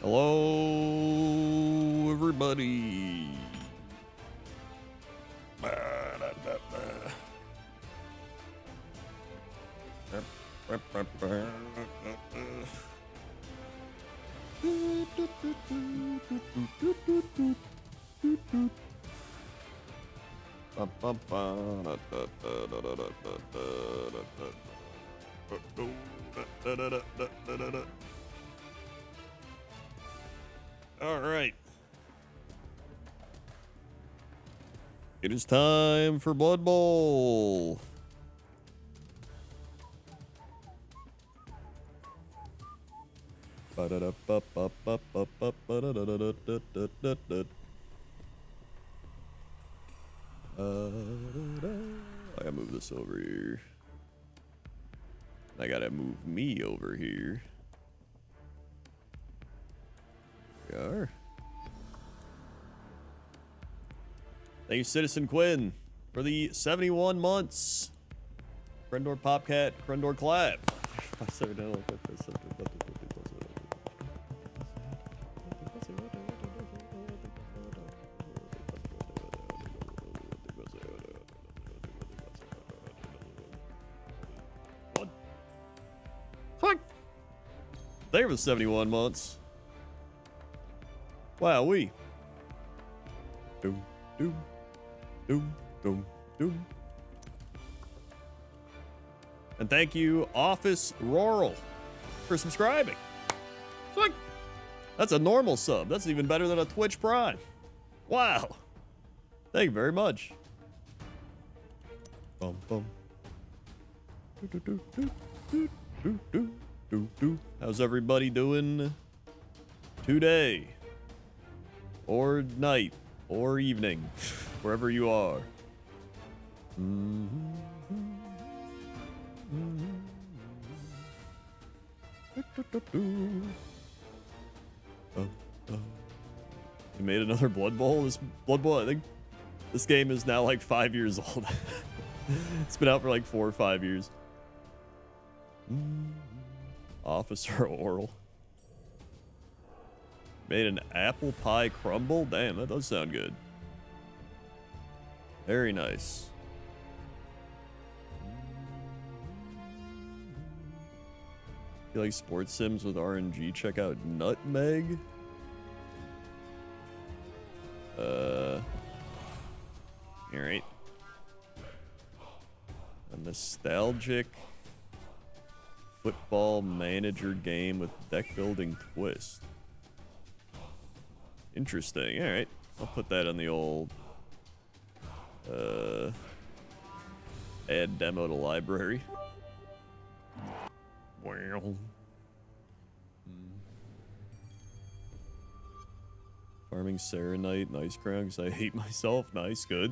Hello, everybody. All right. It is time for Blood Bowl. I gotta move this over here. I gotta move me over here. There we are. Thank you, Citizen Quinn, for the 71 months. Crendor Popcat, Crendor Clap. There was 71 months. Wowee. Doom, doom, doom, doom, doom. And thank you, Office Rural, for subscribing. That's a normal sub. That's even better than a Twitch Prime. Wow. Thank you very much. Bum, bum. Do, do, do, do, do, do, do, do. How's everybody doing today? Or night, or evening, wherever you are. We made another Blood Bowl. This Blood Bowl, I think this game is now like 5 years old. It's been out for like 4 or 5 years. Officer Oral. Made an apple pie crumble? Damn, that does sound good. Very nice. If you like sports sims with RNG, check out Nutmeg. Alright. A nostalgic football manager game with deck building twist. Interesting. All right. I'll put that on the old add demo to library. Well. Farming Serenite, nice crown because I hate myself. Nice, good.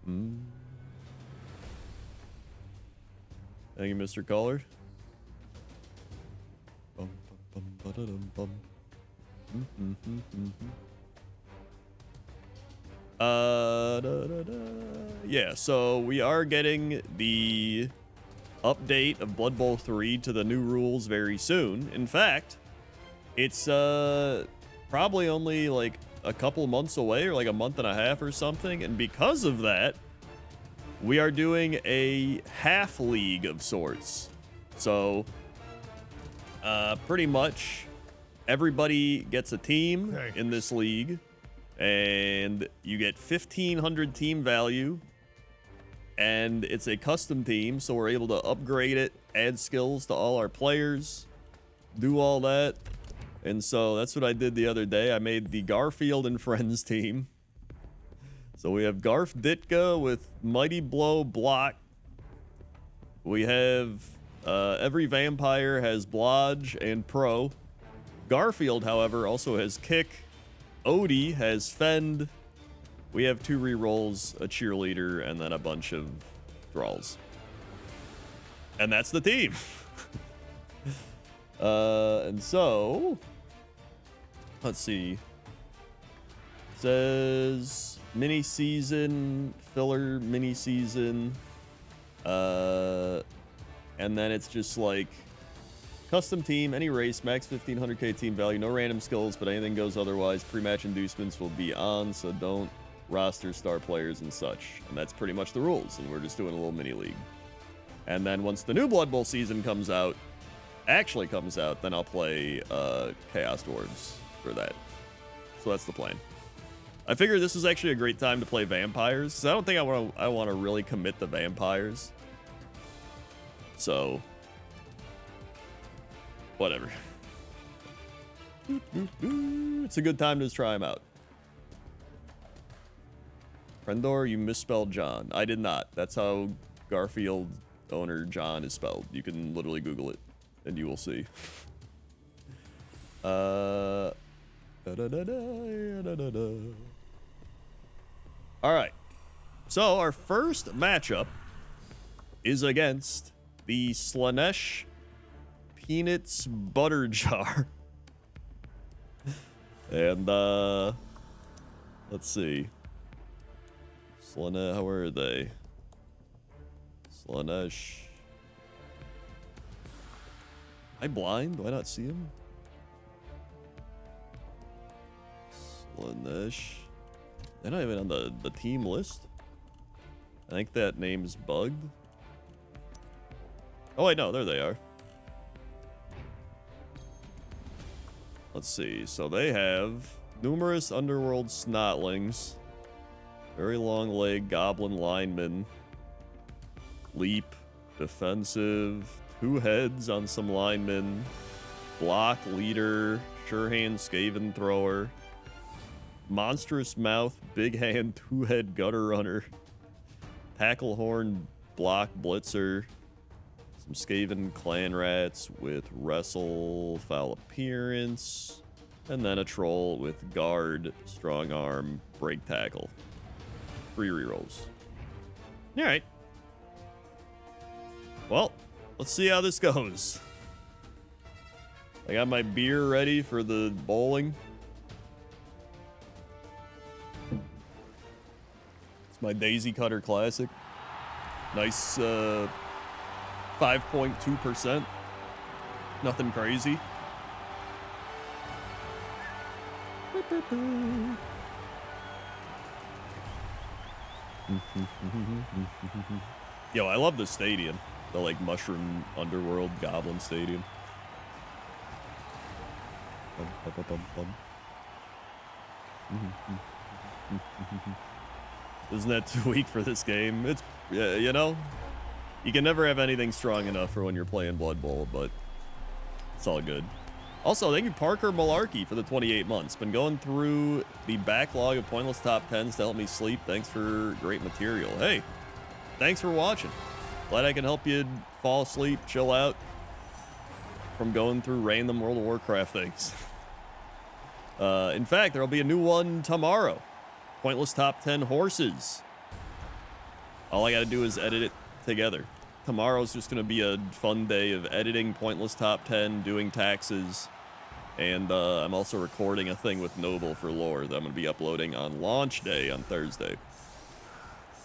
Thank you, Mr. Caller. Bum, bum, bum, ba-da-dum, bum. Yeah, so we are getting the update of Blood Bowl 3 to the new rules very soon. In fact, it's probably only like a couple months away, or like a month and a half or something, and because of that, we are doing a half league of sorts. So pretty much everybody gets a team in this league, and you get 1,500 team value, and it's a custom team, so we're able to upgrade it, add skills to all our players, do all that. And so that's what I did the other day. I made the Garfield and Friends team. So we have Garf Ditka with Mighty Blow Block. We have every vampire has Blodge and Pro. Garfield, however, also has Kick. Odie has Fend. We have 2 rerolls, a cheerleader, and then a bunch of thralls. And that's the team. And so, let's see. It says mini season, filler mini season. And then it's just like Custom team, any race, max 1500k team value, no random skills, but anything goes otherwise. Pre-match inducements will be on, so don't roster star players and such. And that's pretty much the rules, and we're just doing a little mini league. And then once the new Blood Bowl season actually comes out, then I'll play Chaos Dwarves for that. So that's the plan. I figure this is actually a great time to play vampires, because I don't think I want to really commit the vampires. So whatever. It's a good time to try them out. Prendor, you misspelled John. I did not. That's how Garfield owner John is spelled. You can literally Google it, and you will see. All right. So our first matchup is against the Slanesh Peanuts Butter Jar. And let's see. Slanesh, where are they? Slanesh. Am I blind? Do I not see him? Slanesh. They're not even on the team list. I think that name's bugged. Oh wait, no, there they are. Let's see. So they have numerous underworld snotlings, very long leg goblin lineman, leap, defensive, 2 heads on some linemen, block leader, sure hand skaven thrower, monstrous mouth, big hand, 2-head gutter runner, tackle horn, block blitzer, some Skaven clan rats with wrestle, foul appearance, and then a troll with guard, strong arm, break tackle. 3 rerolls. Alright. Well, let's see how this goes. I got my beer ready for the bowling. It's my Daisy Cutter Classic. Nice, 5.2%. Nothing crazy. Yo, I love the stadium. The, like, Mushroom Underworld Goblin Stadium. Isn't that too weak for this game? It's, you know, you can never have anything strong enough for when you're playing Blood Bowl, but it's all good. Also, thank you Parker Malarkey for the 28 months. Been going through the backlog of pointless top 10s to help me sleep. Thanks for great material. Hey, thanks for watching. Glad I can help you fall asleep, chill out from going through random World of Warcraft things. In fact, there'll be a new one tomorrow. Pointless top 10 horses. All I gotta do is edit it together. Tomorrow's just gonna be a fun day of editing Pointless top 10, doing taxes, and I'm also recording a thing with Noble for lore that I'm gonna be uploading on launch day on Thursday. So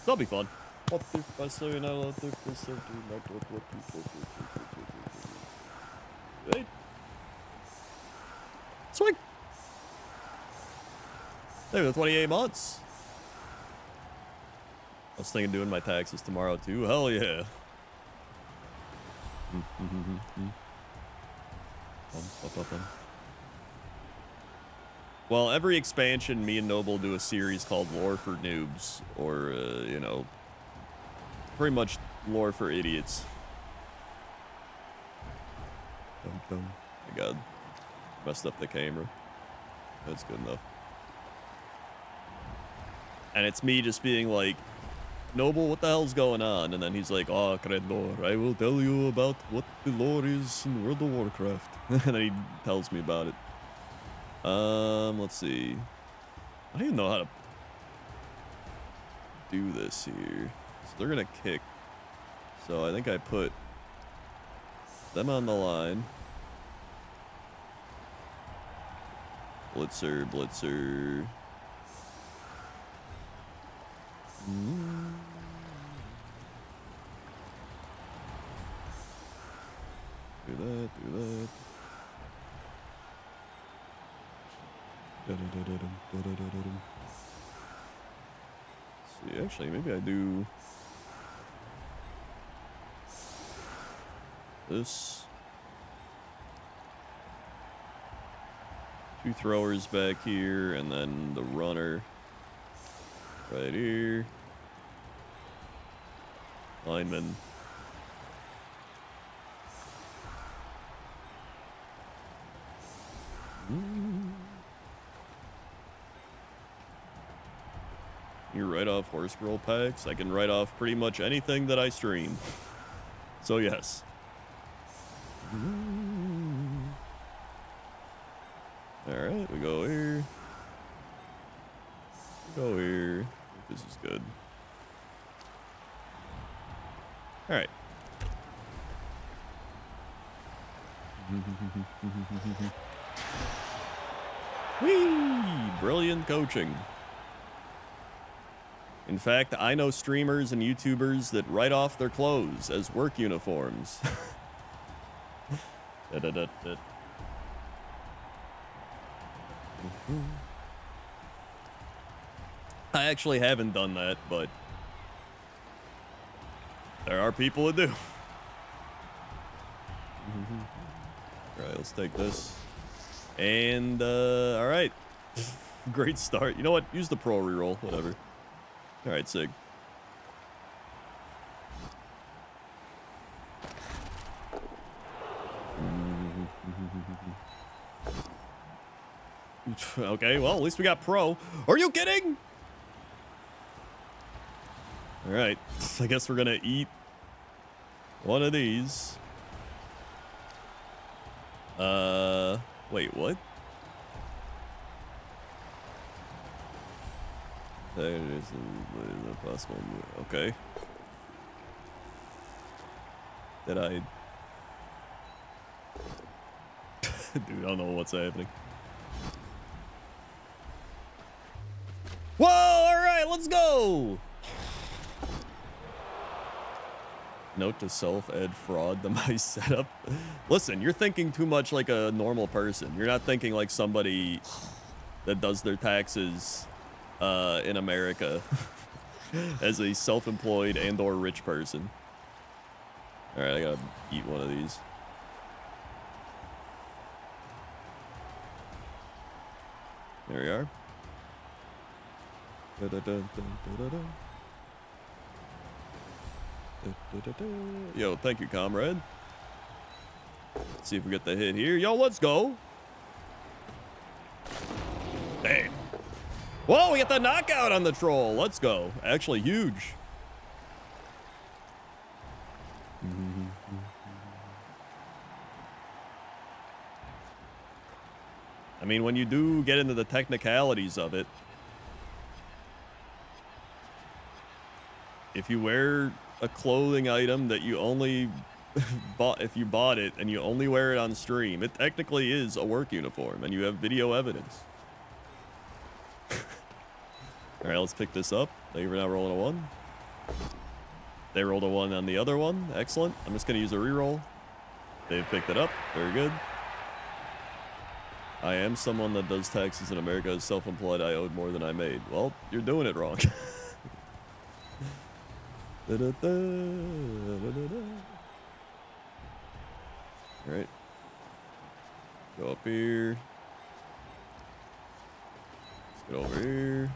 that'll be fun. What if I say now? What if I say Wait. Swing. Hey, the 28 months. I was thinking doing my taxes tomorrow too. Hell yeah. Well, every expansion, me and Noble do a series called Lore for Noobs, or, you know, pretty much lore for idiots. Oh my god. Messed up the camera. That's good enough. And it's me just being like, Noble, what the hell's going on? And then he's like, oh, Crendor, I will tell you about what the lore is in World of Warcraft. And then he tells me about it. Let's see. I don't even know how to do this here. So they're gonna kick. So I think I put them on the line. Blitzer, blitzer. do that. See, actually, maybe I do this. 2 throwers back here, and then the runner right here. Lineman. You write off horse girl packs. I can write off pretty much anything that I stream. So yes. Alright, we go here. We go here. This is good. Alright. Whee! Brilliant coaching. In fact, I know streamers and YouTubers that write off their clothes as work uniforms. I actually haven't done that, but there are people that do. Alright, let's take this. And, alright. Great start. You know what? Use the pro reroll. Whatever. Alright, Sig. Okay, well, at least we got pro. Are you kidding? Alright. I guess we're gonna eat one of these. Wait, what? That is impossible. Okay. Did I... Dude, I don't know what's happening. Whoa, alright, let's go! Note to self, add fraud to my setup. Listen, you're thinking too much like a normal person. You're not thinking like somebody that does their taxes in America as a self-employed and or rich person. All right, I gotta eat one of these. There we are. Yo, thank you, comrade. Let's see if we get the hit here. Yo, let's go. Damn. Whoa, we got the knockout on the troll. Let's go. Actually, huge. I mean, when you do get into the technicalities of it, if you wear a clothing item that you only bought, if you bought it and you only wear it on stream, it technically is a work uniform and you have video evidence. All right, let's pick this up. Thank you for not rolling a 1. They rolled a 1 on the other one. Excellent. I'm just going to use a reroll. They've picked it up. Very good. I am someone that does taxes in America. As self-employed, I owed more than I made. Well, you're doing it wrong. All right. Go up here. Let's get over here.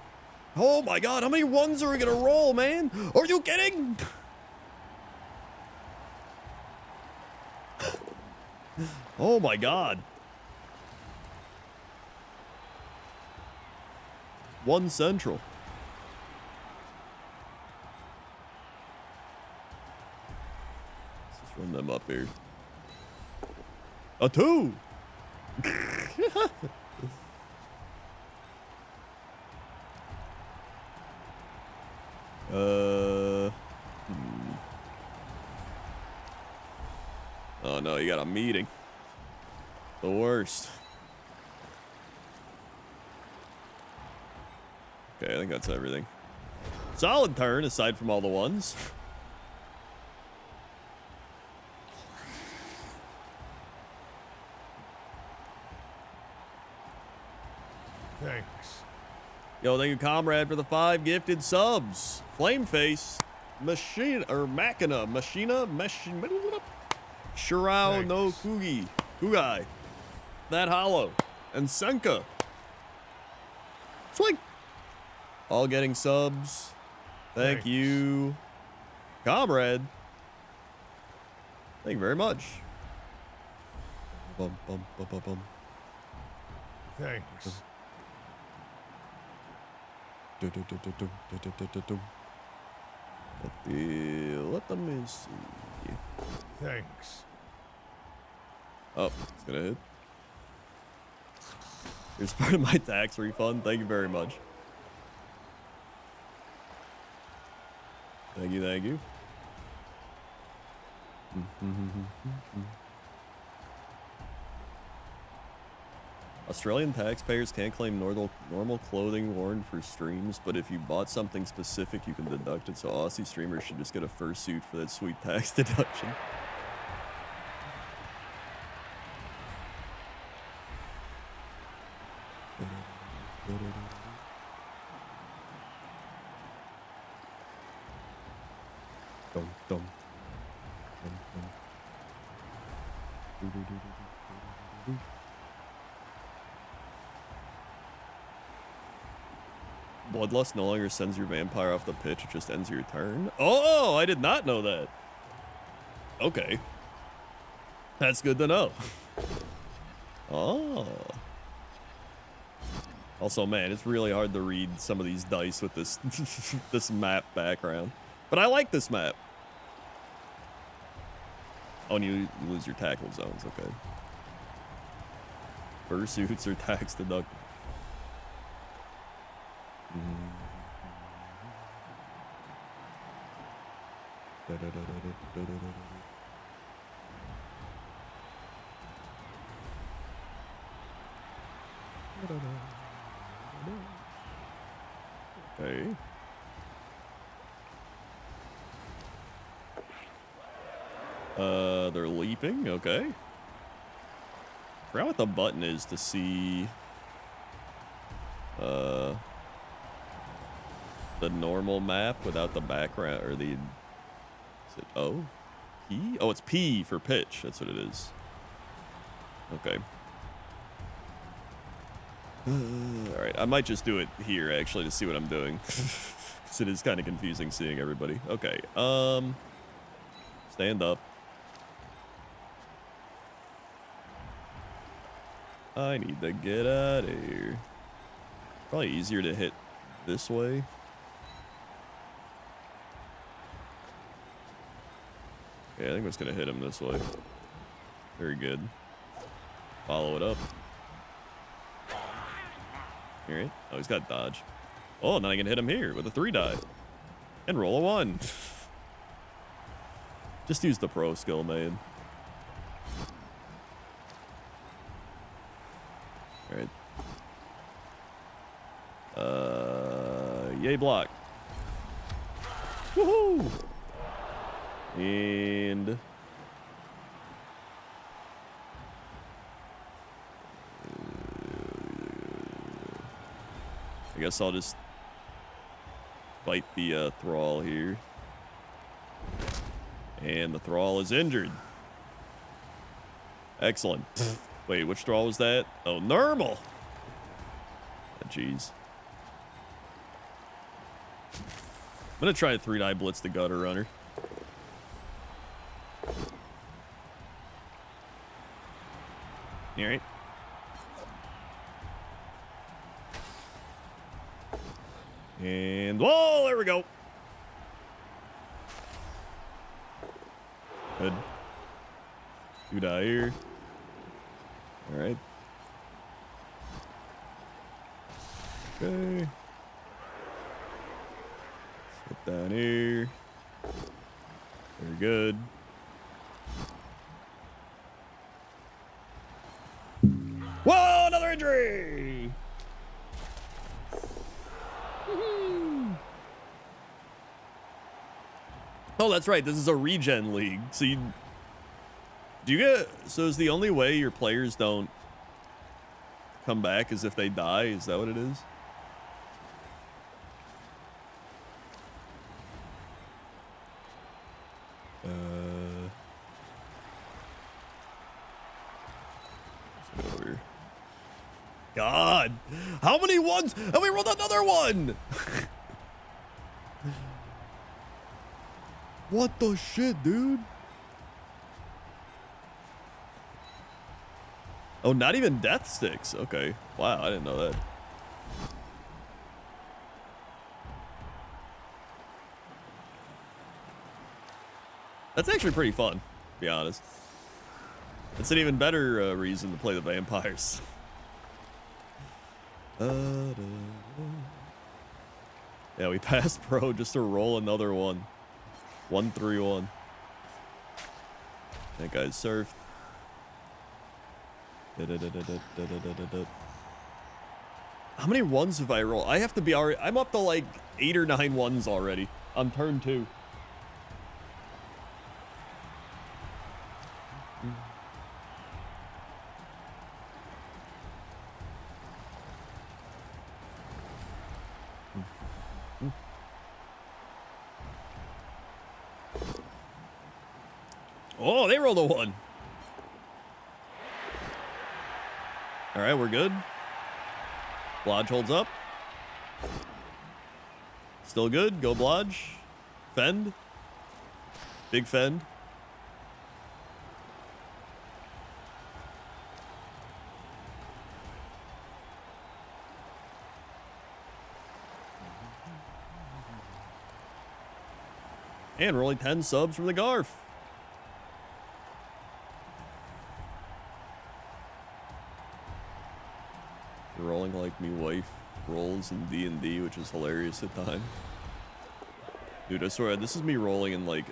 Oh my god, how many 1s are we gonna roll, man? Are you kidding? Oh my god. 1 central. Let's just run them up here. A 2. Oh no, you got a meeting. The worst. Okay, I think that's everything. Solid turn, aside from all the 1s. Thanks. Yo, thank you, comrade, for the 5 gifted subs. Flameface, Machina, Shirao no Kugai, That Hollow, and Senka. Swing. All getting subs. Thank you, comrade. Thank you very much. Bum, bum, bum, bum, bum. Thanks. Let them see. Thanks. Oh, it's gonna hit. Here's part of my tax refund. Thank you very much. Thank you, thank you. Australian taxpayers can't claim normal clothing worn for streams, but if you bought something specific, you can deduct it. So Aussie streamers should just get a fursuit for that sweet tax deduction. Dum, dum. Dum, dum. Do, do, do, do, do, do, do. Bloodlust no longer sends your vampire off the pitch, it just ends your turn. Oh, I did not know that. Okay. That's good to know. Oh. Also, man, it's really hard to read some of these dice with this this map background. But I like this map. Oh, and you lose your tackle zones, okay. Fursuits are tax deductible. Okay. They're leaping, okay. Forgot what the button is to see the normal map without the background, or the, is it O? P? Oh, it's P for pitch. That's what it is. Okay. All right, I might just do it here actually to see what I'm doing, because it is kind of confusing seeing everybody. Okay, stand up. I need to get out of here. Probably easier to hit this way. Yeah, I think I'm just gonna hit him this way. Very good. Follow it up. Alright. Oh, he's got dodge. Oh, now I can hit him here with a 3-die. And roll a 1. Just use the pro skill, man. Alright. Yay block. Woohoo! And I guess I'll just fight the thrall here. And the thrall is injured. Excellent. Wait, which thrall was that? Oh, normal. Oh, jeez. I'm gonna try a 3-die blitz the gutter runner. All right. And whoa, there we go. Good. 2-die here. All right. Okay. Let's get down here. Very good. Whoa, another injury! Oh, that's right. This is a regen league. So so is the only way your players don't come back as if they die? Is that what it is? Let's go over here. God, how many ones? And we rolled another one. What the shit, dude? Oh, not even death sticks. Okay. Wow, I didn't know that. That's actually pretty fun, to be honest. It's an even better reason to play the vampires. Yeah, we passed pro just to roll another one. 1-3-1. That guy's surfed. How many ones have I rolled? I have to be already. I'm up to like 8 or 9 ones already on turn 2. Oh, they rolled a 1. All right, we're good. Blodge holds up. Still good. Go Blodge. Fend. Big fend. And we're only 10 subs from the Garf. Rolling like me wife rolls in D&D, which is hilarious at times. Dude, I swear, this is me rolling in like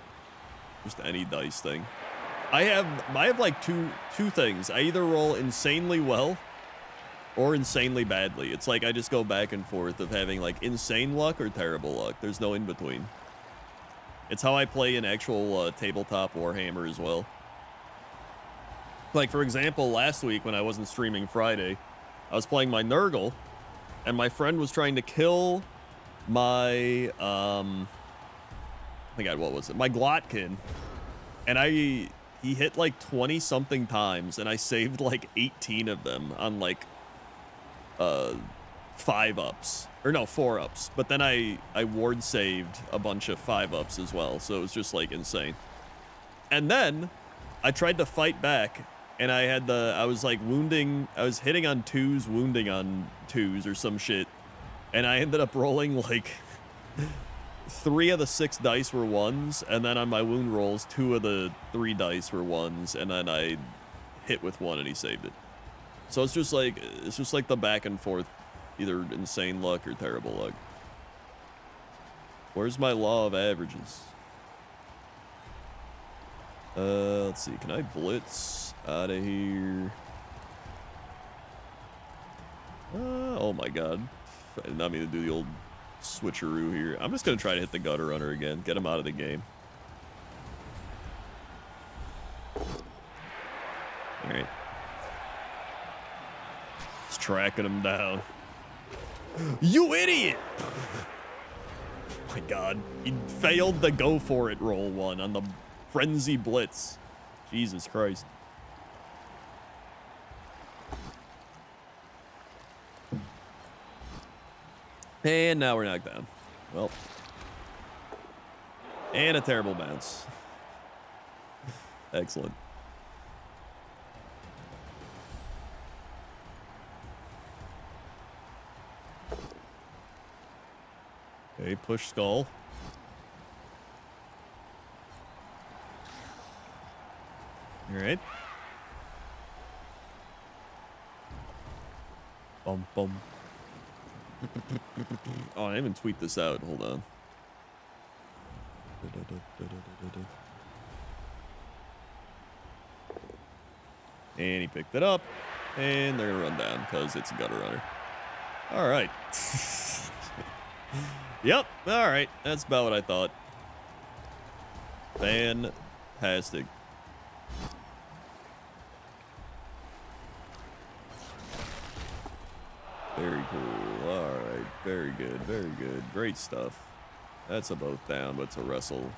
just any dice thing. I have like two things. I either roll insanely well or insanely badly. It's like I just go back and forth of having like insane luck or terrible luck. There's no in between. It's how I play in actual tabletop Warhammer as well. Like, for example, last week when I wasn't streaming Friday, I was playing my Nurgle, and my friend was trying to kill my, oh my god, what was it? My Glotkin. And he hit like 20-something times, and I saved like 18 of them on like 5-ups. Or no, 4-ups. But then I ward saved a bunch of 5-ups as well, so it was just like insane. And then I tried to fight back, and I was like wounding, I was hitting on 2s, wounding on 2s or some shit. And I ended up rolling like 3 of the 6 dice were 1s, and then on my wound rolls, 2 of the 3 dice were 1s, and then I hit with 1 and he saved it. So it's just like the back and forth, either insane luck or terrible luck. Where's my law of averages? Let's see, can I blitz out of here? Oh my god. I did not mean to do the old switcheroo here. I'm just gonna try to hit the gutter runner again, get him out of the game. Alright. Just tracking him down. You idiot! Oh my god. He failed the go for it roll one on the frenzy blitz. Jesus Christ. And now we're knocked down. Well. And a terrible bounce. Excellent. Okay, push skull. All right. Bum bum. Oh, I didn't even tweet this out. Hold on. And he picked it up. And they're gonna run down because it's a gutter runner. All right. Yep. All right. That's about what I thought. Fantastic. Very cool. All right. Very good. Very good. Great stuff. That's a both down, but it's a wrestle.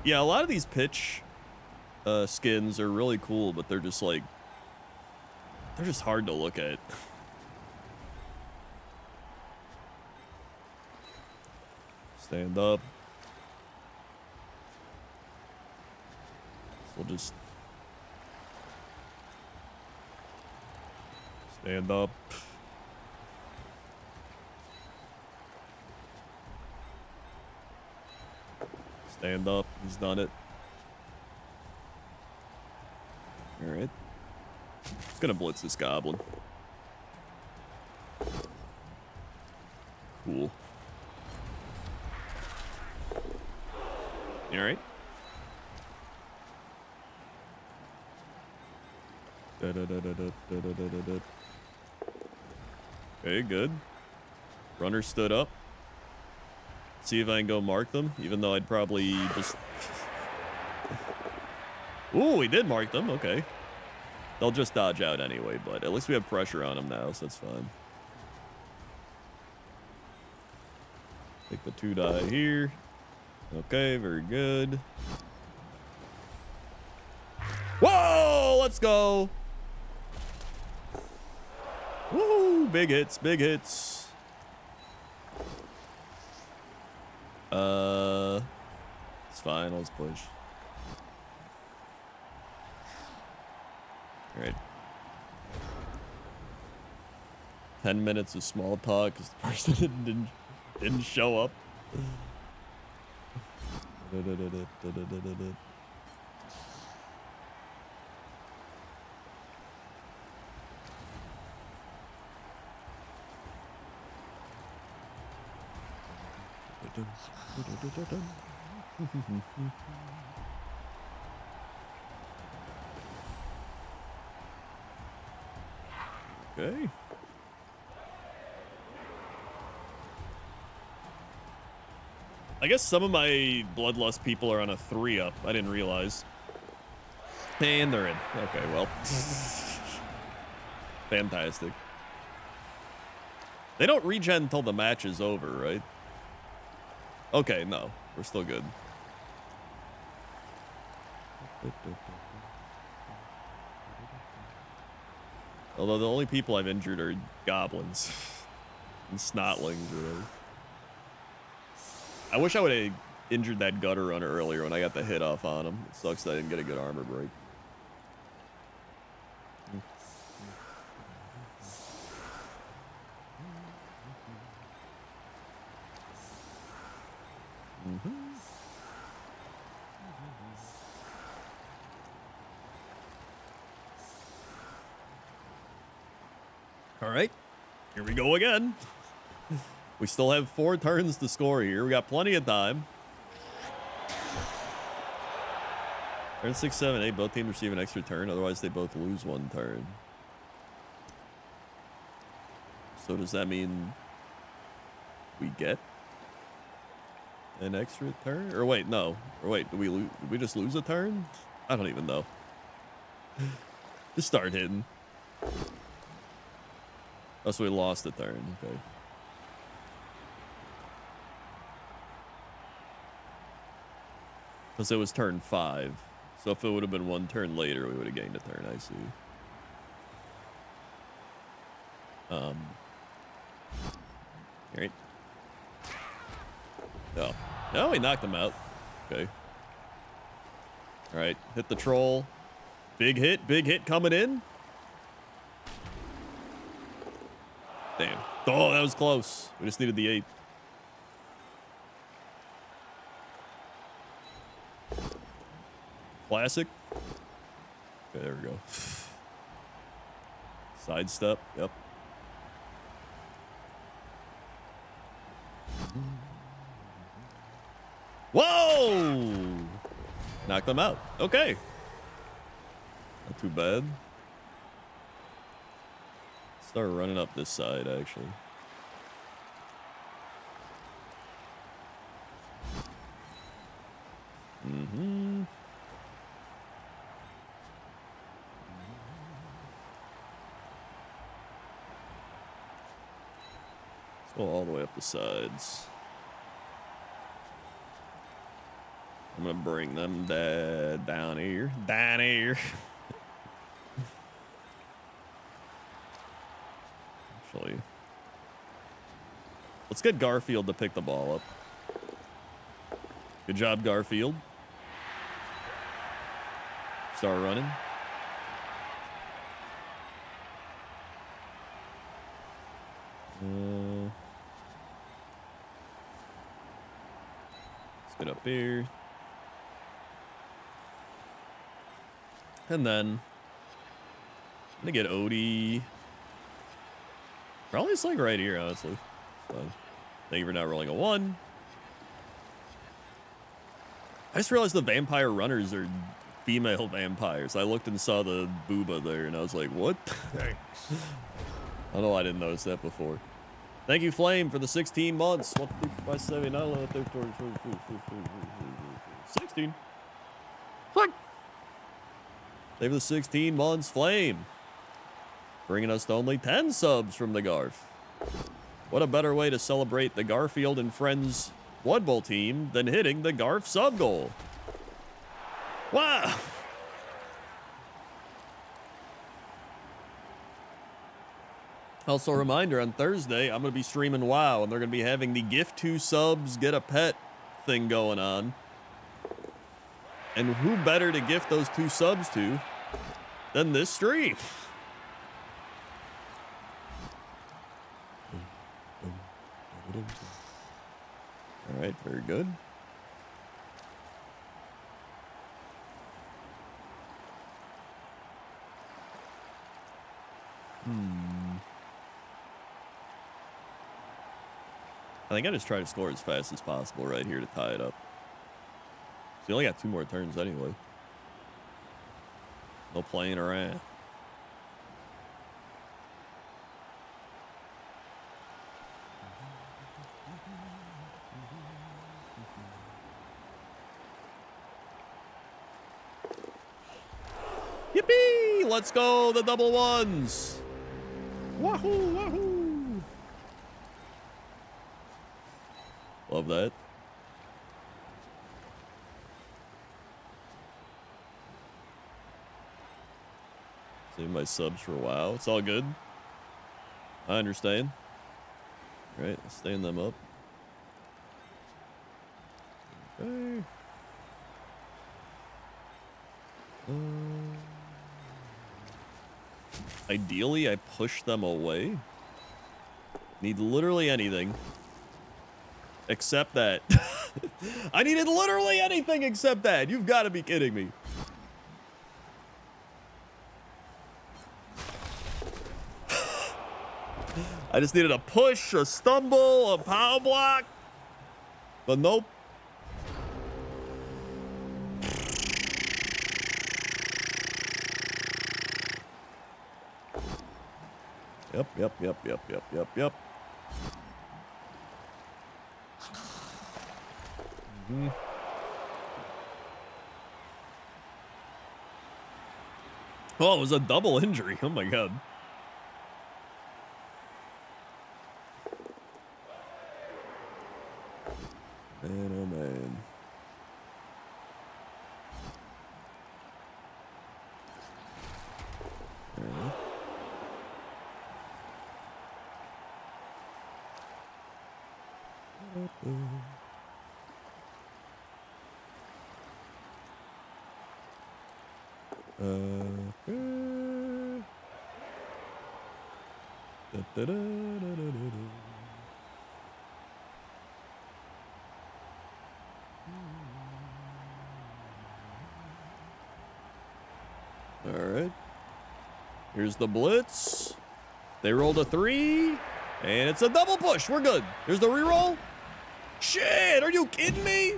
Yeah, a lot of these pitch skins are really cool, but they're just like, they're just hard to look at. Stand up. So we'll just stand up. Stand up. He's done it. All right. Gonna blitz this goblin. Cool. You all right? Okay, good. Runner stood up. See if I can go mark them, even though I'd probably just... Ooh, we did mark them. Okay. They'll just dodge out anyway, but at least we have pressure on them now, so that's fine. Take the 2 die here. Okay, very good. Whoa, let's go. Woo, big hits, big hits. It's fine, let's push. All right. 10 minutes of small talk because the person didn't show up. Okay. I guess some of my bloodlust people are on a 3-up. I didn't realize. And they're in. Okay, well. Fantastic. They don't regen until the match is over, right? Okay, no. We're still good. Although the only people I've injured are goblins. And snotlings or whatever. I wish I would have injured that gutter runner earlier when I got the hit off on him. It sucks that I didn't get a good armor break. All right, here we go again. We still have 4 turns to score here. We got plenty of time. Turn 6, 7, 8. Both teams receive an extra turn. Otherwise, they both lose 1 turn. So does that mean we get an extra turn? Or wait, no. Or wait, did we just lose a turn? I don't even know. Just start hitting. Oh, so we lost a turn. Okay. Because it was turn 5. So if it would have been 1 turn later, we would have gained a turn. I see. All right. Oh. No, he knocked him out. Okay. All right. Hit the troll. Big hit coming in. Damn. Oh, that was close. We just needed the 8. Classic. Okay, there we go. Sidestep. Yep. Whoa! Knocked them out. Okay. Not too bad. Start running up this side, actually. Mm-hmm. Let's go all the way up the sides. I'm gonna bring them down here. Down here. Actually, let's get Garfield to pick the ball up. Good job, Garfield. Start running. Let's get up here. And then I'm gonna get Odie. Probably just like right here, honestly. Fine. Thank you for not rolling a 1. I just realized the vampire runners are female vampires. I looked and saw the booba there, and I was like, what? Thanks. I don't know, I didn't notice that before. Thank you, Flame, for the 16 months. 1, 2, 3, 4, 5, 7, 9, 11, 12, 13, 14, 15, 16. Fuck. Thank you for the 16 months, Flame. Bringing us to only 10 subs from the Garf. What a better way to celebrate the Garfield and Friends Blood Bowl team than hitting the Garf sub goal. Wow. Also, a reminder, on Thursday, I'm going to be streaming WoW, and they're going to be having the gift 2 subs, get a pet thing going on. And who better to gift those 2 subs to than this stream? All right, very good. I think I just try to score as fast as possible right here to tie it up. So you only got 2 more turns anyway. No playing around. Yippee! Let's go, the double ones! Wahoo! Wahoo! Love that. Save my subs for a while. It's all good. I understand. All right, let's stand them up. Okay. Ideally, I push them away. Need literally anything. Except that. I needed literally anything except that. You've got to be kidding me. I just needed a push, a stumble, a power block. But nope. Yep. Mm-hmm. Oh, it was a double injury. Oh my god. Man, oh man. All right. Here's the blitz. They rolled a 3, and it's a double push. We're good. Here's the reroll. Shit, are you kidding me?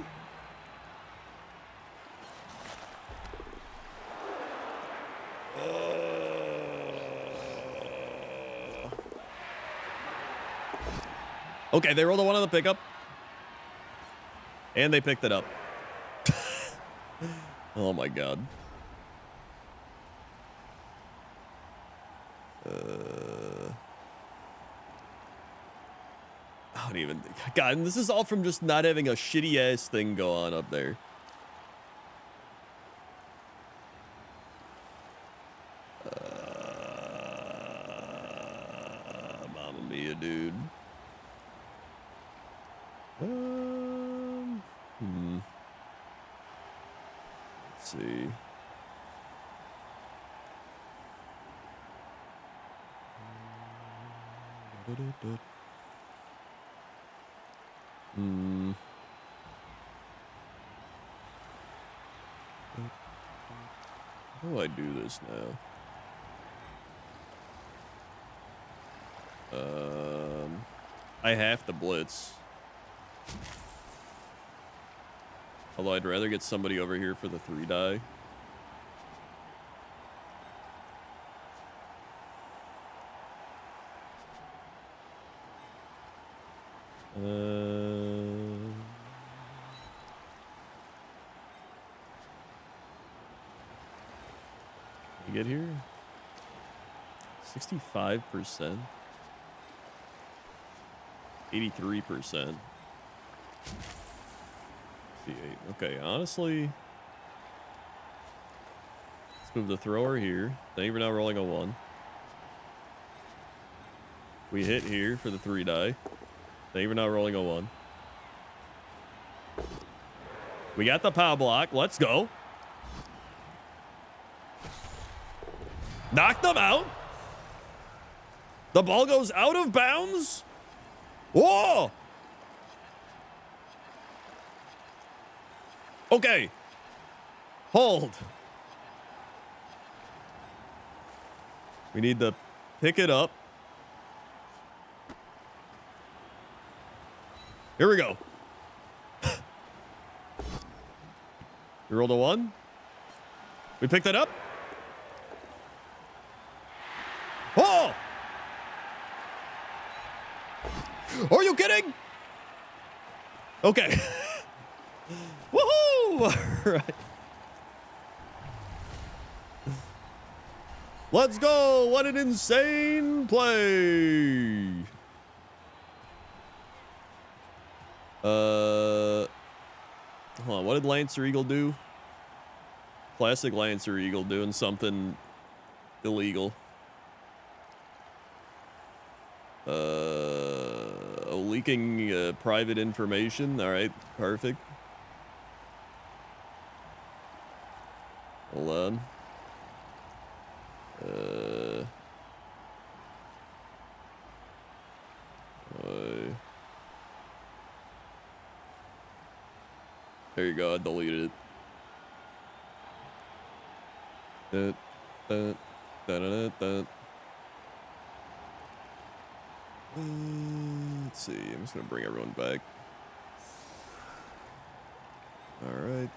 Okay, they rolled a 1 on the pickup. And they picked it up. Oh my god. I don't even... God, and this is all from just not having a shitty-ass thing go on up there. Mamma mia, dude. Let's see. How do I do this now? I have to blitz. Although I'd rather get somebody over here for the 3-die. You get here? 65%. 83%. C8. Okay, honestly, let's move the thrower here. Thank you for not rolling a 1. We hit here for the 3-die. Thank you for not rolling a 1. We got the pow block. Let's go. Knock them out. The ball goes out of bounds. Whoa! Okay. Hold. We need to pick it up. Here we go. We rolled a 1. We picked it up. Oh! Are you kidding? Okay. Woohoo! All right. Let's go. What an insane play. Hold on. What did Lancer Eagle do? Classic Lancer Eagle doing something illegal. Leaking private information. All right, perfect. Hold on. There you go. I deleted it. Let's see. I'm just gonna bring everyone back. All right.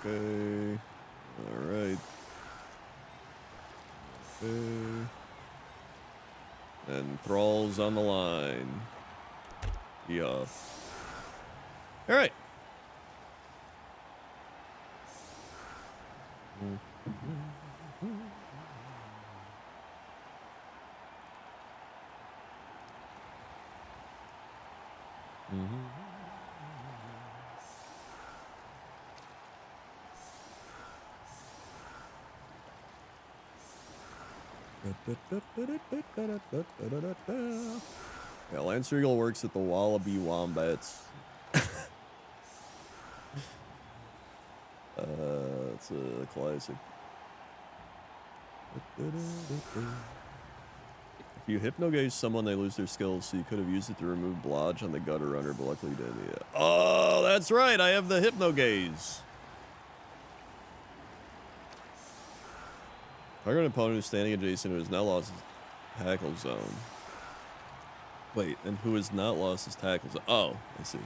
Okay. All right. Okay. And Thrall's on the line. Yeah. All right. Yeah, Lancer Eagle works at the Wallaby Wombats. It's a classic. If you hypnogaze someone, they lose their skills, so you could have used it to remove blodge on the gutter runner, but luckily you didn't. Yeah. Oh, that's right. I have the hypnogaze. Target an opponent who's standing adjacent who has now lost his tackle zone. Wait, and who has not lost his tackle zone? Oh, I see.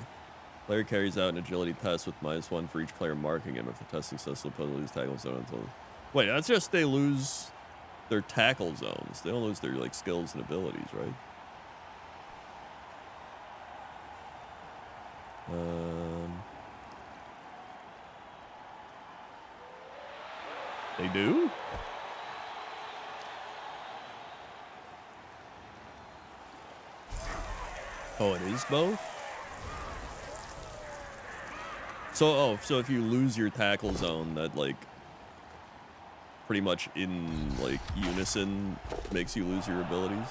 Player carries out an agility test with -1 for each player marking him. If the test is successful, opponent loses tackle zone until... Wait, that's just they lose their tackle zones. They don't lose their like skills and abilities, right? They do? Oh, it is both? So, so if you lose your tackle zone, that, like, pretty much in, like, unison makes you lose your abilities?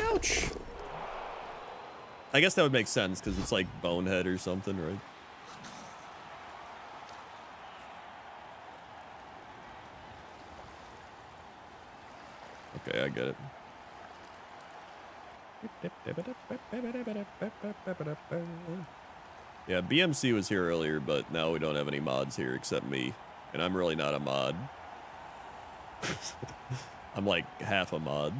Ouch! I guess that would make sense, because it's like Bonehead or something, right? Okay, I get it. Yeah, BMC was here earlier, but now we don't have any mods here except me. And I'm really not a mod. I'm like half a mod.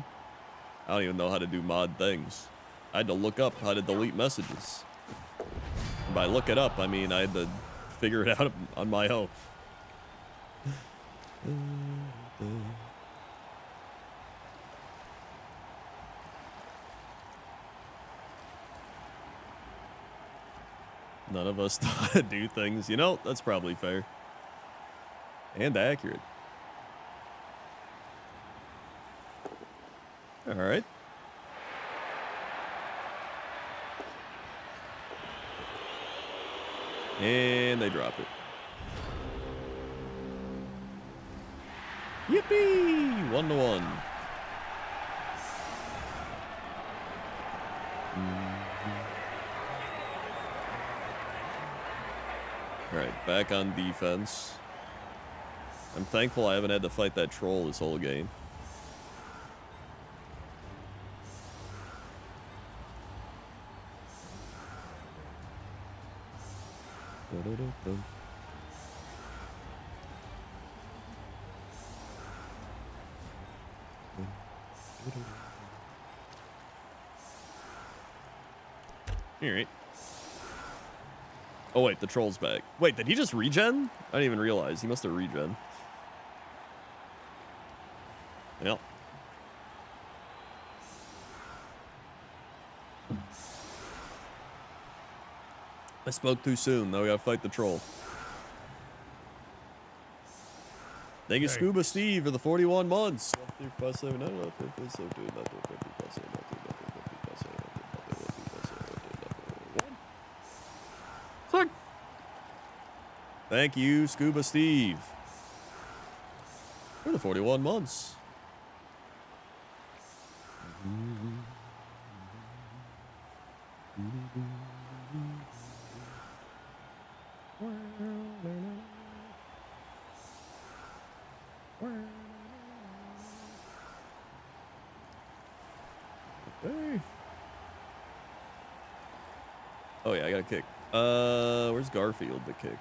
I don't even know how to do mod things. I had to look up how to delete messages. And by look it up, I mean I had to figure it out on my own. None of us know how to do things. You know, that's probably fair. And accurate. All right. And they drop it. Yippee! 1-1. All right, back on defense. I'm thankful I haven't had to fight that troll this whole game. All right. Oh, wait, the troll's back. Wait, did he just regen? I didn't even realize. He must have regen. Yep. I spoke too soon. Now we gotta fight the troll. Thank you, Scuba Steve, for the 41 months. Thank you, Scuba Steve, for the 41 months. Okay. Oh yeah, I got a kick. Where's Garfield to kick?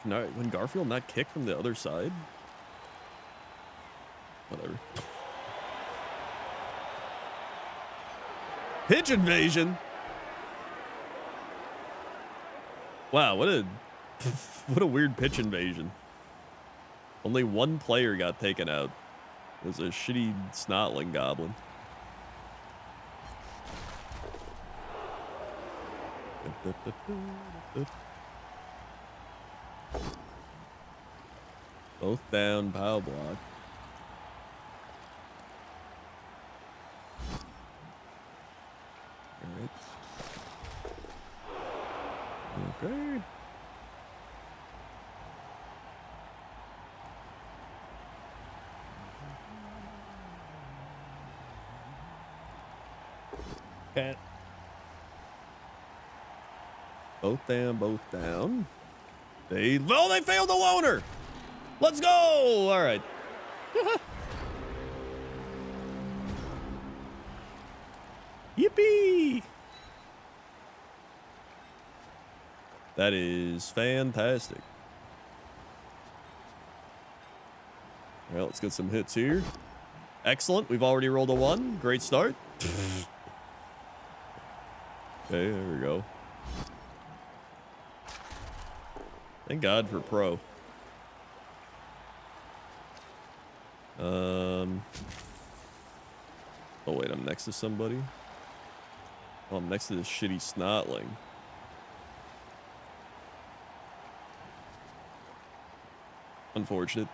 When Garfield not kick from the other side? Whatever. Pitch invasion. Wow, what a weird pitch invasion. Only one player got taken out. It was a shitty snotling goblin. Both down, pow block. All right. Okay. Cat. Both down, both down. They failed the loner. Let's go. All right. Yippee. That is fantastic. All right, let's get some hits here. Excellent. We've already rolled a 1. Great start. Okay, there we go. Thank God for pro. Oh, wait, I'm next to somebody? Oh, I'm next to this shitty snotling. Unfortunate.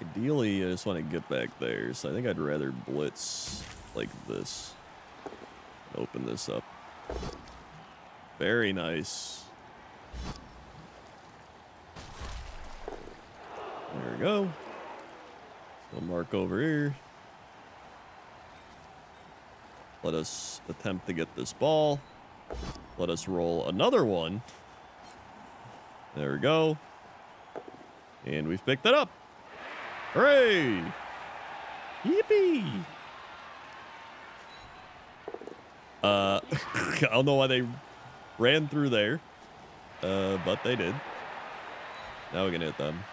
Ideally, I just want to get back there, so I think I'd rather blitz like this. Open this up. Very nice. There we go. So mark over here. Let us attempt to get this ball. Let us roll another one. There we go. And we've picked it up. Hooray! Yippee! I don't know why they ran through there, but they did. Now we can hit them.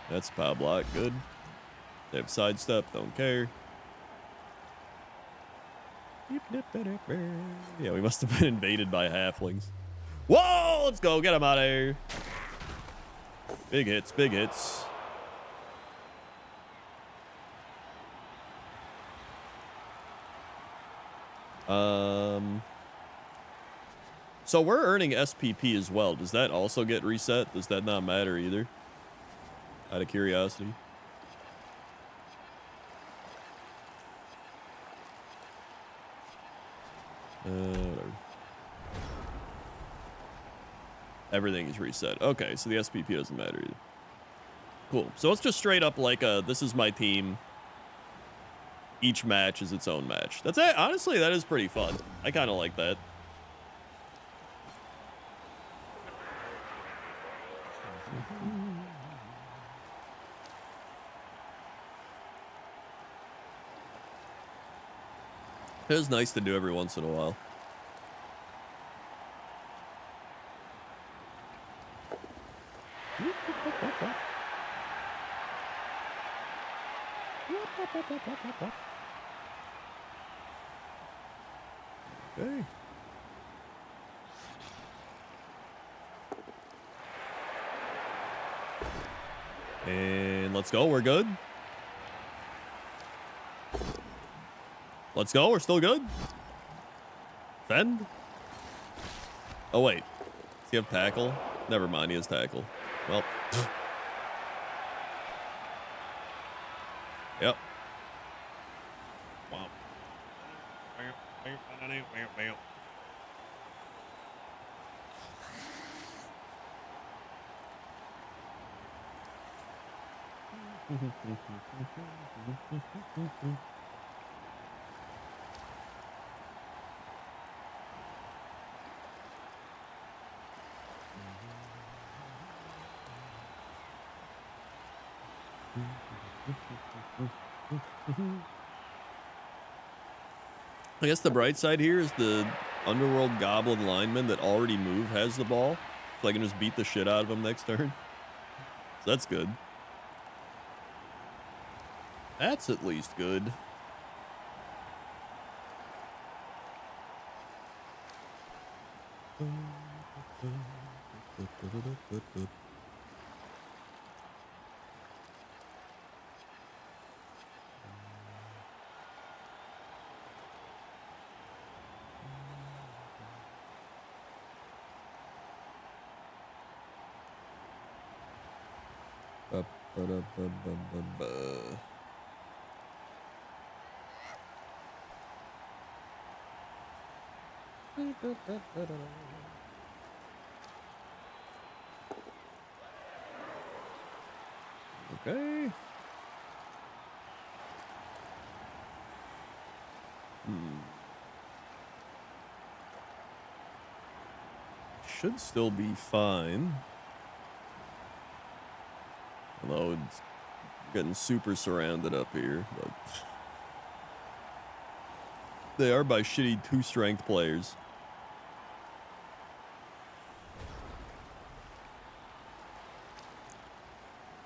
That's power block, good. They have sidestep, don't care. Yeah, we must have been invaded by halflings. Whoa, let's go, get them out of here. Big hits, big hits. So we're earning SPP as well. Does that also get reset? Does that not matter either? Out of curiosity. Whatever. Everything is reset. Okay, so the SPP doesn't matter either. Cool. So it's just straight up like this is my team. Each match is its own match. That's it. Honestly, that is pretty fun. I kind of like that. It is nice to do every once in a while. Okay. And let's go. We're good. Let's go. We're still good. Fend. Oh, wait. Does he have tackle? Never mind. He has tackle. Well. Yep. Wow. I guess the bright side here is the Underworld Goblin lineman that already moved has the ball. So I can just beat the shit out of him next turn. So that's good. That's at least good. Okay. Should still be fine. Although it's getting super surrounded up here, but they are by shitty 2-strength players.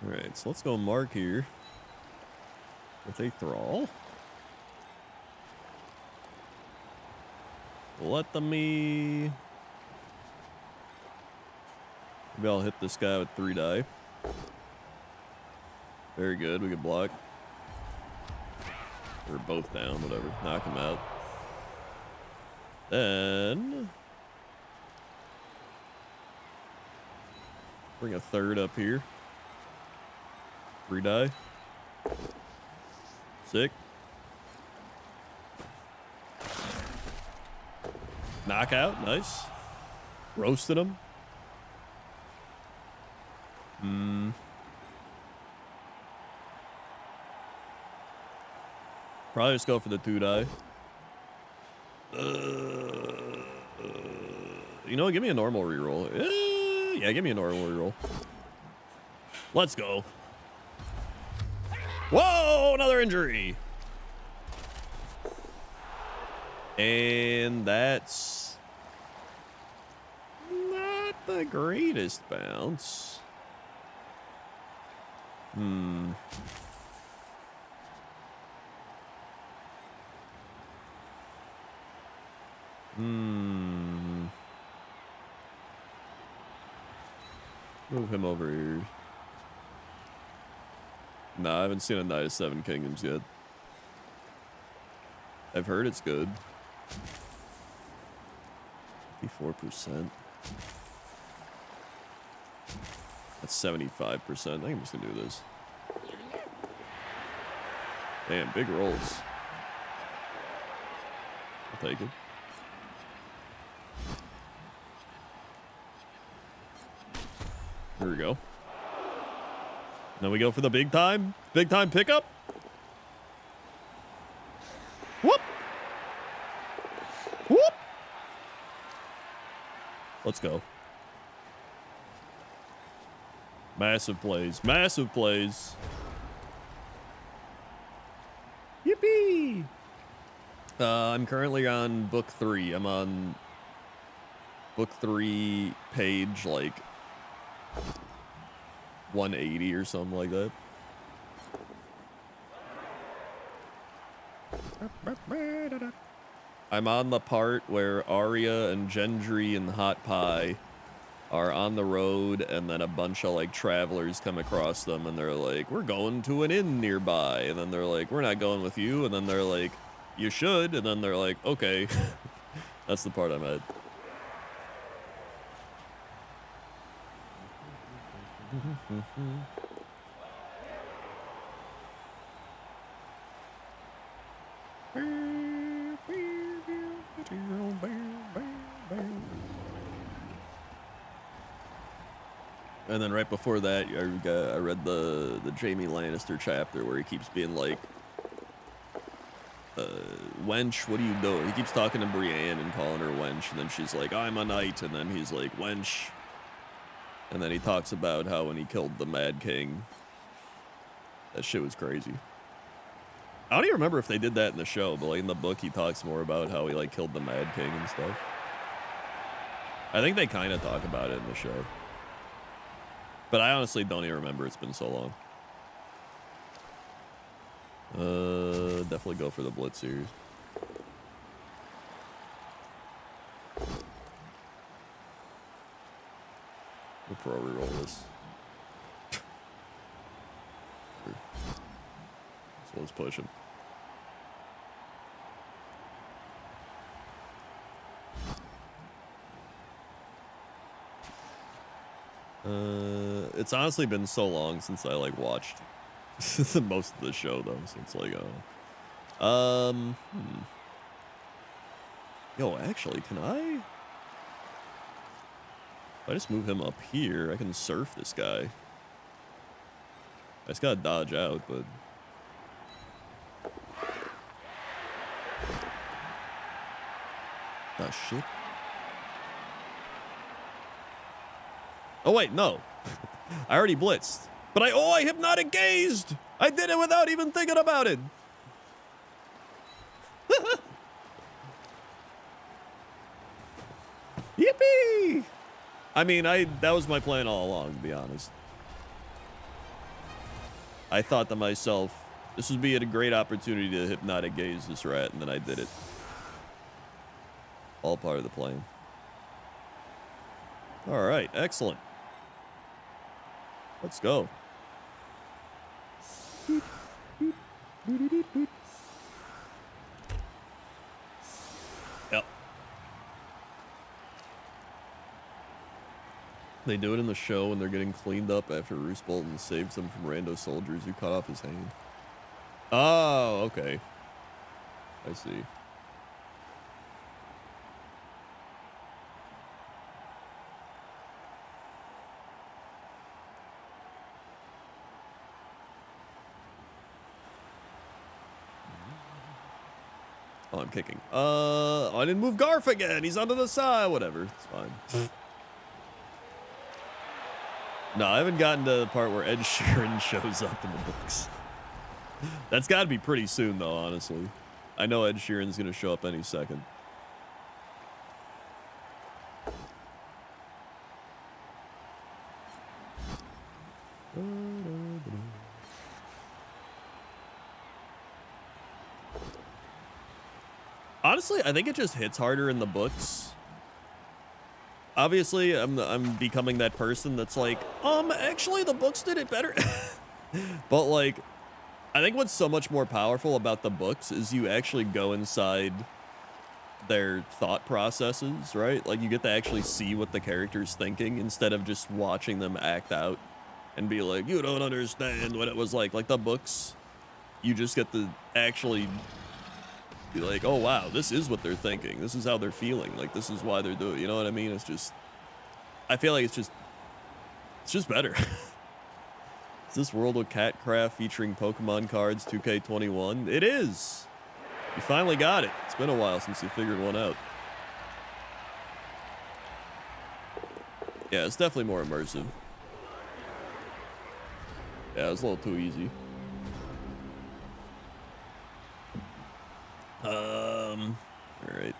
All right, so let's go mark here with a thrall. Let me Maybe I'll hit this guy with 3 die. Very good. We can block. We're both down. Whatever. Knock him out. Then bring a 3rd up here. 3 die. Sick. Knockout. Nice. Roasted him. Probably just go for the 2 die. You know, give me a normal reroll. Yeah, give me a normal reroll. Let's go. Whoa, another injury. And that's not the greatest bounce. Move him over here. Nah, I haven't seen a Knight of 7 Kingdoms yet. I've heard it's good. 54%. That's 75%. I think I'm just gonna do this. Damn, big rolls. I'll take it. Here we go. Now we go for the big time pickup. Whoop! Whoop! Let's go. Massive plays. Massive plays. Yippee! I'm currently on book 3. I'm on book 3, page like 180 or something like that. I'm on the part where Arya and Gendry and Hot Pie are on the road, and then a bunch of like travelers come across them, and they're like, "We're going to an inn nearby," and then they're like, "We're not going with you," and then they're like, "You should," and then they're like, "Okay." That's the part I'm at. And then right before that, I read the Jaime Lannister chapter where he keeps being like, wench, what are you doing? He keeps talking to Brienne and calling her wench, and then she's like, I'm a knight, and then he's like, wench. And then he talks about how when he killed the Mad King, that shit was crazy. I don't even remember if they did that in the show, but like in the book, he talks more about how he like killed the Mad King and stuff. I think they kind of talk about it in the show. But I honestly don't even remember. It's been so long. Definitely go for the Blitz series. We'll pro reroll this. So let's push him. It's honestly been so long since I like watched most of the show though, so it's like Yo, actually, can I? If I just move him up here, I can surf this guy. I just gotta dodge out, but oh shit. Oh wait, no. I already blitzed. But I hypnotic gazed! I did it without even thinking about it! Yippee! I mean, that was my plan all along, to be honest. I thought to myself, this would be a great opportunity to hypnotic gaze this rat, and then I did it. All part of the plan. Alright, excellent. Let's go. Yep. They do it in the show when they're getting cleaned up after Roose Bolton saves them from rando soldiers who cut off his hand. Oh, okay. I see. Oh, I'm kicking. I didn't move Garf again. He's onto the side. Whatever. It's fine. No, I haven't gotten to the part where Ed Sheeran shows up in the books. That's got to be pretty soon, though, honestly. I know Ed Sheeran's going to show up any second. Honestly, I think it just hits harder in the books. Obviously, I'm becoming that person that's like, actually the books did it better. But like, I think what's so much more powerful about the books is you actually go inside their thought processes, right? Like you get to actually see what the character's thinking instead of just watching them act out and be like, you don't understand what it was like. Like the books, you just get to actually be like, oh wow, this is what they're thinking. This is how they're feeling. Like this is why they're doing. You know what I mean? It's just, I feel like it's just better. Is this World of Catcraft featuring Pokemon cards 2K21? It is. You finally got it. It's been a while since you figured one out. Yeah, it's definitely more immersive. Yeah, it's a little too easy. All right.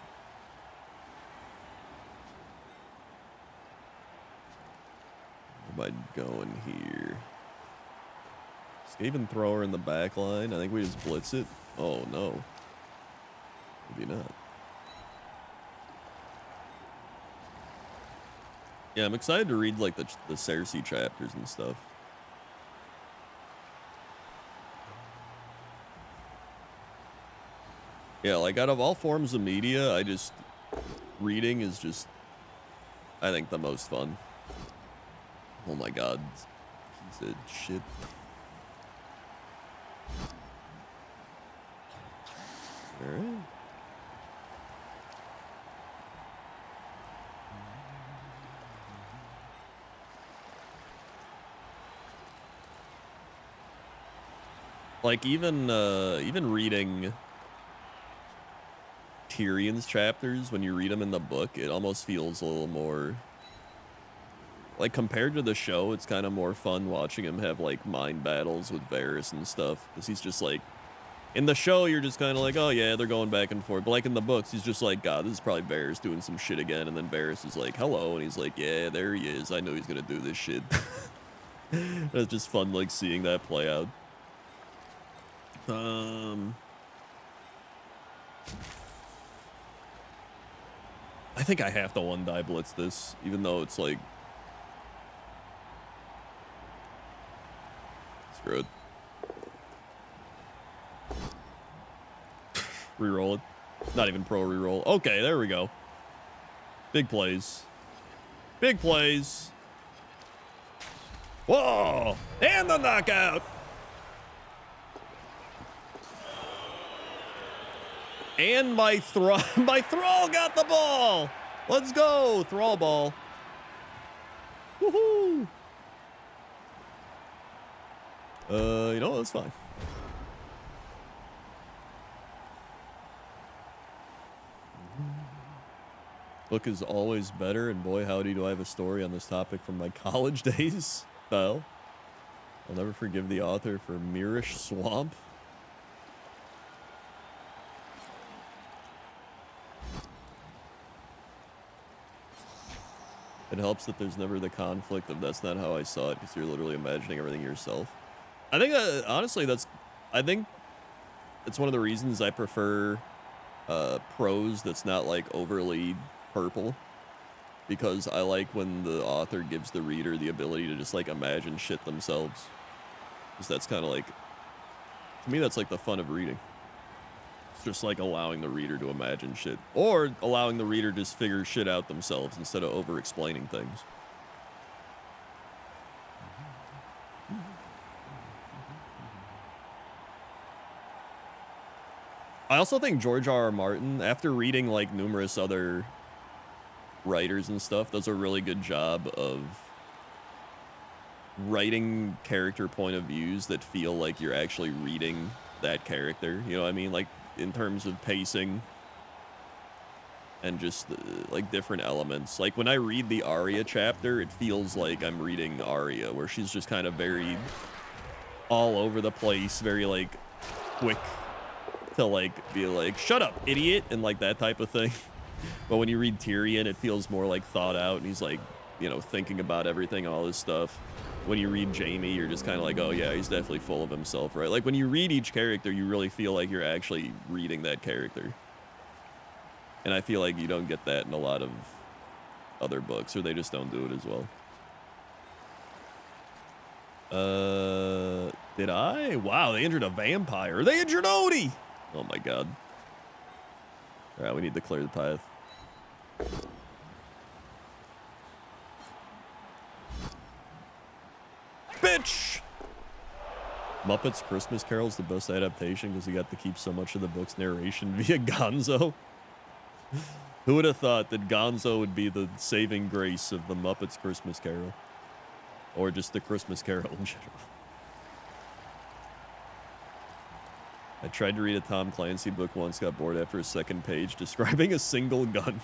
Where am I going here? Skaven thrower in the back line. I think we just blitz it. Oh no. Maybe not. Yeah, I'm excited to read like the Cersei chapters and stuff. Yeah, like out of all forms of media, reading is just, I think, the most fun. Oh my god. Piece of shit. Alright. Like even reading Tyrion's chapters, when you read them in the book, it almost feels a little more like, compared to the show, it's kind of more fun watching him have like mind battles with Varys and stuff, because he's just like, in the show you're just kind of like, oh yeah, they're going back and forth, but like in the books he's just like, god, this is probably Varys doing some shit again, and then Varys is like, hello, and he's like, yeah, there he is, I know he's gonna do this shit. It's just fun like seeing that play out. I think I have to one die blitz this, even though it's like, screw it. Reroll it. Not even pro reroll. Okay, there we go. Big plays. Big plays. Whoa! And the knockout! And my Thrall got the ball! Let's go, Thrall ball. Woohoo! You know, that's fine. Book is always better, and boy, howdy do I have a story on this topic from my college days. Well, I'll never forgive the author for Mirish Swamp. It helps that there's never the conflict of that's not how I saw it, because you're literally imagining everything yourself. I think, honestly, I think it's one of the reasons I prefer prose that's not like overly purple. because I like when the author gives the reader the ability to just, like, imagine shit themselves. Because that's kind of like, to me, that's like the fun of reading. It's just like allowing the reader to imagine shit. Or allowing the reader to just figure shit out themselves instead of over-explaining things. I also think George R.R. Martin, after reading like numerous other writers and stuff, does a really good job of writing character point of views that feel like you're actually reading that character. You know what I mean? Like in terms of pacing and just like different elements. Like when I read the Arya chapter, it feels like I'm reading Arya, where she's just kind of very all over the place, very like quick to like be like, shut up, idiot, and like that type of thing. But when you read Tyrion, it feels more like thought out, and he's like, you know, thinking about everything, all this stuff. When you read Jaime, you're just kind of like, oh yeah, he's definitely full of himself, right? Like when you read each character, you really feel like you're actually reading that character. And I feel like you don't get that in a lot of other books, or they just don't do it as well. Did I? Wow, they injured a vampire. They injured Odie! Oh my god. Alright, we need to clear the path. Bitch! Muppets Christmas Carol's the best adaptation because he got to keep so much of the book's narration via Gonzo. Who would have thought that Gonzo would be the saving grace of the Muppets Christmas Carol? Or just the Christmas Carol in general. I tried to read a Tom Clancy book once, got bored after a second page describing a single gun.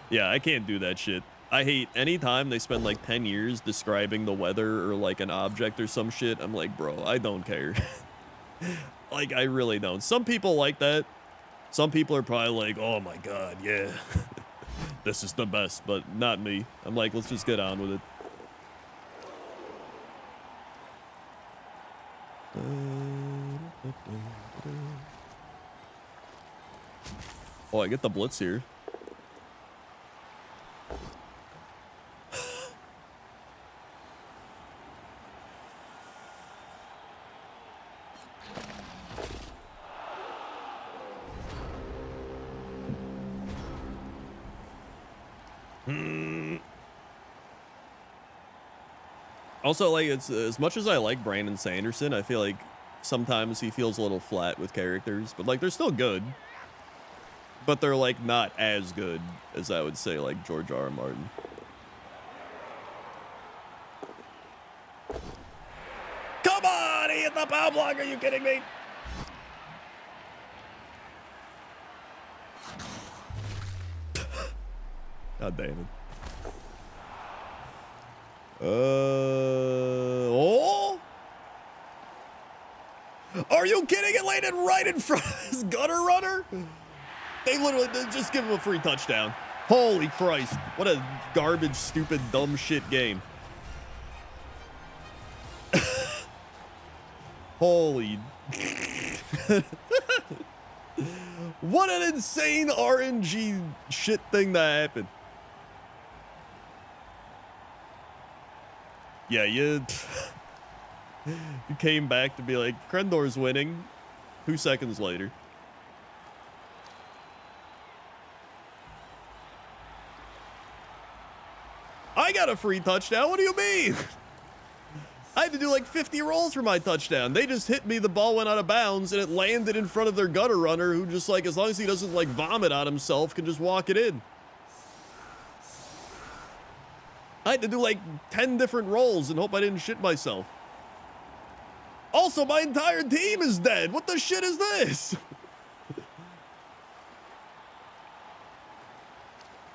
Yeah, I can't do that shit. I hate any time they spend like 10 years describing the weather or like an object or some shit. I'm like, bro, I don't care. Like, I really don't. Some people like that. Some people are probably like, oh my god, yeah. This is the best, but not me. I'm like, let's just get on with it. Oh, I get the blitz here. Also, like, it's as much as I like Brandon Sanderson, I feel like sometimes he feels a little flat with characters, but like they're still good. But they're like not as good as I would say like George R.R. Martin. Come on, he hit the power block. Are you kidding me? God damn it. Oh! Are you kidding? It landed right in front of his gutter runner? They literally just give him a free touchdown. Holy Christ. What a garbage, stupid, dumb shit game. Holy. What an insane RNG shit thing that happened. Yeah, you came back to be like, Krendor's winning 2 seconds later. I got a free touchdown. What do you mean? I had to do like 50 rolls for my touchdown. They just hit me, the ball went out of bounds, and it landed in front of their gutter runner who just like, as long as he doesn't like vomit on himself, can just walk it in. I had to do like 10 different rolls and hope I didn't shit myself. Also, my entire team is dead. What the shit is this?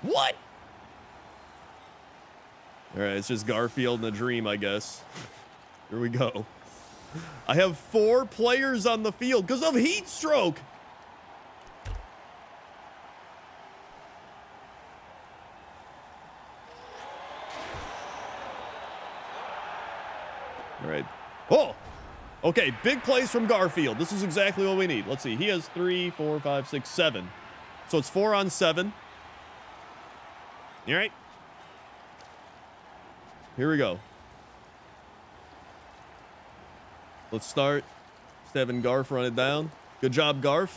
What? All right, it's just Garfield in a dream, I guess. Here we go. I have 4 players on the field because of heat stroke. All right. Oh, okay. Big plays from Garfield. This is exactly what we need. Let's see. He has 3, 4, 5, 6, 7. So it's 4 on 7. All right. Here we go. Let's start. Just having Garf run it down. Good job, Garf.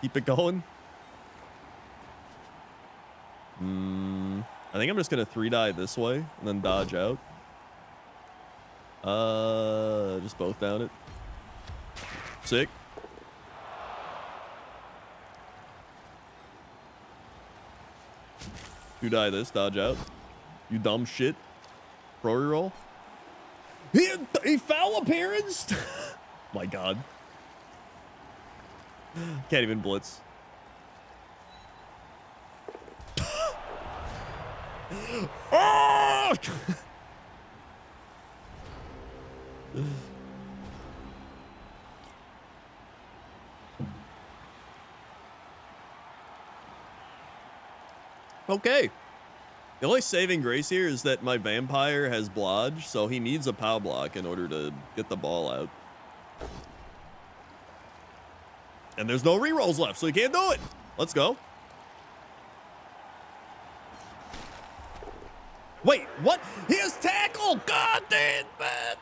Keep it going. I think I'm just gonna 3-die this way and then dodge out. Just both down it. Sick. You die this, dodge out. You dumb shit. Pro reroll. He foul appearance? My god. Can't even blitz. Oh! Okay. The only saving grace here is that my vampire has blodge, so he needs a pow block in order to get the ball out. And there's no rerolls left, so he can't do it. Let's go. Wait, what? He has tackle! God damn it!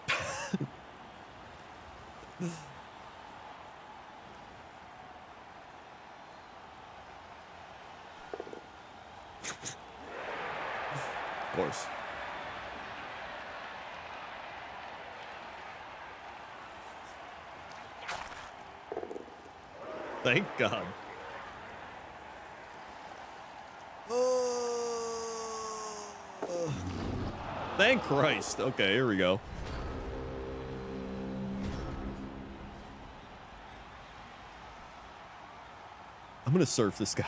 Of course. Thank God. Thank Christ. Okay, here we go. I'm gonna surf this guy.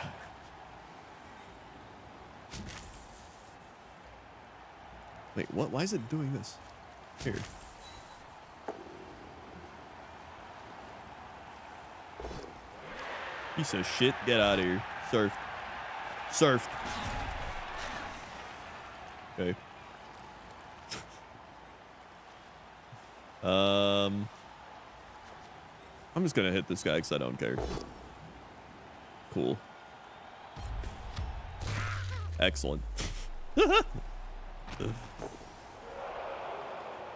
Wait, what? Why is it doing this? Here. Piece of shit. Get out of here. Surfed. Surfed. Okay. I'm just gonna hit this guy because I don't care. Cool. Excellent. All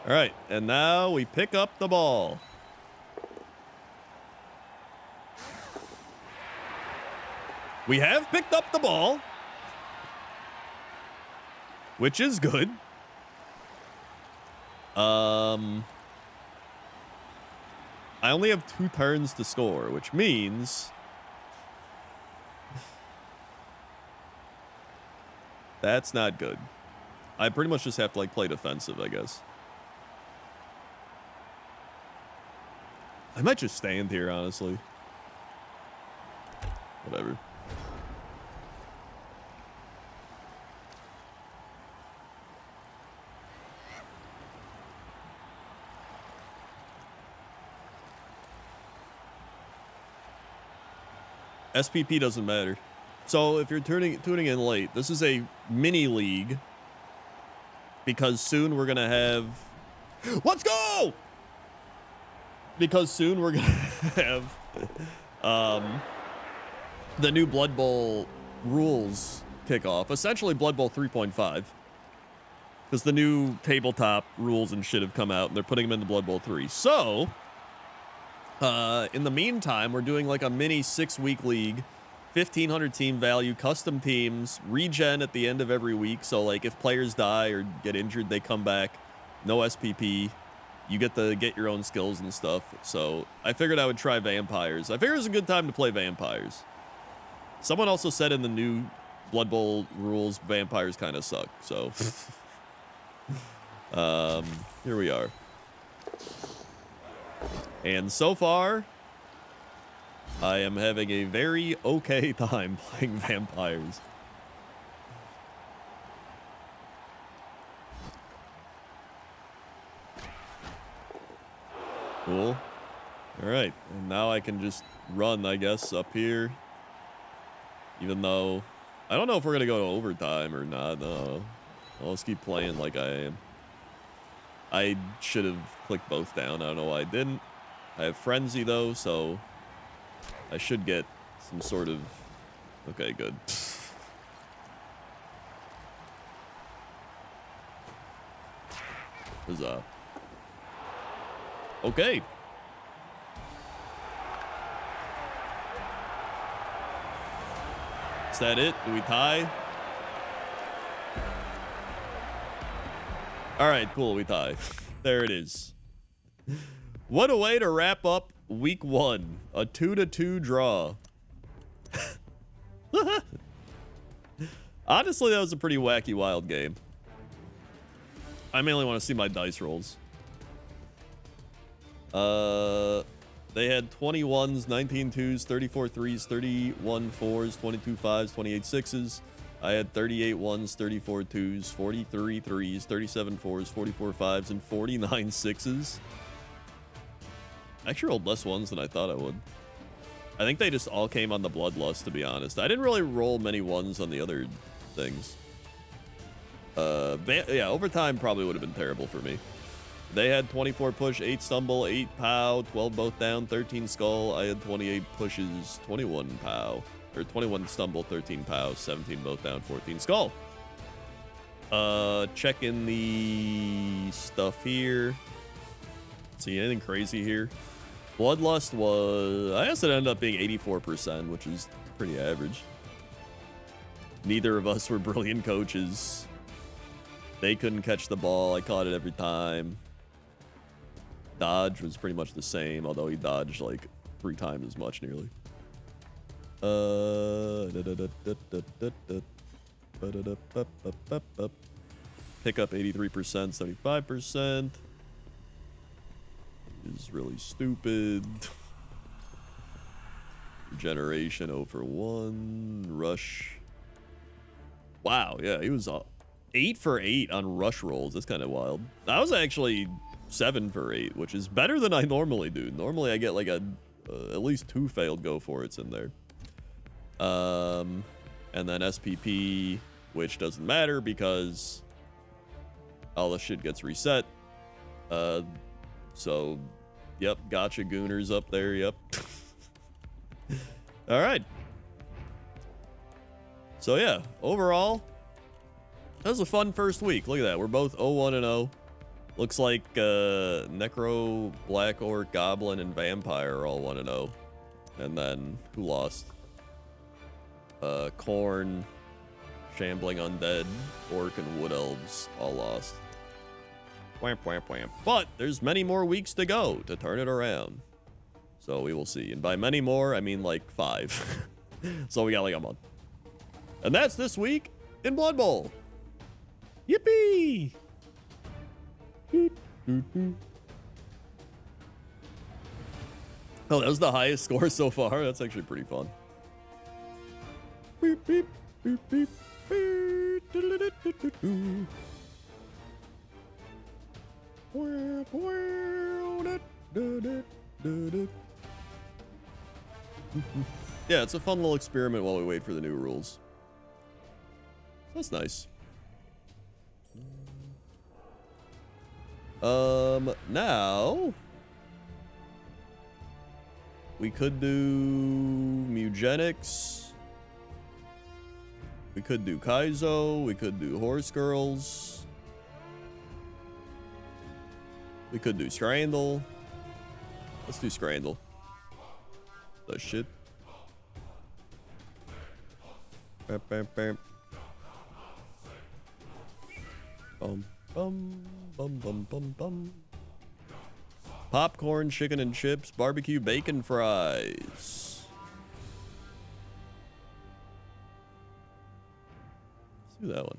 right, and now we pick up the ball. We have picked up the ball, which is good. I only have 2 turns to score, which means that's not good. I pretty much just have to like play defensive, I guess. I might just stand here, honestly. Whatever. SPP doesn't matter. So if you're tuning in late, this is a mini league because soon we're gonna have. Let's go! Because soon we're gonna have the new Blood Bowl rules kick off. Essentially Blood Bowl 3.5. Because the new tabletop rules and shit have come out and they're putting them in the Blood Bowl 3. So in the meantime, we're doing like a mini 6-week league, 1,500 team value, custom teams, regen at the end of every week. So like if players die or get injured, they come back. No SPP. You get to get your own skills and stuff. So I figured I would try vampires. I figured it was a good time to play vampires. Someone also said in the new Blood Bowl rules, vampires kind of suck. So here we are. And so far, I am having a very okay time playing vampires. Cool. All right. And now I can just run, I guess, up here. Even though I don't know if we're going to go to overtime or not. No. I'll just keep playing like I am. I should have clicked both down. I don't know why I didn't. I have Frenzy, though, so I should get some sort of... Okay, good. Huzzah. Okay. Is that it? Do we tie? All right, cool. We tie. There it is. What a way to wrap up week 1. A 2-2 draw. Honestly, that was a pretty wacky, wild game. I mainly want to see my dice rolls. They had 21s, 19 2s, 34 3s, 31 4s, 22 5s, 28 6s. I had 38 1s, 34 2s, 43 3s, 37 4s, 44 5s, and 49 6s. I actually rolled less ones than I thought I would. I think they just all came on the bloodlust, to be honest. I didn't really roll many ones on the other things. Yeah, overtime probably would have been terrible for me. They had 24 push, 8 stumble, 8 pow, 12 both down, 13 skull. I had 28 pushes, 21 pow, or 21 stumble, 13 pow, 17 both down, 14 skull. Checking the stuff here. See anything crazy here? Bloodlust was, I guess it ended up being 84%, which is pretty average. Neither of us were brilliant coaches. They couldn't catch the ball. I caught it every time. Dodge was pretty much the same, although he dodged like 3 times as much nearly. Pick up 83%, 75%. Is really stupid. Regeneration 0 for 1. Rush. Wow, yeah, he was 8 for 8 on rush rolls. That's kind of wild. I was actually 7 for 8, which is better than I normally do. Normally I get like a at least 2 failed go for it's in there. And then SPP, which doesn't matter because all the shit gets reset. So, yep, gotcha gooners up there, yep. All right. So, yeah, overall, that was a fun first week. Look at that. We're both 0-1-0. Looks like Necro, Black Orc, Goblin, and Vampire are all 1-0. And then, who lost? Corn, Shambling Undead, Orc, and Wood Elves all lost. Whamp, whamp, whamp. But there's many more weeks to go to turn it around. So we will see. And by many more, I mean like 5. So we got like a month. And that's this week in Blood Bowl. Yippee! Oh, that was the highest score so far. That's actually pretty fun. Beep, beep, beep, beep, beep. Yeah, it's a fun little experiment while we wait for the new rules. That's nice. Now we could do Mugenics. We could do Kaizo. We could do Horse Girls. We could do Scrandle. Let's do Scrandle. The shit. Bam, bam, bam. Bum, bum, bum, bum, bum, bum. Popcorn, chicken and chips, barbecue, bacon fries. Let's do that one.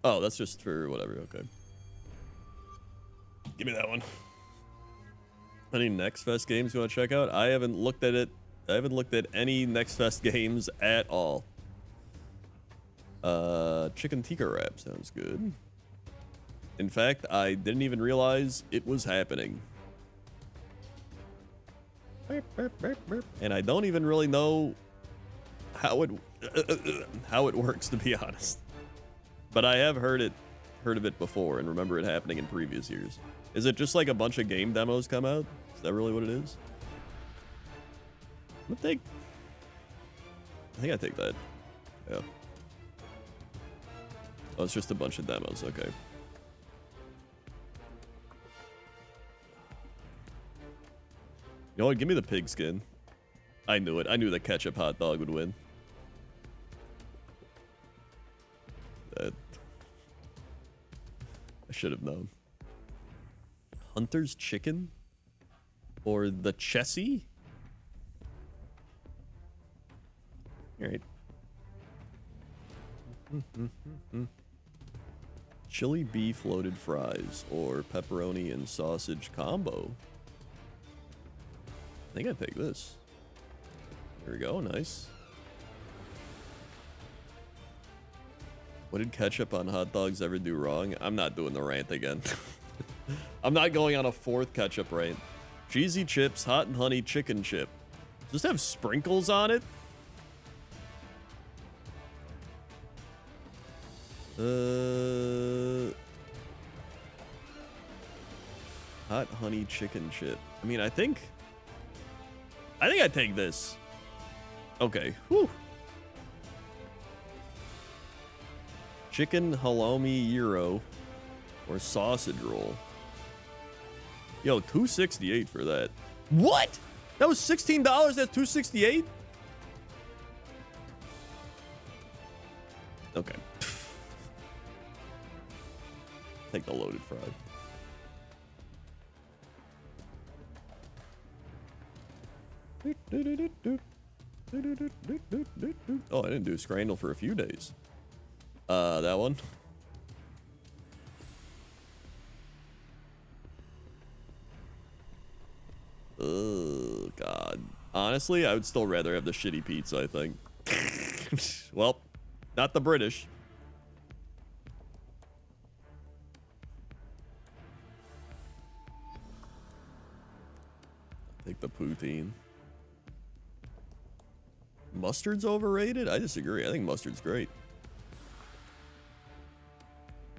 Oh, that's just for whatever. Okay. Give me that one. Any Next Fest games you want to check out? I haven't looked at it. I haven't looked at any Next Fest games at all. Chicken tikka wrap sounds good. In fact, I didn't even realize it was happening. And I don't even really know how it works, to be honest. But I have heard of it before and remember it happening in previous years. Is it just like a bunch of game demos come out? Is that really what it is? I think I take that. Yeah. Oh, it's just a bunch of demos. Okay. You know what? Give me the pigskin. I knew it. I knew the ketchup hot dog would win. That I should have known. Hunter's chicken? Or the Chessie? Alright. Chili beef loaded fries or pepperoni and sausage combo. I think I'd take this. There we go, nice. What did ketchup on hot dogs ever do wrong? I'm not doing the rant again. I'm not going on a fourth ketchup rant. Cheesy chips, hot and honey chicken chip. Just have sprinkles on it? Hot honey chicken chip. I mean, I think I'd take this. Okay. Whew. Chicken halloumi gyro or sausage roll. Yo, $2.68 for that. What? That was $16. That's $2.68. Okay. Take the loaded fry. Oh, I didn't do scrandle for a few days. That one. Oh, God. Honestly, I would still rather have the shitty pizza, I think. Well, not the British. Take the poutine. Mustard's overrated? I disagree. I think mustard's great.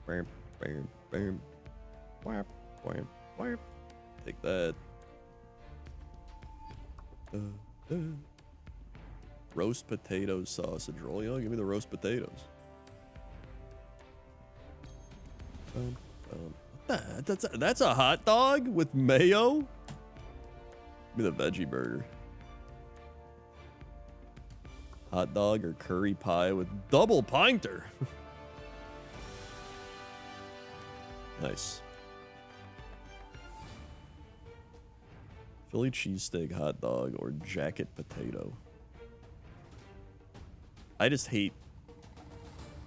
Bam, bam, bam. Whap, whap, whap. Take that. Roast potatoes sausage roll. You know, give me the roast potatoes. What the? That's a hot dog with mayo? Give me the veggie burger. Hot dog or curry pie with double pinter. Nice. Philly cheesesteak hot dog or jacket potato. I just hate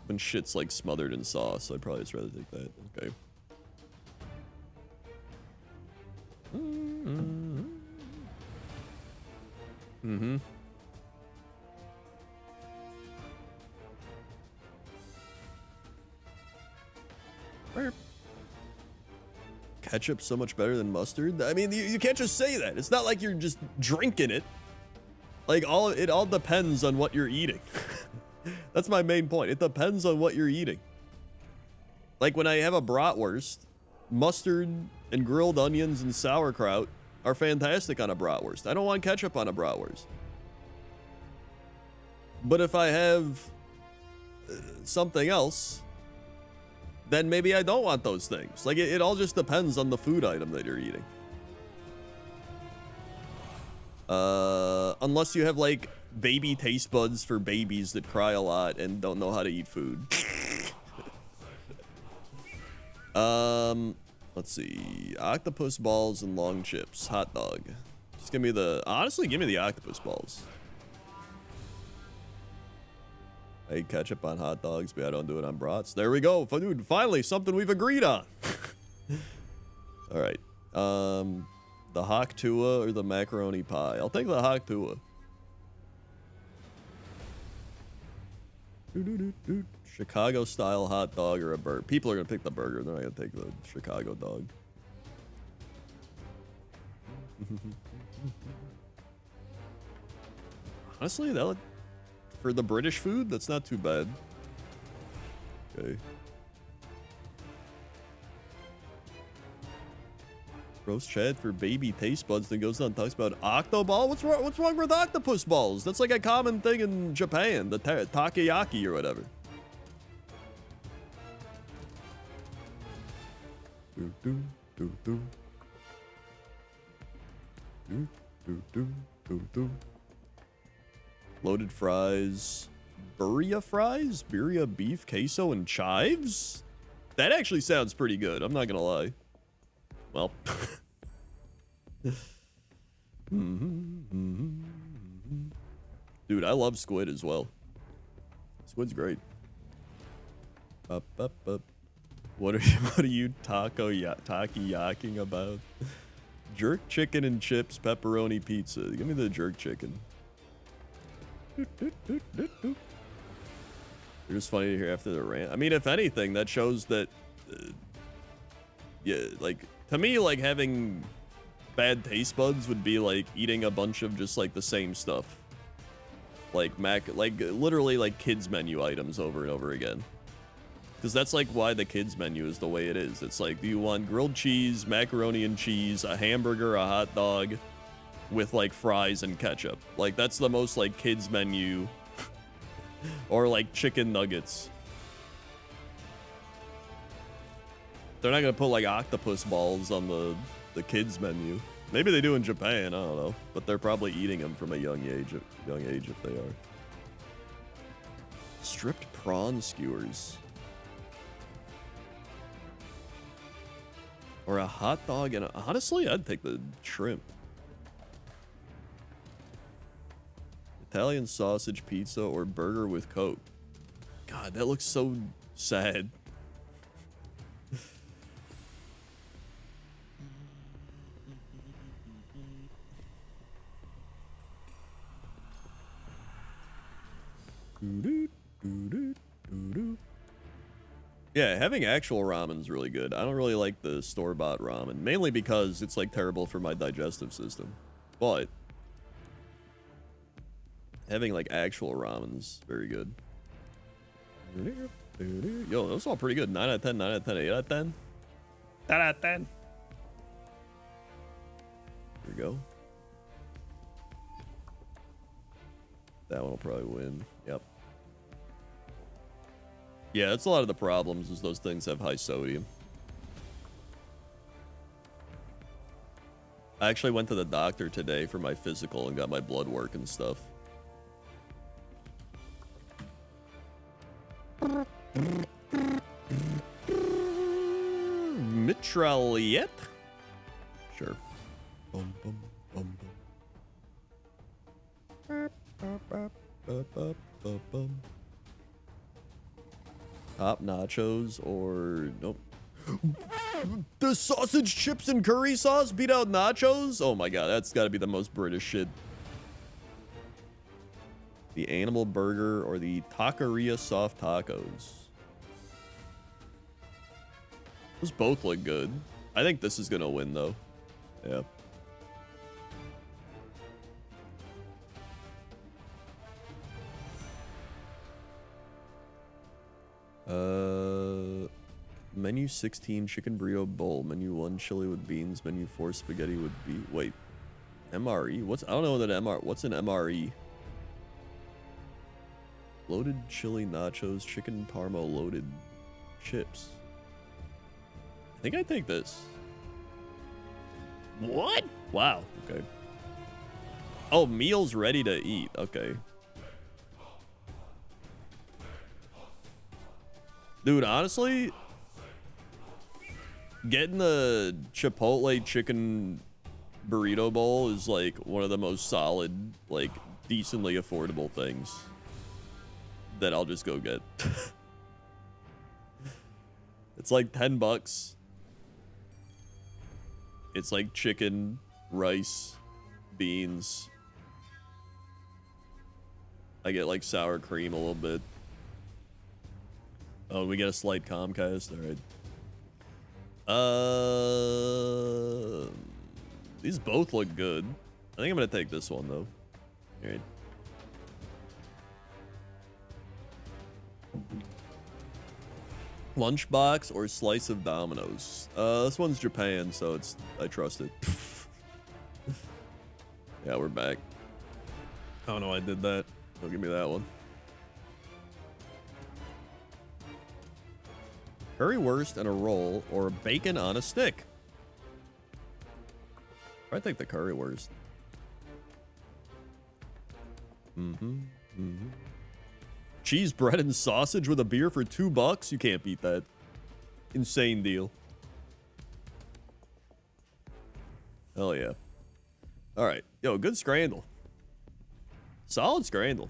when shit's like smothered in sauce, so I'd probably just rather take that. Okay. Mm-hmm. Ketchup's so much better than mustard. I mean, you can't just say that. It's not like you're just drinking it. Like it all depends on what you're eating. That's my main point. It depends on what you're eating. Like when I have a bratwurst, mustard and grilled onions and sauerkraut are fantastic on a bratwurst. I don't want ketchup on a bratwurst. But if I have something else, then maybe I don't want those things. Like it all just depends on the food item that you're eating. Unless you have like baby taste buds for babies that cry a lot and don't know how to eat food. Let's see. Octopus balls and long chips. Hot dog. Just give me the... Honestly, give me the octopus balls. I eat ketchup on hot dogs, but I don't do it on brats. There we go. Dude, finally, something we've agreed on. All right. The hock tua or the macaroni pie? I'll take the hock tua. Chicago style hot dog or a burger. People are gonna pick the burger. They're not gonna take the Chicago dog. Honestly, that for the British food, that's not too bad. Okay. Roast Chad for baby taste buds, then goes on and talks about octoball. What's wrong with octopus balls? That's like a common thing in Japan, the takoyaki or whatever. Loaded fries. Birria beef, queso, and chives? That actually sounds pretty good. I'm not gonna lie. Well. Dude, I love squid as well. Squid's great. Up. What are you takoyaking about? Jerk chicken and chips, pepperoni pizza. Give me the jerk chicken. They're just funny to hear after the rant. I mean, if anything, that shows that, yeah, like, to me, like, having bad taste buds would be like eating a bunch of just like the same stuff. Like literally like kids menu items over and over again. Because that's like why the kids menu is the way it is. It's like, do you want grilled cheese, macaroni and cheese, a hamburger, a hot dog, with like fries and ketchup? Like that's the most like kids menu. Or like chicken nuggets. They're not gonna put like octopus balls on the kids menu. Maybe they do in Japan, I don't know. But they're probably eating them from a young age if they are. Stripped prawn skewers. Or a hot dog and honestly, I'd take the shrimp. Italian sausage pizza or burger with Coke. God, that looks so sad. Yeah, having actual ramen's really good. I don't really like the store-bought ramen, mainly because it's like terrible for my digestive system. But having like actual ramen's very good. Yo, those all pretty good. 9 out of 10, 9 out of 10, 8 out of 10. 10 out of 10. Here we go. That one will probably win. Yep. Yeah, that's a lot of the problems is those things have high sodium. I actually went to the doctor today for my physical and got my blood work and stuff. Mitraillette? Sure. Bum, bum, bum, bum. Top nachos or nope. The sausage chips and curry sauce beat out nachos? Oh my god, that's gotta be the most British shit. The animal burger or the taqueria soft tacos. Those both look good. I think this is gonna win though. Yeah. Menu 16 chicken burrito bowl. Menu 1 chili with beans. Menu 4 spaghetti with beef. Wait, MRE? What's I don't know that What's an MRE? Loaded chili nachos, chicken parma loaded chips. I think I take this. What? Wow. Okay. Oh, meals ready to eat. Okay. Dude, honestly, getting the Chipotle chicken burrito bowl is like one of the most solid, like decently affordable things that I'll just go get. It's like 10 bucks. It's like chicken, rice, beans. I get like sour cream a little bit. Oh, we get a slight Comcast. All right. These both look good. I think I'm gonna take this one though. All right. Lunchbox or slice of Domino's? This one's Japan, so I trust it. Yeah, we're back. Oh no, I did that. Don't give me that one. Currywurst and a roll or bacon on a stick? I think the currywurst. Cheese, bread, and sausage with a beer for $2? You can't beat that. Insane deal. Hell yeah. Alright. Yo, good scrandle. Solid scrandle.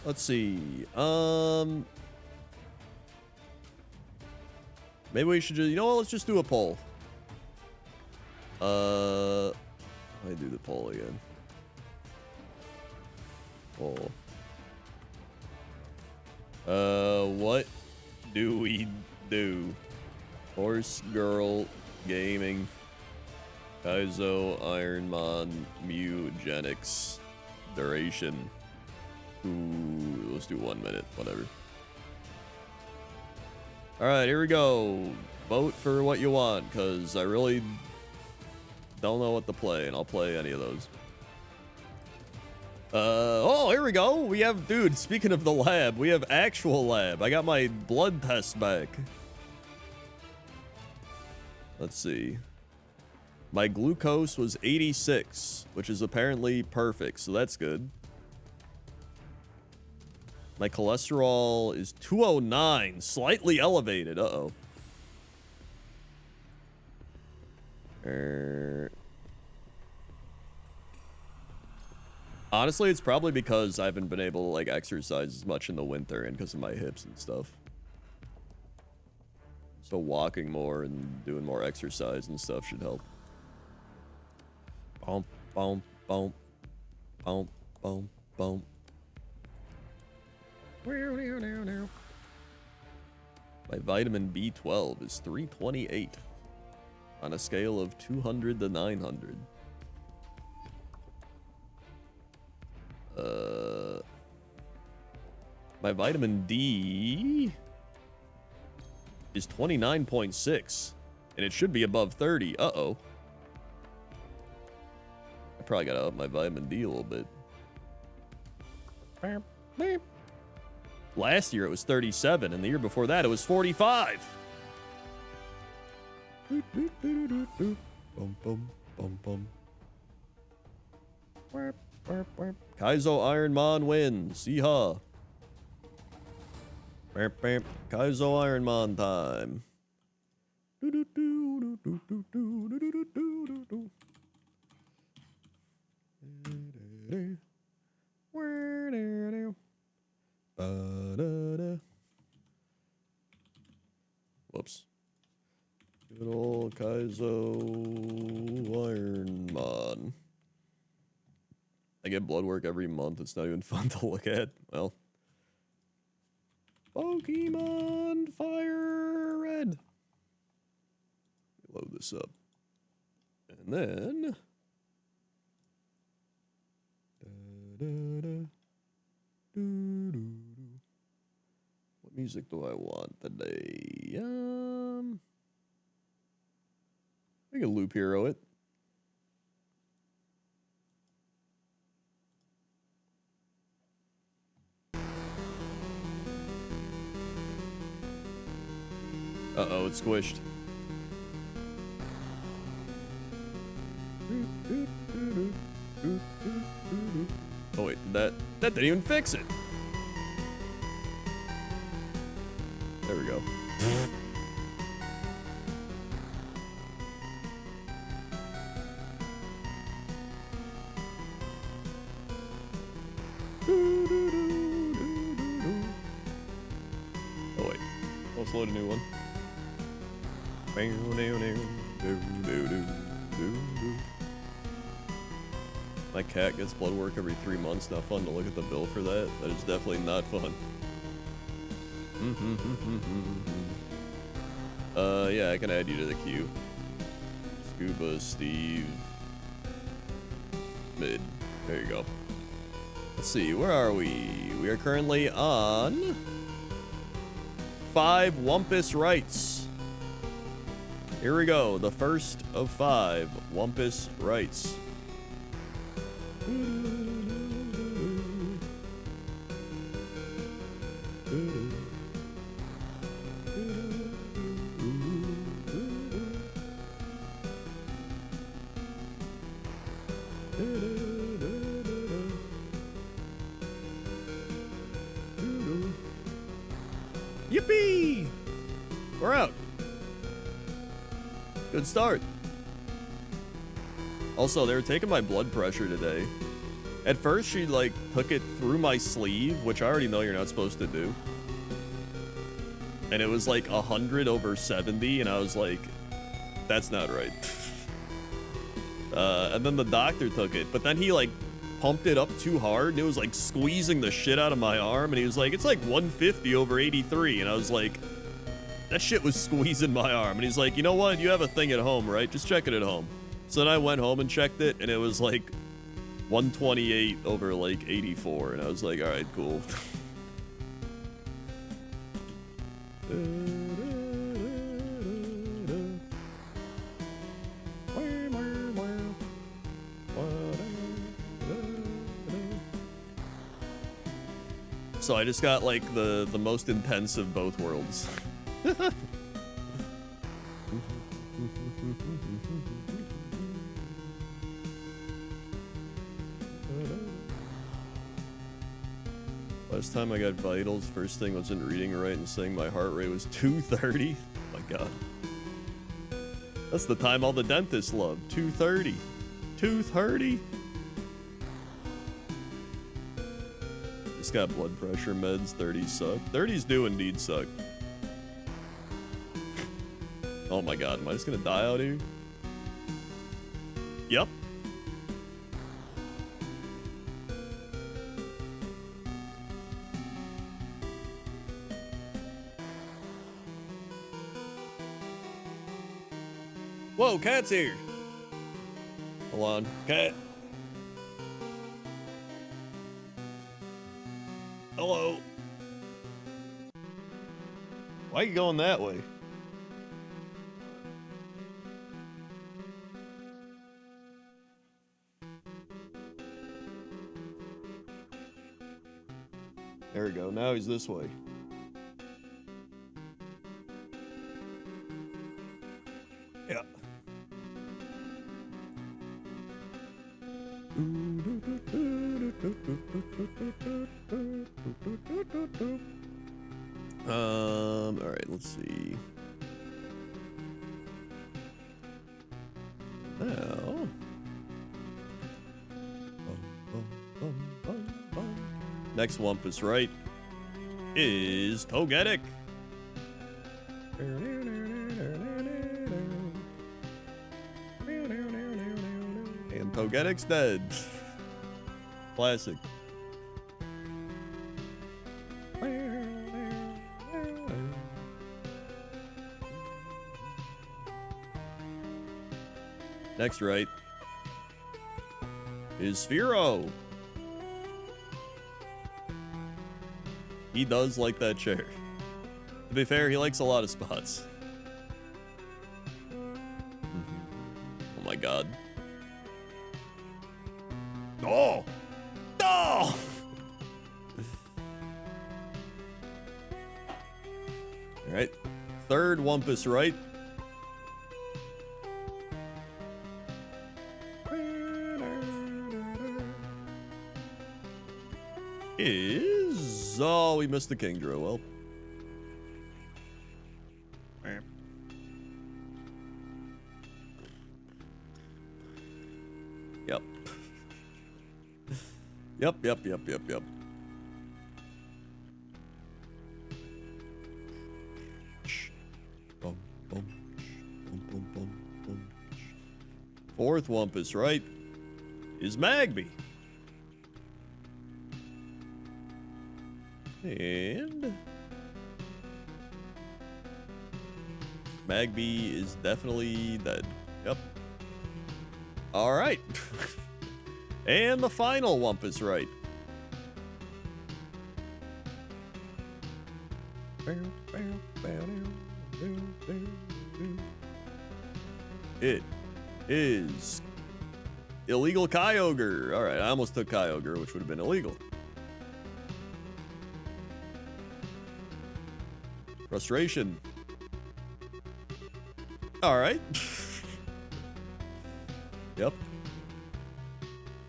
Let's see. Maybe we should just, you know what, let's just do a poll. Let me do the poll again. Poll. What do we do? Horse Girl Gaming, Kaizo, Ironmon, Mugenics, duration. Ooh, let's do 1 minute, whatever. Alright, here we go. Vote for what you want, because I really don't know what to play, and I'll play any of those. Oh, here we go. We have, dude, speaking of the lab, we have actual lab. I got my blood test back. Let's see. My glucose was 86, which is apparently perfect, so that's good. My cholesterol is 209, slightly elevated. Uh-oh. Honestly, it's probably because I haven't been able to, like, exercise as much in the winter and because of my hips and stuff. So walking more and doing more exercise and stuff should help. Boom, boom, boom, boom, boom, boom. My vitamin B12 is 328 on a scale of 200 to 900. My vitamin D is 29.6, and it should be above 30. Uh-oh. I probably gotta up my vitamin D a little bit. Last year it was 37, and the year before that it was 45. Bum, bum, bum, bum. Kaizo Ironmon wins. Yeehaw. Kaizo Ironmon time. Whoops. Good old Kaizo Ironmon. I get blood work every month. It's not even fun to look at. Well. Pokemon Fire Red. Load this up. And then. What music do I want today? I can loop hero it. Uh-oh, it's squished. Oh wait, that didn't even fix it. There we go. Oh wait, let's load a new one. My cat gets blood work every 3 months. Not fun to look at the bill for that. That is definitely not fun. Yeah, I can add you to the queue. Scuba, Steve, Mid. There you go. Let's see, where are we? We are currently on 5 Wumpus Rights. Here we go, the first of 5 Wumpus Rights. Yippee! We're out. Good start. Also, they were taking my blood pressure today. At first, she, like, took it through my sleeve, which I already know you're not supposed to do. And it was, like, 100/70, and I was like, that's not right. And then the doctor took it, but then he, like, pumped it up too hard, and it was, like, squeezing the shit out of my arm, and he was like, it's, like, 150/83, and I was like, that shit was squeezing my arm. And he's like, you know what? You have a thing at home, right? Just check it at home. So then I went home and checked it, and it was like 128/84. And I was like, all right, cool. So I just got like the most intense of both worlds. Last time I got vitals, first thing wasn't reading right and saying my heart rate was 230. Oh my god. That's the time all the dentists love. 230. 230. Just got blood pressure meds. 30s suck. 30s do indeed suck. Oh my god, am I just gonna die out here? Yep. Whoa, cat's here. Hold on, cat. Hello. Why are you going that way? There we go. Now he's this way. Yeah. All right, let's see. Now. Next Wumpus, right, is Togetic. And Togetic's dead. Classic. Next, right, is Sphero. He does like that chair. To be fair, he likes a lot of spots. Oh my god. Oh! Oh! Alright. Third Wumpus, right? Is... Oh, we missed the Kingdra. Well. Yep. Yep. Boom, boom, boom, boom, boom, boom. Fourth Wumpus, right, is Magby. And Magby is definitely dead. Yep. All right. And the final Wumpus, right. It is illegal Kyogre. All right, I almost took Kyogre, which would have been illegal. Frustration. All right. Yep.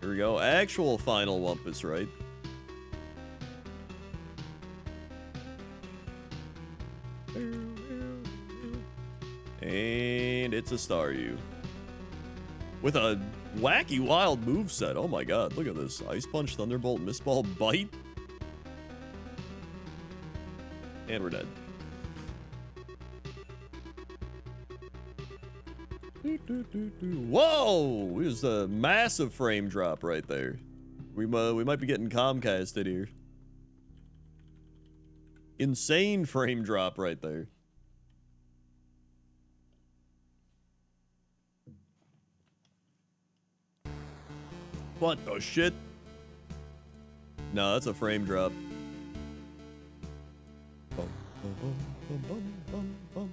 Here we go. Actual final Wumpus, right? And it's a Staryu. With a wacky wild moveset. Oh my god, look at this. Ice Punch, Thunderbolt, Mist Ball, Bite. And we're dead. Whoa! There's a massive frame drop right there. We might be getting Comcasted here. Insane frame drop right there. What the shit? No, that's a frame drop. Bum, bum, bum, bum, bum, bum.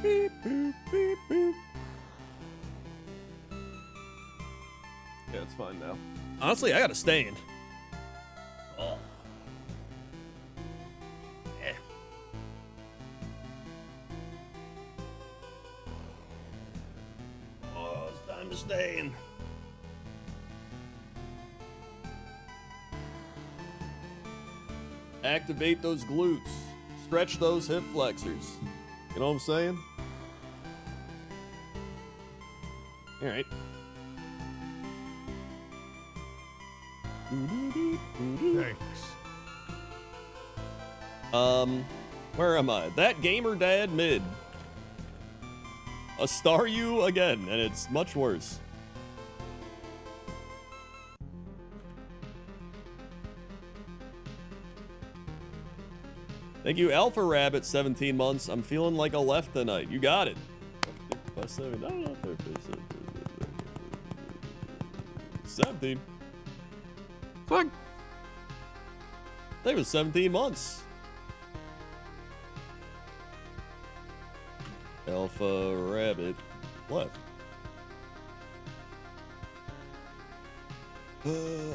Beep, boop, beep, boop. Yeah, it's fine now. Honestly, I gotta stand. Oh. Yeah. Oh, it's time to stand. Activate those glutes. Stretch those hip flexors. You know what I'm saying? All right. Thanks. Where am I? That Gamer Dad mid. A Staryu again, and it's much worse. Thank you, Alpha Rabbit, 17 months. I'm feeling like a left tonight. You got it. 17. Fuck. They was 17 months. Alpha Rabbit left.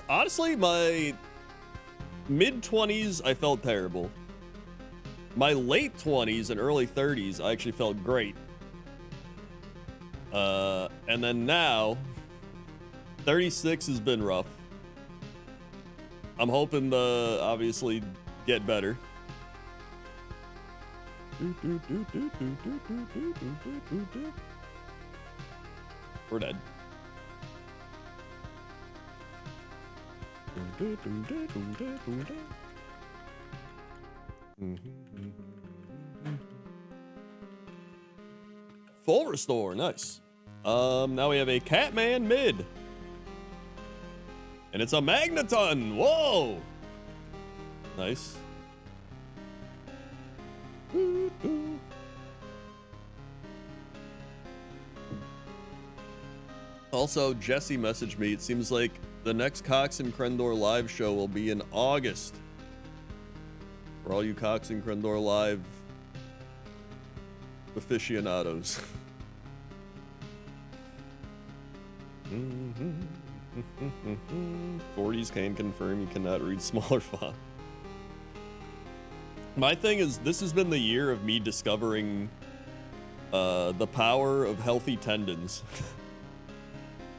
Honestly, my mid-20s, I felt terrible. My late 20s and early 30s, I actually felt great. And then now, 36 has been rough. I'm hoping to obviously get better. We're dead. Full restore, nice. Now we have a Catman mid. And it's a Magneton, whoa! Nice. Also, Jesse messaged me, it seems like the next Cox and Crendor live show will be in August. For all you Cox and Crendor live aficionados. 40s can confirm you cannot read smaller font. My thing is, this has been the year of me discovering the power of healthy tendons.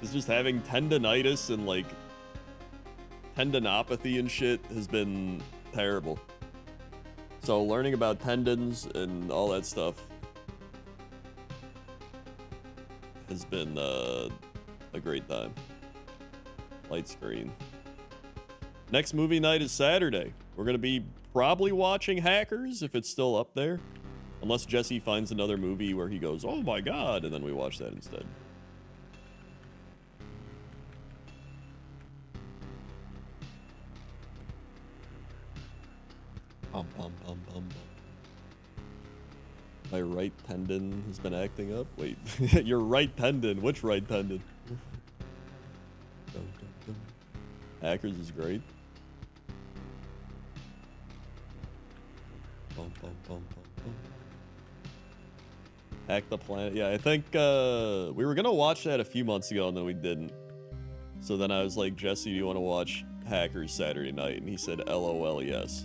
It's just having tendonitis and like tendinopathy and shit has been terrible. So learning about tendons and all that stuff has been a great time. Light screen. Next movie night is Saturday. We're gonna be probably watching Hackers if it's still up there. Unless Jesse finds another movie where he goes, oh my god, and then we watch that instead. Bum, bum, bum, bum, bum. My right tendon has been acting up. Wait, your right tendon? Which right tendon? Dum, dum, dum. Hackers is great. Bum, bum, bum, bum, bum. Hack the Planet. Yeah, I think we were gonna watch that a few months ago and then we didn't. So then I was like, Jesse, do you want to watch Hackers Saturday night? And he said, LOL, yes.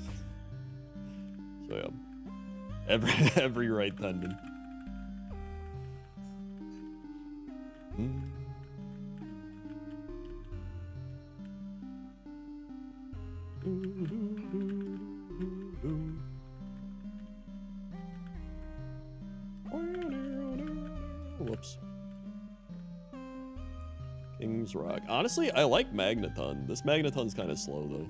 So yeah, every right tendon. Whoops. King's Rock. Honestly, I like Magneton. This Magneton's kind of slow though.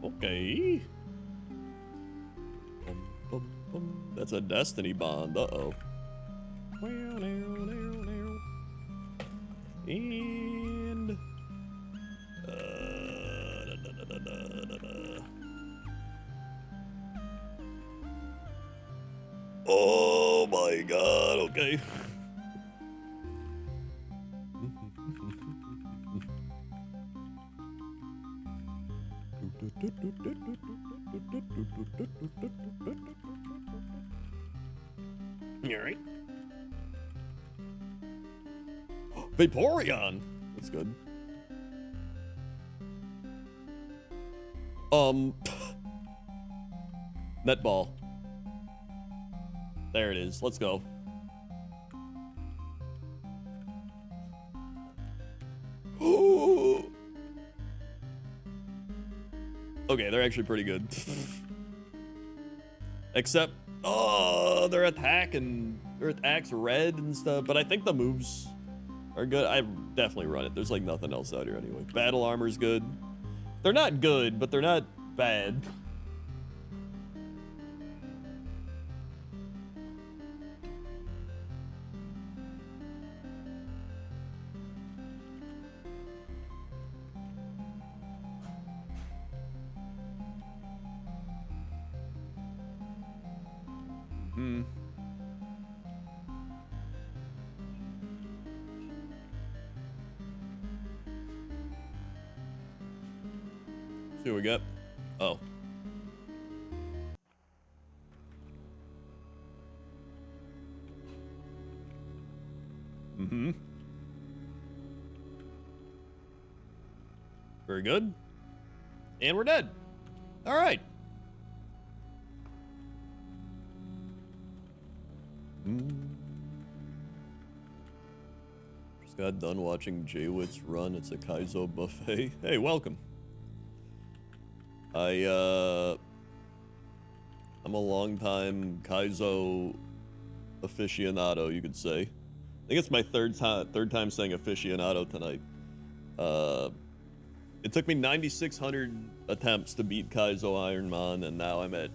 Okay. That's a Destiny bond. Uh-oh. And... Oh my god, okay. Alright. Vaporeon! That's good. Netball. There it is. Let's go. Okay, they're actually pretty good. Except, oh, their attack's red and stuff. But I think the moves are good. I definitely run it. There's like nothing else out here anyway. Battle armor's good. They're not good, but they're not bad. See what we got. Oh. Very good. And we're dead. All right. Just got done watching Jaywitz run. It's a Kaizo buffet. Hey, welcome. I'm a long-time Kaizo aficionado, you could say. I think it's my third time saying aficionado tonight. It took me 9,600 attempts to beat Kaizo Ironmon, and now I'm at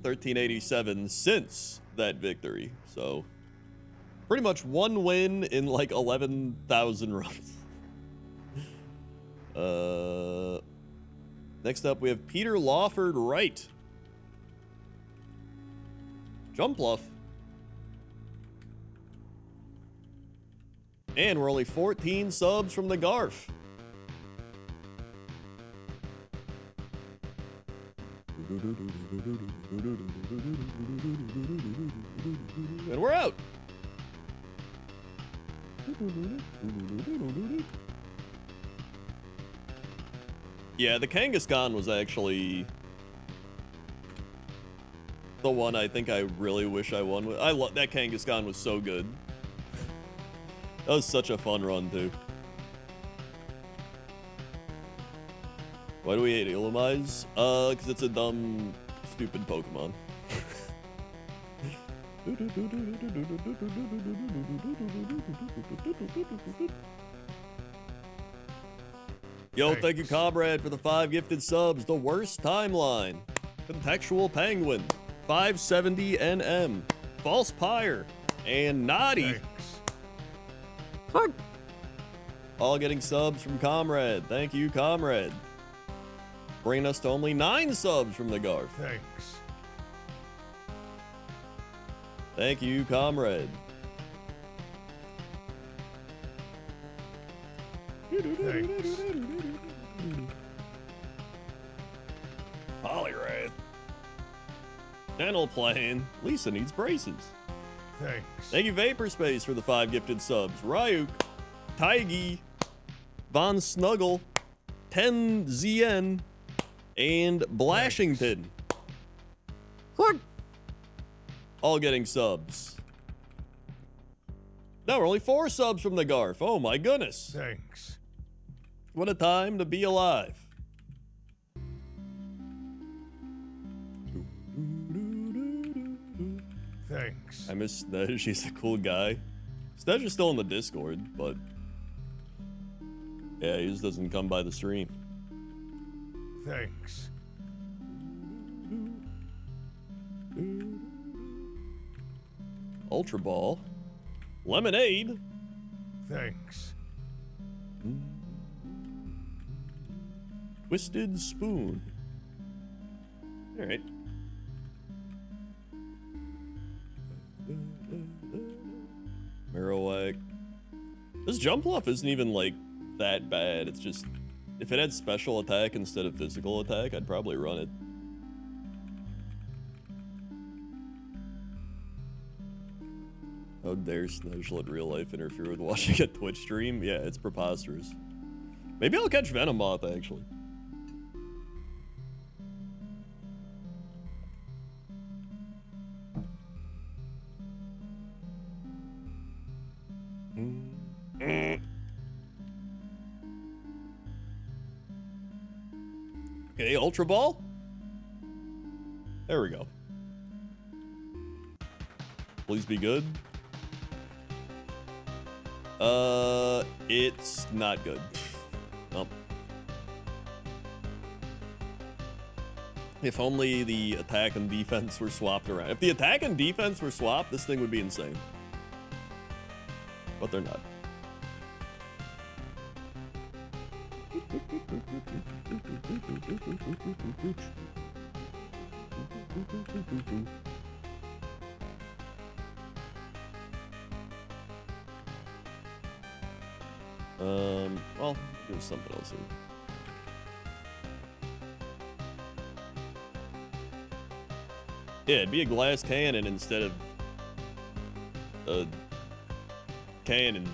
1387 since that victory. So, pretty much one win in like 11,000 runs. Next up, we have Peter Lawford Wright. Jumpluff. And we're only 14 subs from the Garf. And we're out. Yeah, the Kangaskhan was actually the one I think I really wish I won with. That Kangaskhan was so good. That was such a fun run too. Why do we hate Illumise? Because it's a dumb, stupid Pokemon. Yo, thank you, Comrade, for the 5 gifted subs. The worst timeline. Contextual Penguin. 570 NM. False Pyre. And Naughty. Thanks. All getting subs from Comrade. Thank you, Comrade. Bringing us to only 9 subs from the Garf. Thanks. Thank you, Comrade. Thanks. Polyrath. Dental Plane. Lisa needs braces. Thanks. Thank you, Vaporspace, for the 5 gifted subs. Ryuk. Taigi. Von Snuggle. 10 ZN. And Blashington. What? All getting subs. Now we're only 4 subs from the Garf. Oh my goodness. Thanks. What a time to be alive. Thanks. I miss Snej. He's a cool guy. Snej is still in the Discord, but yeah, he just doesn't come by the stream. Thanks. Ultra Ball. Lemonade. Thanks. Twisted Spoon. All right. Marowak. This jump bluff isn't even like that bad. It's just if it had special attack instead of physical attack, I'd probably run it. How dare Snej let real life interfere with watching a Twitch stream? Yeah, it's preposterous. Maybe I'll catch Venomoth actually. Okay, Ultra Ball. There we go. Please be good. It's not good. Nope. If only the attack and defense were swapped around. If the attack and defense were swapped, this thing would be insane. But they're not. Well, there's something else here. Yeah, it'd be a glass cannon instead of a cannon.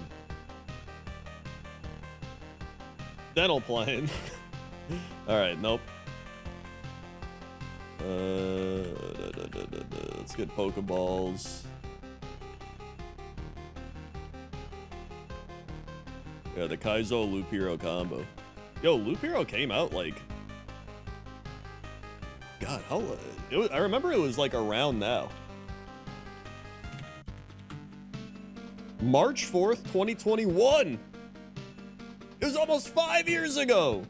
Dental plane. Alright, nope. Let's get Pokeballs. Yeah, the Kaizo Loop Hero combo. Yo, Loop Hero came out like... God, how... I remember it was like around now. March 4th, 2021! It was almost 5 years ago!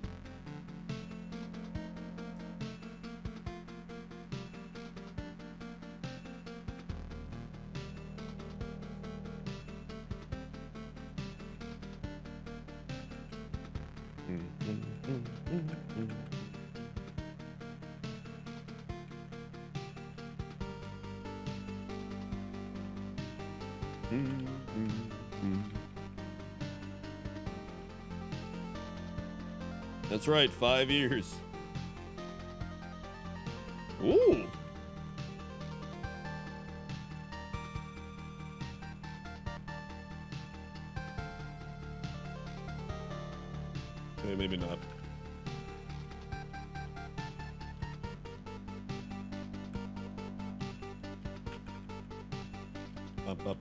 That's right, 5 years. Ooh. Okay, maybe not. Up.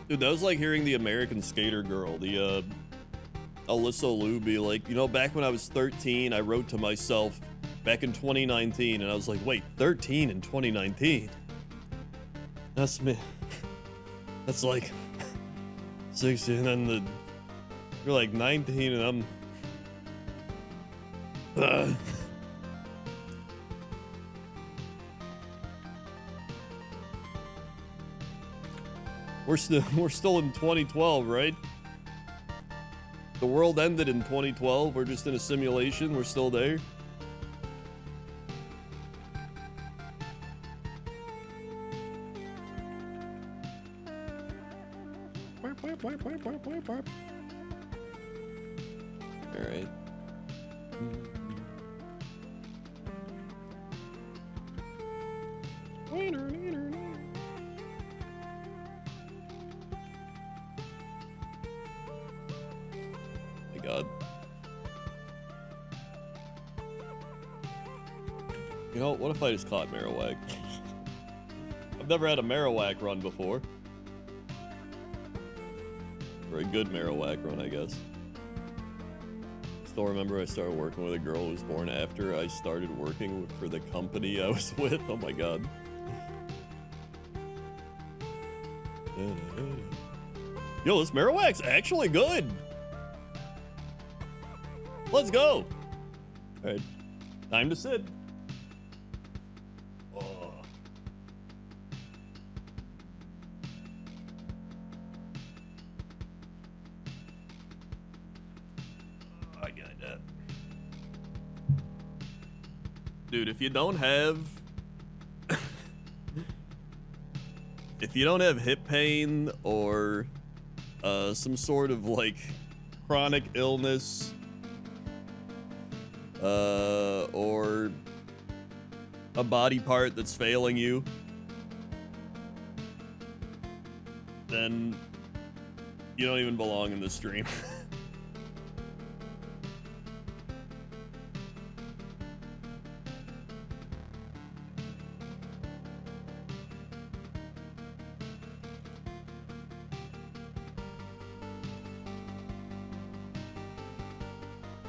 Dude, that was like hearing the American Skater Girl, the Alyssa Lou be like, you know, back when I was 13, I wrote to myself back in 2019, and I was like, wait, 13 in 2019? That's me. That's like 16, and then you're like 19, and I'm. We're still in 2012, right? The world ended in 2012. We're just in a simulation. We're still there. All right. My God. You know, what if I just caught Marowak? I've never had a Marowak run before. Or a good Marowak run, I guess. Still remember I started working with a girl who was born after I started working for the company I was with. Oh my God. Yo, this Marowak's actually good. Let's go. All right, time to sit. Oh. I got that. Dude, if you don't have hip pain or some sort of like chronic illness or a body part that's failing you, then you don't even belong in this stream.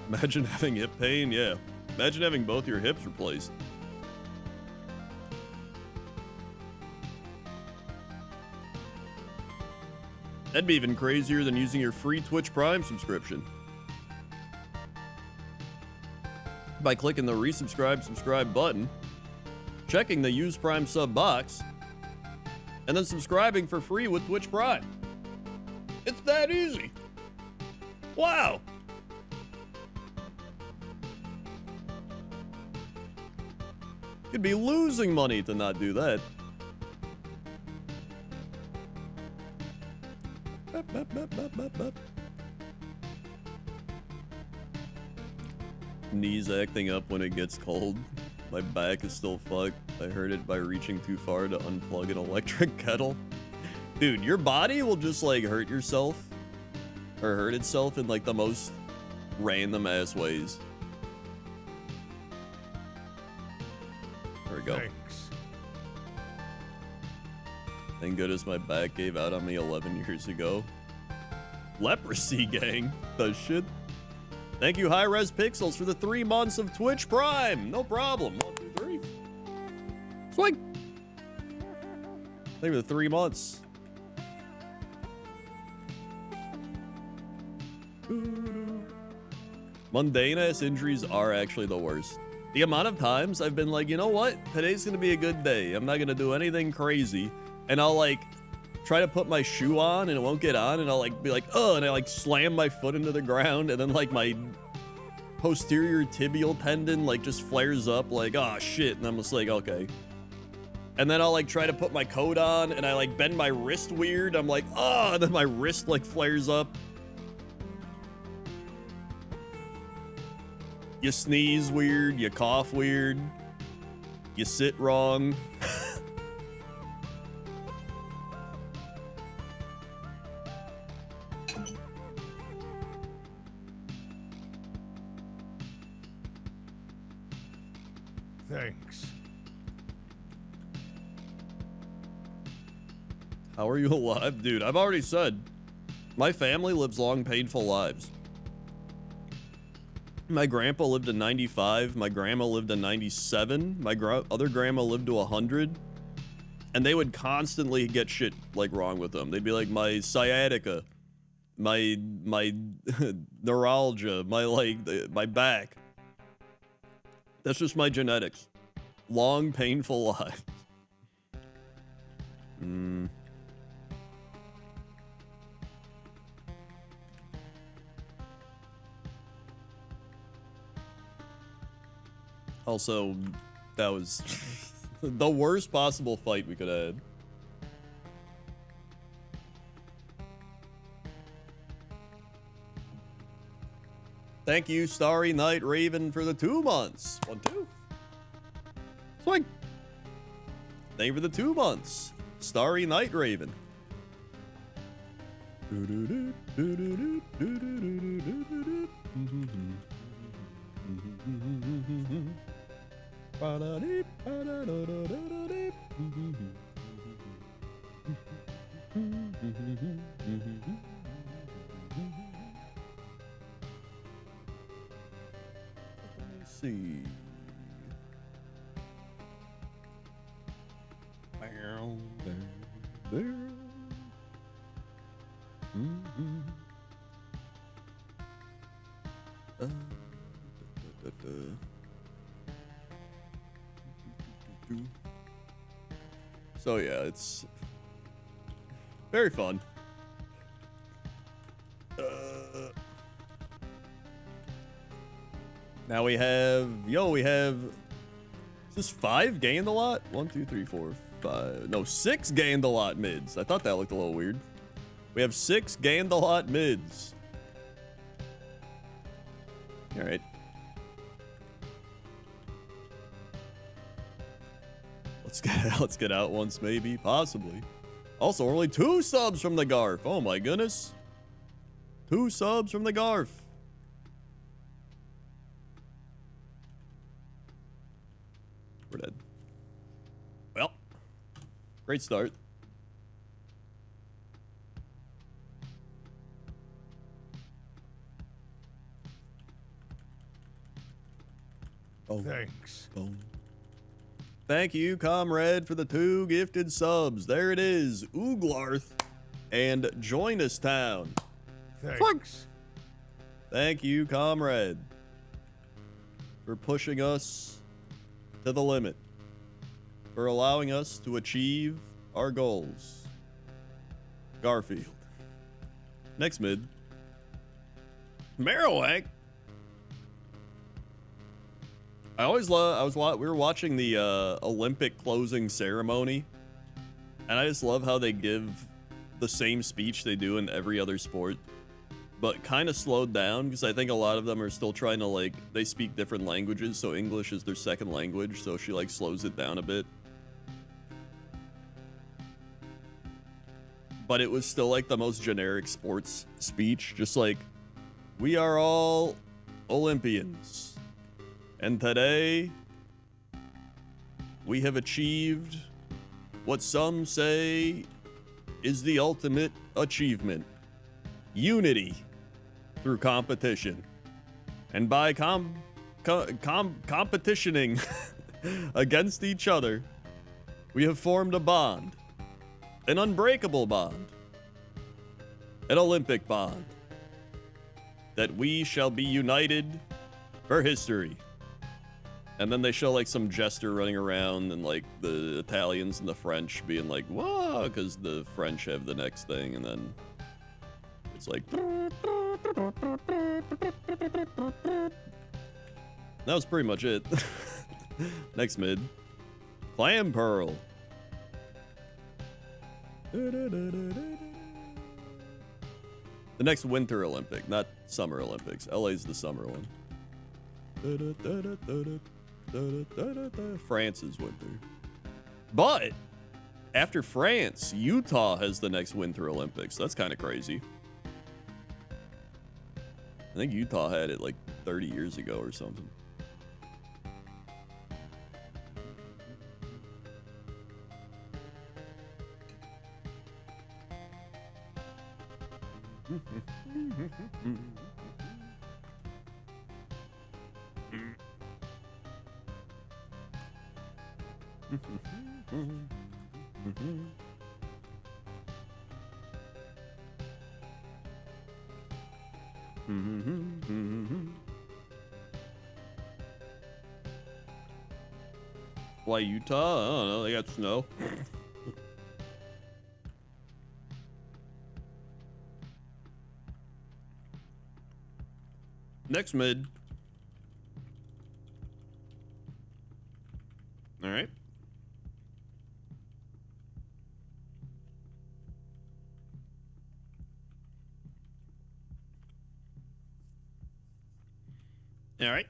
Imagine having hip pain, yeah. Imagine having both your hips replaced. That'd be even crazier than using your free Twitch Prime subscription. By clicking the subscribe button, checking the use Prime sub box, and then subscribing for free with Twitch Prime. It's that easy. Wow. You'd be losing money to not do that. Knees acting up when it gets cold. My back is still fucked. I heard it by reaching too far to unplug an electric kettle. Dude, your body will just like hurt yourself or hurt itself in like the most random ass ways. There we go. Thanks. Thank goodness my back gave out on me 11 years ago. Leprosy gang does shit. Thank you, High Res Pixels, for the 3 months of Twitch Prime. No problem. 1, 2, 3. Swing. Thank you for the 3 months. Mundane ass injuries are actually the worst. The amount of times I've been like, you know what? Today's gonna be a good day. I'm not gonna do anything crazy. And I'll like try to put my shoe on and it won't get on, and I'll like be like, oh, and I like slam my foot into the ground, and then like my posterior tibial tendon like just flares up like, oh shit, and I'm just like, okay. And then I'll like try to put my coat on and I like bend my wrist weird. I'm like, oh, and then my wrist like flares up. You sneeze weird, you cough weird, you sit wrong. Thanks. How are you alive? Dude, I've already said, my family lives long, painful lives. My grandpa lived to 95. My grandma lived to 97. My other grandma lived to 100. And they would constantly get shit like wrong with them. They'd be like, my sciatica, my neuralgia, my back. That's just my genetics. Long, painful lives. Also, that was the worst possible fight we could have had. Thank you, Starry Night Raven, for the 2 months. 1, 2. Swing. Thank you for the 2 months. Starry Night Raven. Let me see. So yeah, it's very fun. Now we have, is this 5 gained a lot? 1, 2, 3, 4, 5. No, 6 gained a lot mids. I thought that looked a little weird. We have 6 gained a lot mids. All right. Let's get out once, maybe, possibly. Also, only 2 subs from the Garf. Oh my goodness. 2 subs from the Garf. We're dead. Well, great start. Oh. Thanks. Oh. Thank you, comrade, for the 2 gifted subs. There it is, Ooglarth and Join Us Town. Thanks. Thank you, comrade, for pushing us to the limit, for allowing us to achieve our goals. Garfield. Next mid. Marowak. I always love, we were watching the Olympic closing ceremony, and I just love how they give the same speech they do in every other sport, but kind of slowed down, because I think a lot of them are still trying to, like, they speak different languages, so English is their second language, so she, like, slows it down a bit. But it was still, like, the most generic sports speech, just like, we are all Olympians. And today, we have achieved what some say is the ultimate achievement. Unity through competition. And by competitioning against each other, we have formed a bond. An unbreakable bond. An Olympic bond. That we shall be united for history. And then they show, like, some jester running around, and, like, the Italians and the French being like, whoa, because the French have the next thing, and then it's like, that was pretty much it. Next mid. Clam Pearl. The next Winter Olympic, not Summer Olympics. LA's the summer one. France is winter. But after France, Utah has the next Winter Olympics. That's kind of crazy. I think Utah had it like 30 years ago or something. Why Utah? I don't know. They got snow. Next mid. All right. All right.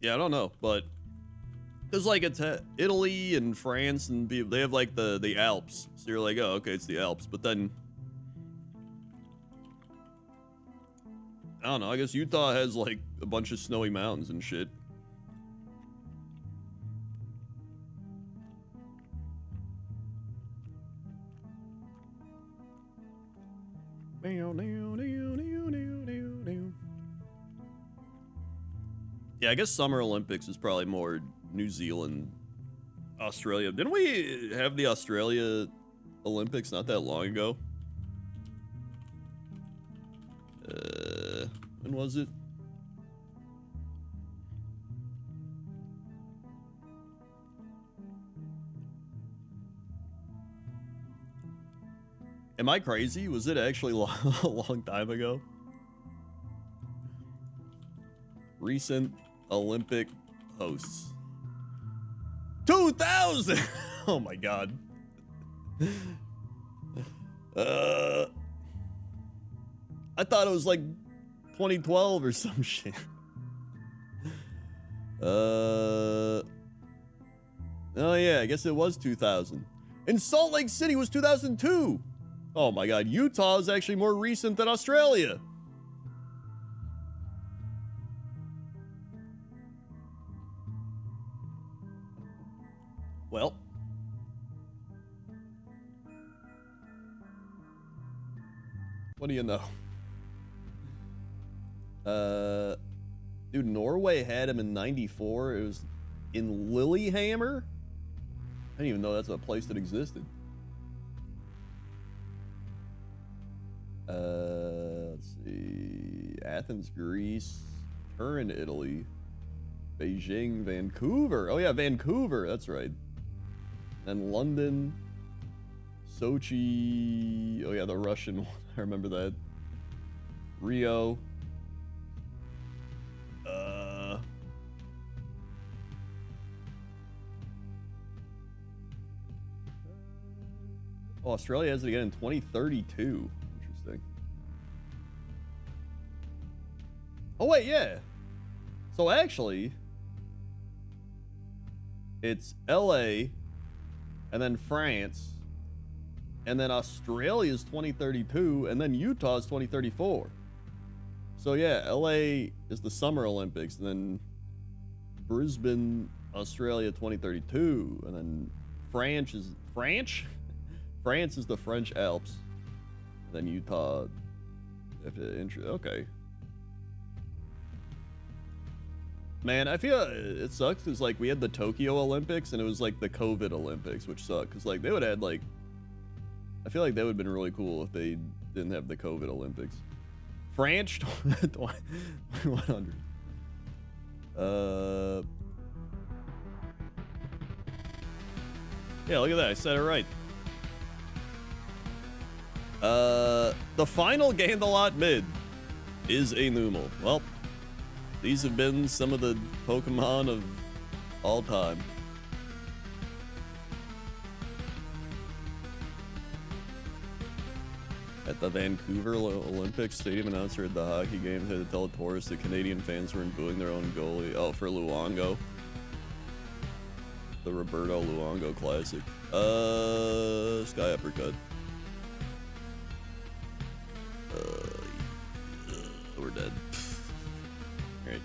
Yeah, I don't know, but because like it's Italy and France and they have like the Alps, so you're like, oh, okay, it's the Alps, but then I don't know. I guess Utah has like a bunch of snowy mountains and shit. Yeah, I guess Summer Olympics is probably more New Zealand, Australia. Didn't we have the Australia Olympics not that long ago? When was it? Am I crazy? Was it actually a long time ago? Recent Olympic hosts. 2000! Oh my god. I thought it was like 2012 or some shit. Oh yeah, I guess it was 2000. And Salt Lake City was 2002. Oh my god, Utah is actually more recent than Australia. Well. What do you know? Dude, Norway had him in 94. It was in Lillehammer? I didn't even know that's a place that existed. Let's see. Athens, Greece. Turin, Italy. Beijing, Vancouver. Oh yeah, Vancouver. That's right. Then London. Sochi. Oh yeah, the Russian one. I remember that. Rio. Oh, Australia has it again in 2032. Interesting. Oh wait, yeah. So actually, it's LA, and then France, and then Australia's 2032, and then Utah's 2034. So yeah, LA is the Summer Olympics, and then Brisbane, Australia 2032, and then France is the French Alps, and then Utah. Okay. Man, I feel it sucks because like we had the Tokyo Olympics and it was like the COVID Olympics, which sucked because like they would have had like, I feel like that would have been really cool if they didn't have the COVID Olympics. France 100. Yeah, look at that. I said it right. The final Gandelot mid is a Numal. Well, these have been some of the Pokemon of all time. At the Vancouver Olympics, stadium announcer at the hockey games had to tell tourists that Canadian fans weren't booing their own goalie. Oh, for Luongo. The Roberto Luongo Classic. Sky Uppercut. We're dead. Alright.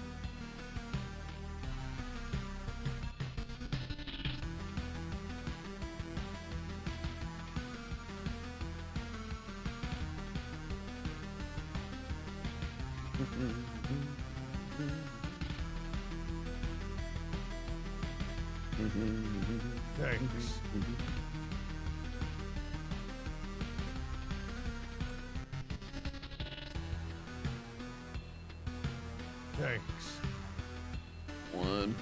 Thanks. Thanks. 1.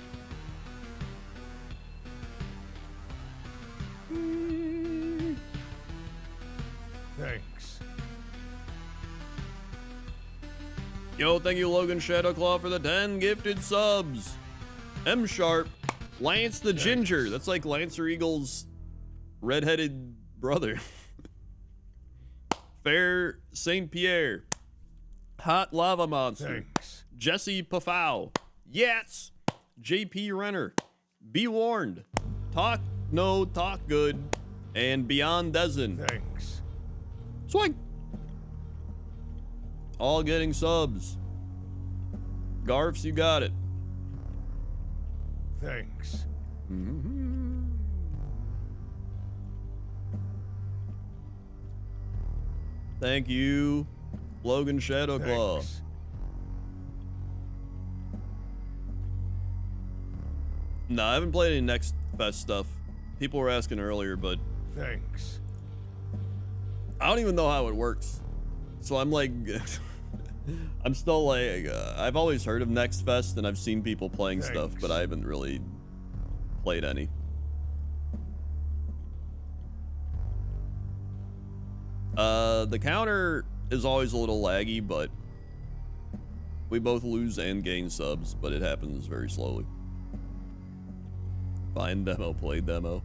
Thanks. Yo, thank you, Logan Shadowclaw, for the 10 gifted subs. M Sharp, Lance the Ginger. That's like Lancer Eagle's redheaded brother. Fair Saint Pierre, Hot Lava Monster, Thanks. Jesse Pafau, Yats, JP Renner, Be Warned, Talk No Talk Good, and Beyond Dezen. Thanks. Swing. All getting subs. Garfs, you got it. Thanks. Thank you, Logan Shadowclaw. Thanks. No, I haven't played any Next Fest stuff. People were asking earlier, but Thanks. I don't even know how it works. So I'm like, I'm still like, I've always heard of Next Fest and I've seen people playing stuff, but I haven't really played any. The counter is always a little laggy, but we both lose and gain subs, but it happens very slowly. Find demo, play demo.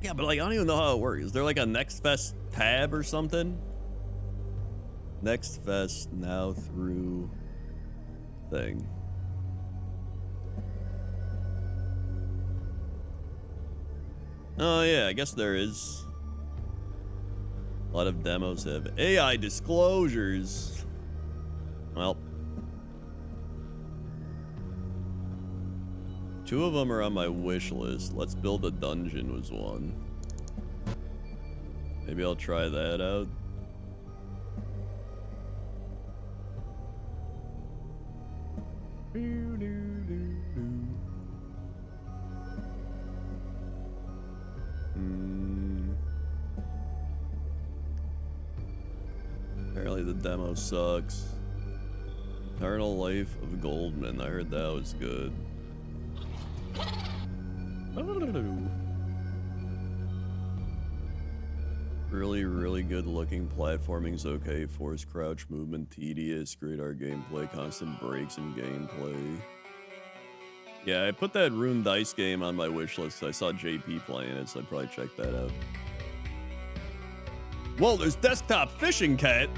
Yeah, but like, I don't even know how it works. Is there like a Next Fest tab or something? Next Fest now through thing. Oh yeah, I guess there is. A lot of demos have AI disclosures. Well, 2 of them are on my wish list. Let's Build a Dungeon was one. Maybe I'll try that out. Apparently the demo sucks. Eternal Life of Goldman. I heard that was good. Really good looking. Platforming's okay. Forced crouch movement tedious. Great art gameplay. Constant breaks in gameplay. Yeah, I put that Rune Dice game on my wish list. I saw JP playing it, so I'd probably check that out. Whoa, there's Desktop Fishing Cat.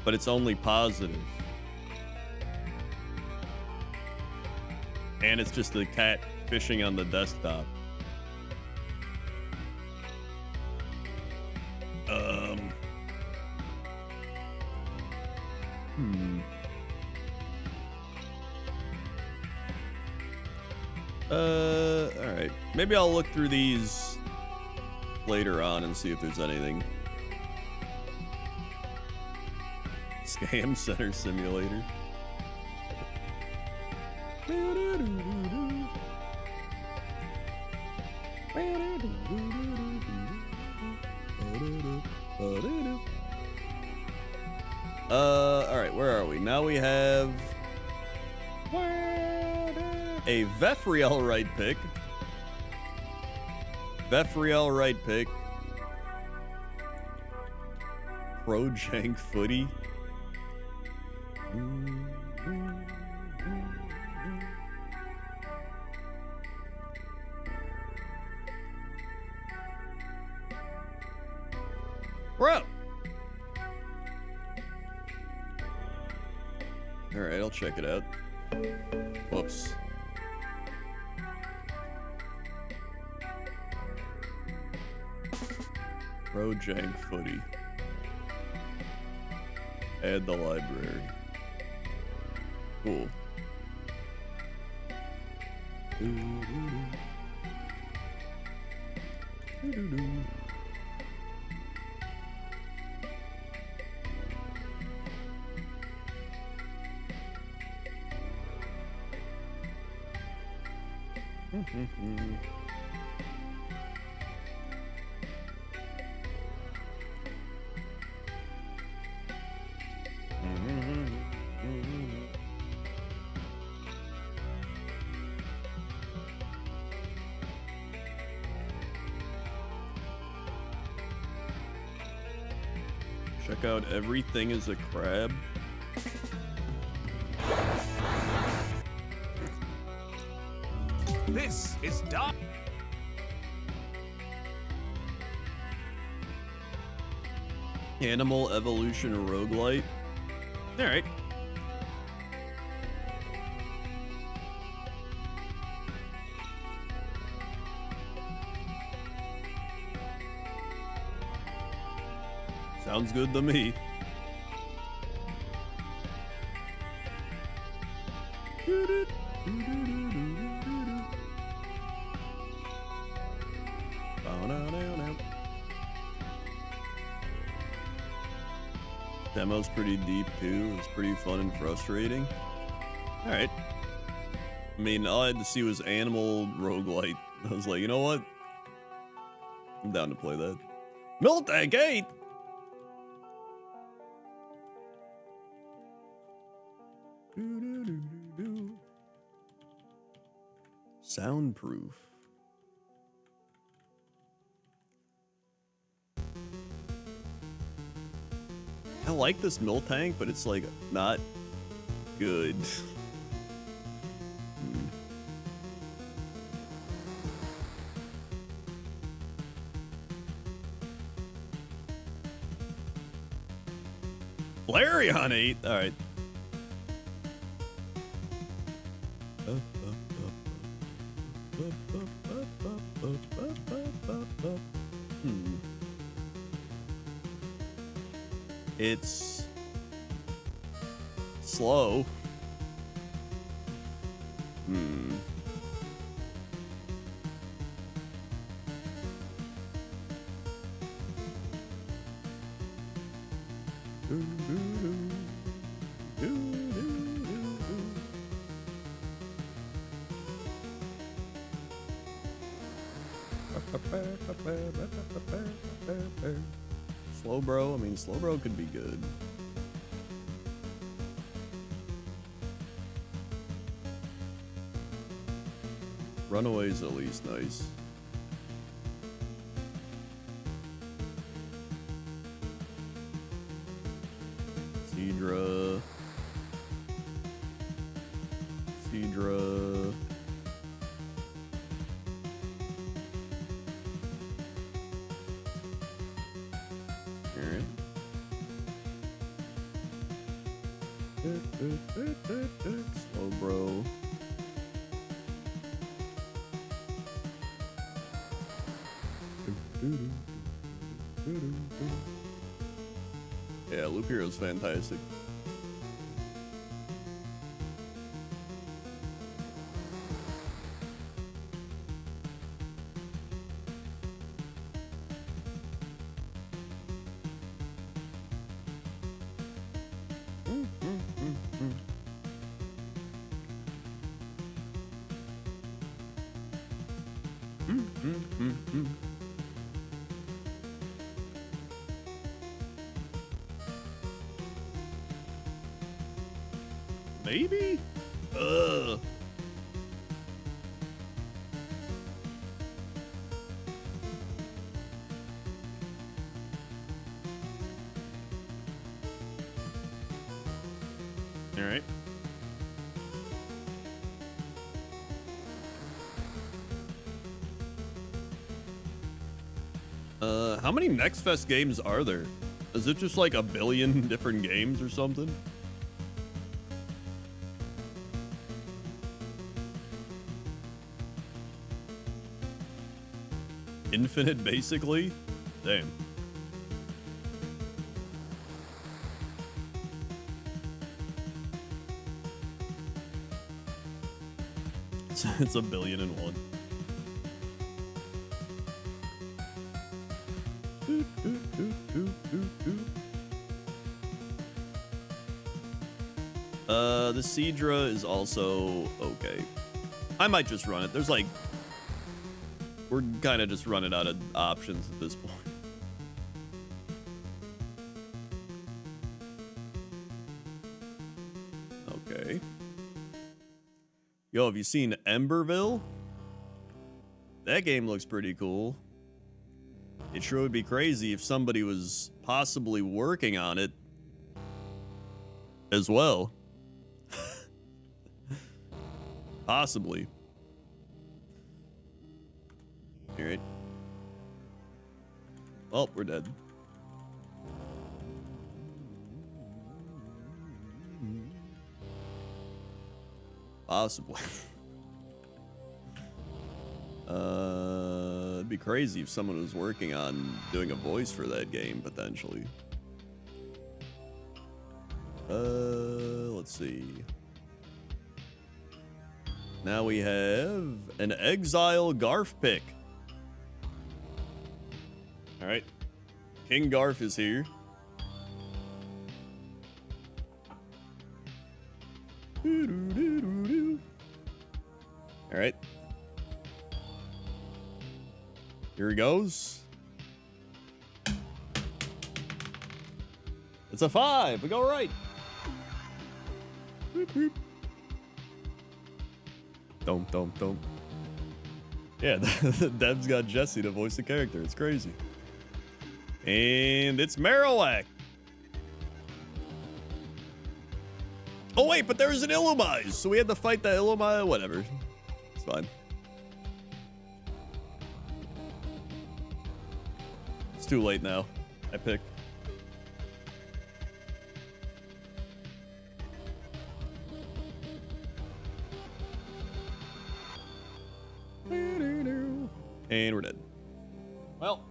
But it's only positive. And it's just a cat fishing on the desktop. Alright. Maybe I'll look through these later on and see if there's anything. Scam Center Simulator. Alright, where are we? Now we have a Vefriel right pick. Vefriel right pick. Pro Jank Footy. Bro. All right, I'll check it out. Whoops. Pro Jank Footy. Add the library. Cool. Check out everything is a crab. This is dark. Animal evolution roguelite. All right. Sounds good to me. Demo's pretty deep too. It's pretty fun and frustrating. All right. I mean, all I had to see was animal roguelite. I was like, you know what? I'm down to play that. Milk Tank 8! Soundproof. I like this milk tank, but it's like not good. Flareon 8. All right. It's slow. Slowbro, I mean, Slowbro could be good. Runaway's at least nice. Seadra. Alright. Slowbro. Yeah, Loop Hero's fantastic. Maybe? Ugh. All right. How many Next Fest games are there? Is it just like a billion different games or something? Infinite, basically? Damn. It's a billion and one. The Seadra is also okay. I might just run it. There's like, we're kind of just running out of options at this point. Okay. Yo, have you seen Emberville? That game looks pretty cool. It sure would be crazy if somebody was possibly working on it as well. Possibly. All right. Oh, we're dead. Possibly. It'd be crazy if someone was working on doing a voice for that game, potentially. Let's see. Now we have an Exile Garf pick. All right. King Garf is here. All right. Here he goes. It's a 5. We go right. Boop, boop. Don't. Yeah, the dev's got Jesse to voice the character. It's crazy. And it's Marowak. Oh, wait, but there's an Illumise. So we had to fight the Illumise. Whatever. It's fine. It's too late now. I picked. And we're dead. Well.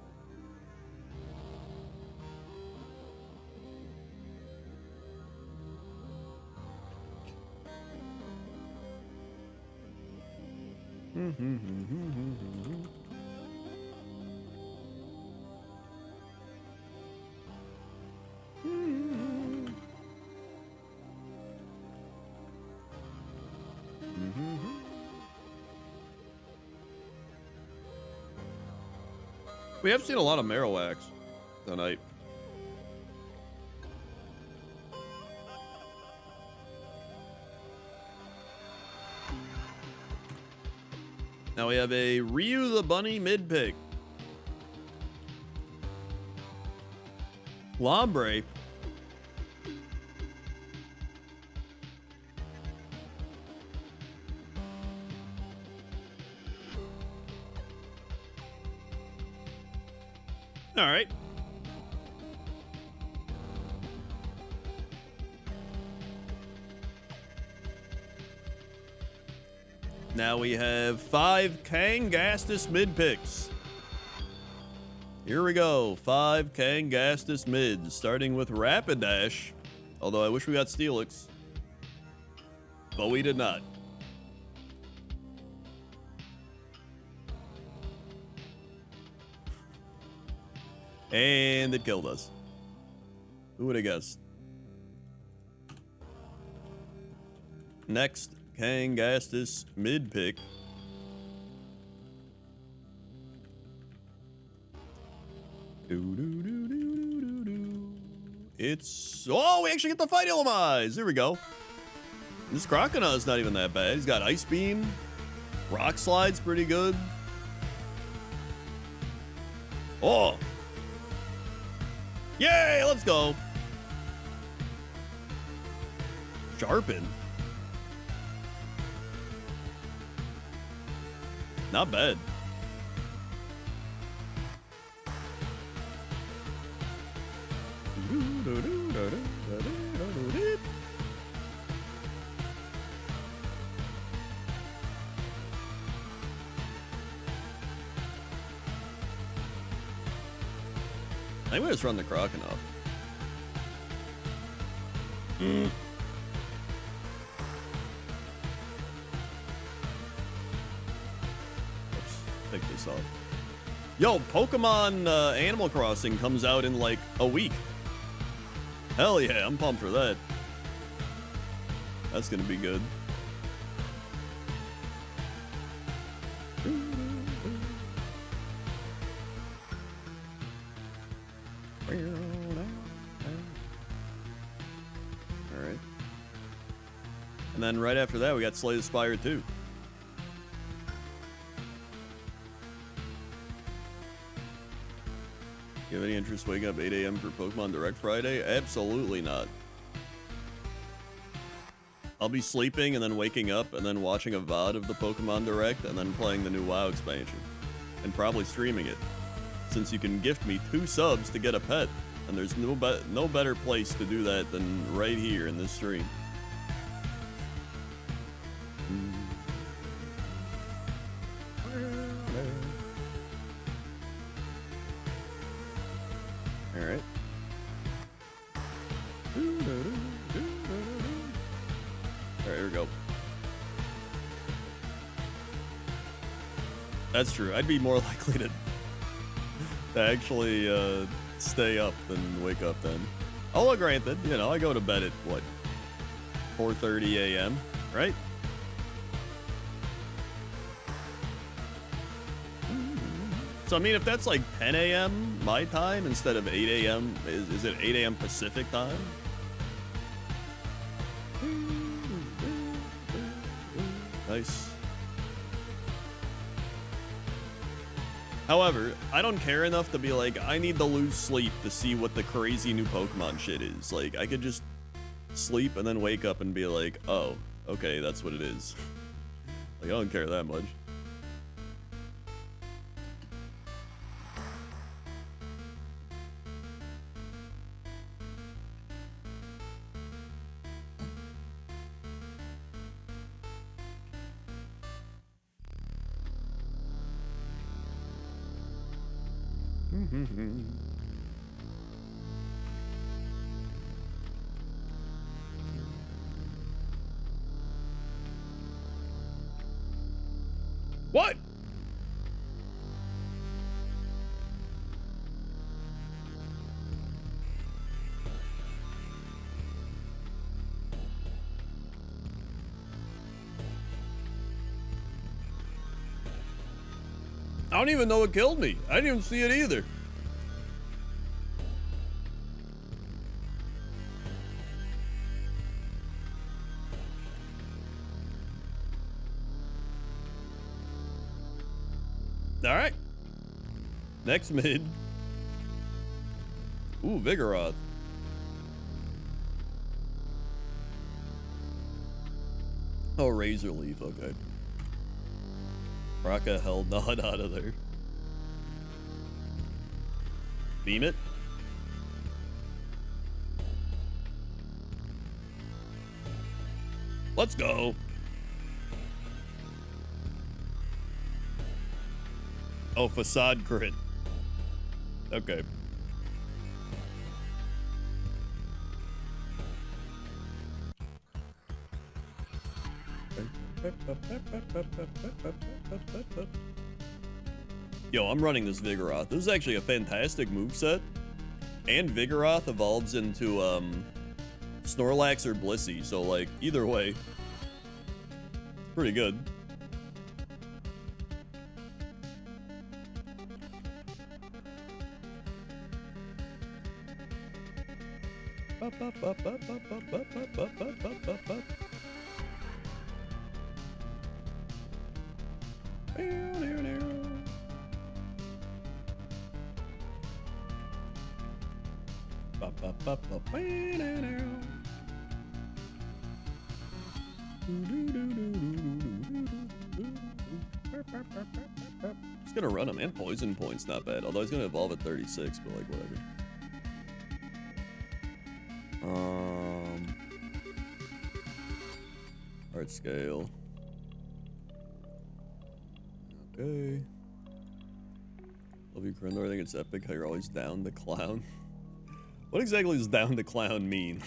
We have seen a lot of Marowaks tonight. Now we have a Ryu the Bunny mid pick. Lombre. All right. Now we have 5 Kangastus mid picks. Here we go. 5 Kangastus mids, starting with Rapidash. Although I wish we got Steelix. But we did not. And it killed us. Who would have guessed? Next, Kangastus mid pick. It's... Oh, we actually get to fight Illumise. There we go. This Croconaut's not even that bad. He's got Ice Beam. Rock Slide's pretty good. Oh! Yay, let's go. Sharpen. Not bad. I think we just run the Croconaut. Oops, take this off. Yo, Pokemon Animal Crossing comes out in like a week. Hell yeah, I'm pumped for that. That's gonna be good. Alright. And then right after that, we got Slay the Spire 2. You have any interest waking up 8 a.m. for Pokemon Direct Friday? Absolutely not. I'll be sleeping and then waking up and then watching a VOD of the Pokemon Direct and then playing the new WoW expansion. And probably streaming it. Since you can gift me 2 subs to get a pet. And there's no better place to do that than right here in this stream. Alright. Alright, here we go. That's true. I'd be more likely to actually stay up than wake up then. Although granted, you know, I go to bed at what, 4:30 a.m., right? So I mean, if that's like 10 a.m. my time instead of 8 a.m., is it 8 a.m. Pacific time? Nice. However, I don't care enough to be like, I need to lose sleep to see what the crazy new Pokemon shit is. Like, I could just sleep and then wake up and be like, oh, okay, that's what it is. Like, I don't care that much. What? I don't even know what killed me. I didn't even see it either. All right. Next mid. Ooh, Vigoroth. Oh, Razor Leaf. Okay. Rocka hell not out of there. Beam it. Let's go. Oh, facade crit. Okay. Yo, I'm running this Vigoroth. This is actually a fantastic moveset. And Vigoroth evolves into Snorlax or Blissey, so like either way, pretty good. He's gonna run him, and poison point's not bad. Although he's gonna evolve at 36, but like whatever. Art scale. Okay. Love you, Corindor. I think it's epic how you're always down to clown. What exactly does down to clown mean?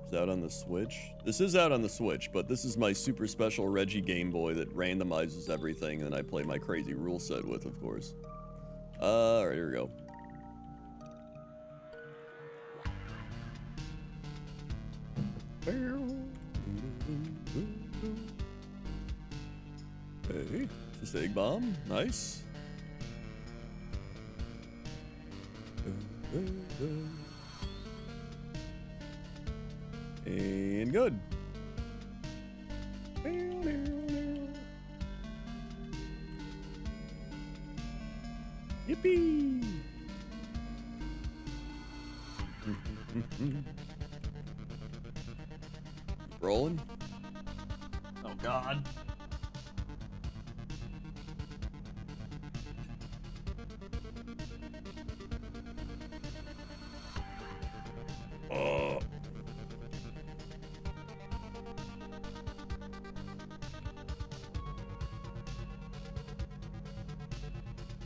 It's out on the Switch. This is out on the Switch, but this is my super special Reggie Game Boy that randomizes everything, and I play my crazy rule set with, of course. Alright, here we go. Hey, just egg bomb. Nice. And good. Yippee! Rolling. Oh God. Oh.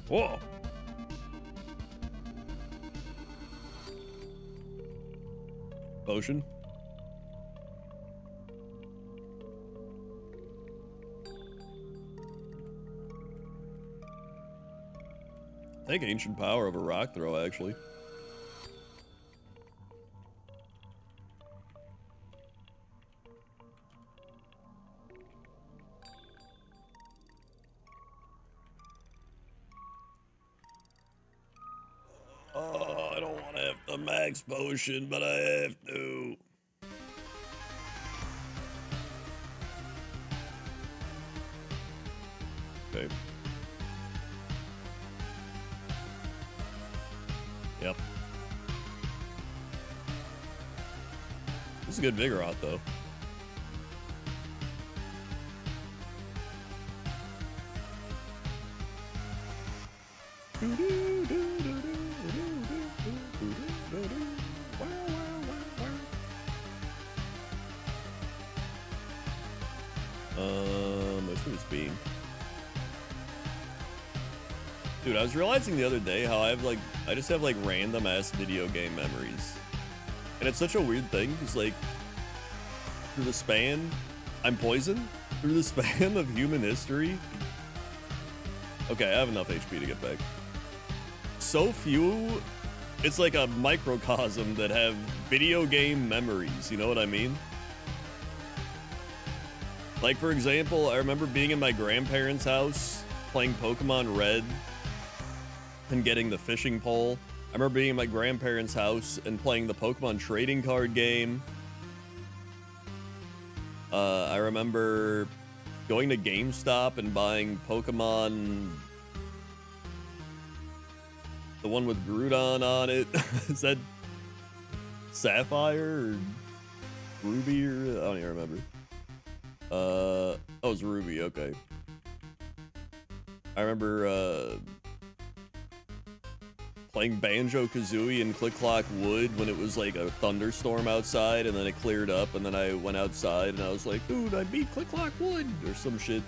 Whoa. Potion. I think ancient power of a rock throw, actually. Oh, I don't want to have the max potion, but I have to. Okay. Yep. This is a good Vigorot, though. Most of it's beam. Dude, I was realizing the other day how I just have like random ass video game memories. And it's such a weird thing, because like, through the span, I'm poisoned? Through the span of human history? Okay, I have enough HP to get back. So few, it's like a microcosm that have video game memories, you know what I mean? Like, for example, I remember being in my grandparents' house, playing Pokemon Red, and getting the fishing pole. I remember being in my grandparents' house and playing the Pokemon trading card game. I remember going to GameStop and buying Pokemon, the one with Groudon on it. Is that Sapphire or Ruby, or I don't even remember. Oh, it was Ruby, okay. I remember playing Banjo-Kazooie and Click-Clock Wood when it was like a thunderstorm outside, and then it cleared up, and then I went outside and I was like, dude, I beat Click-Clock Wood, or some shit.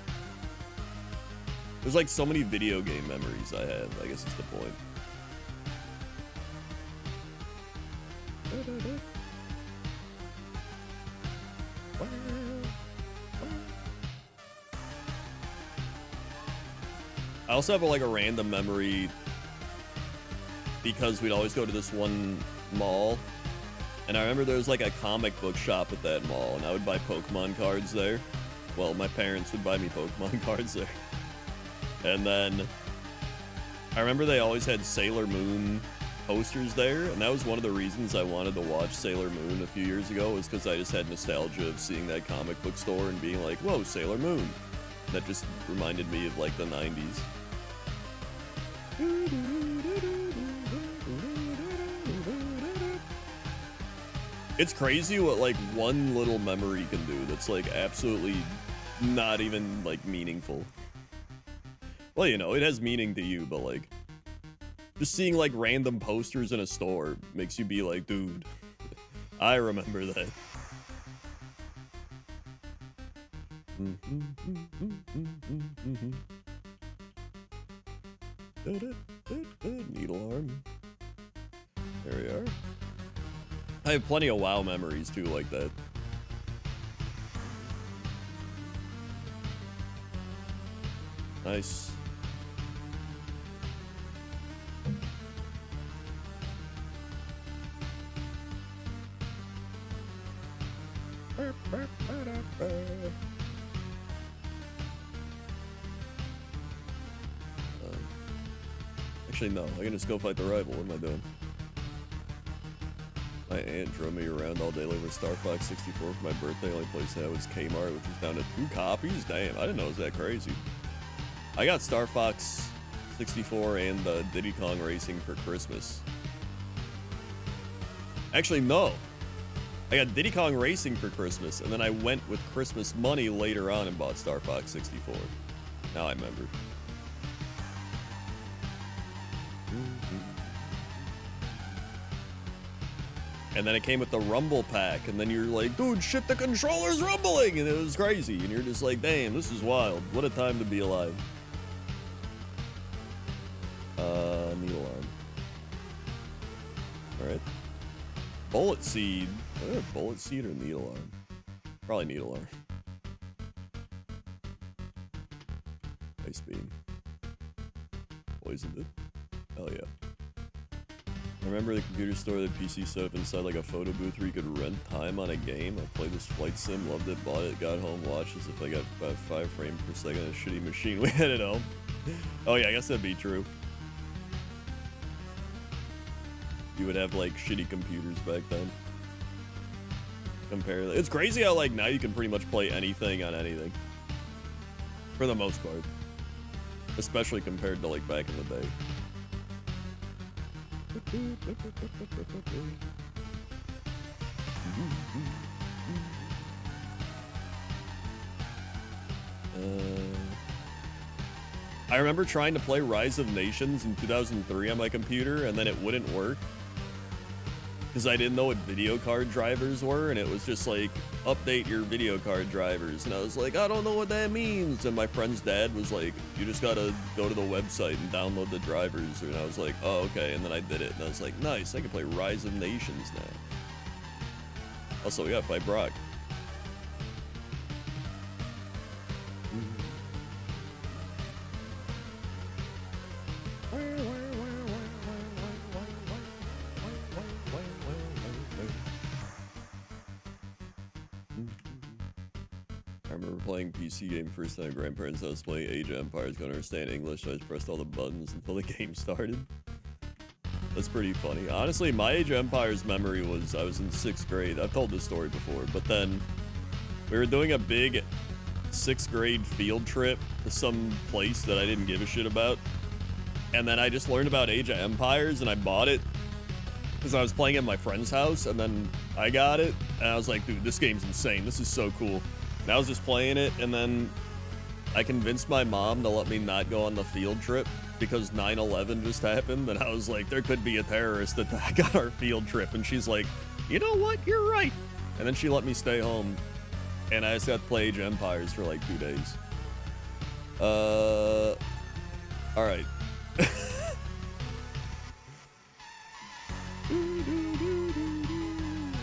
There's like so many video game memories I have, I guess is the point. I also have like a random memory because we'd always go to this one mall, and I remember there was like a comic book shop at that mall, and I would buy Pokemon cards there. Well, my parents would buy me Pokemon cards there. And then I remember they always had Sailor Moon posters there, and that was one of the reasons I wanted to watch Sailor Moon a few years ago, was because I just had nostalgia of seeing that comic book store and being like, whoa, Sailor Moon. That just reminded me of like the 90s. It's crazy what like one little memory can do that's like absolutely not even like meaningful. Well, you know, it has meaning to you, but like just seeing like random posters in a store makes you be like, dude, I remember that. Needle arm. There we are. I have plenty of WoW memories too, like that. Nice. Actually, no. I can just go fight the rival. What am I doing? My aunt drove me around all day looking for Star Fox 64 for my birthday. Only place I had was Kmart, which was down to 2 copies. Damn, I didn't know it was that crazy. I got Star Fox 64 and Diddy Kong Racing for Christmas. Actually, no. I got Diddy Kong Racing for Christmas, and then I went with Christmas money later on and bought Star Fox 64. Now I remember. And then it came with the Rumble Pack, and then you're like, dude, shit, the controller's rumbling! And it was crazy, and you're just like, damn, this is wild. What a time to be alive. Needle arm. Alright. Bullet Seed. Bullet Seed or Needle Arm? Probably Needle Arm. Ice Beam. Poisoned it. Hell yeah. I remember the computer store, the PC set up inside like a photo booth where you could rent time on a game. I played this flight sim, loved it, bought it, got home, watched as if I got about 5 frames per second on a shitty machine we had at home. Oh yeah, I guess that'd be true. You would have like shitty computers back then. Comparatively. It's crazy how like now you can pretty much play anything on anything. For the most part. Especially compared to like back in the day. I remember trying to play Rise of Nations in 2003 on my computer, and then it wouldn't work. Because I didn't know what video card drivers were, and it was just like, update your video card drivers. And I was like, I don't know what that means. And my friend's dad was like, you just gotta go to the website and download the drivers. And I was like, oh, okay. And then I did it, and I was like, nice, I can play Rise of Nations now. Also, we gotta fight Brock. I remember playing PC game first time grandparents' house playing Age of Empires, couldn't understand English, so I just pressed all the buttons until the game started. That's pretty funny. Honestly, my Age of Empires memory was I was in 6th grade. I've told this story before, but then we were doing a big 6th grade field trip to some place that I didn't give a shit about. And then I just learned about Age of Empires and I bought it because I was playing at my friend's house, and then I got it and I was like, dude, this game's insane. This is so cool. And I was just playing it, and then I convinced my mom to let me not go on the field trip because 9/11 just happened, and I was like, there could be a terrorist attack on our field trip, and she's like, you know what, you're right. And then she let me stay home, and I just got to play Age of Empires for like 2 days. Alright.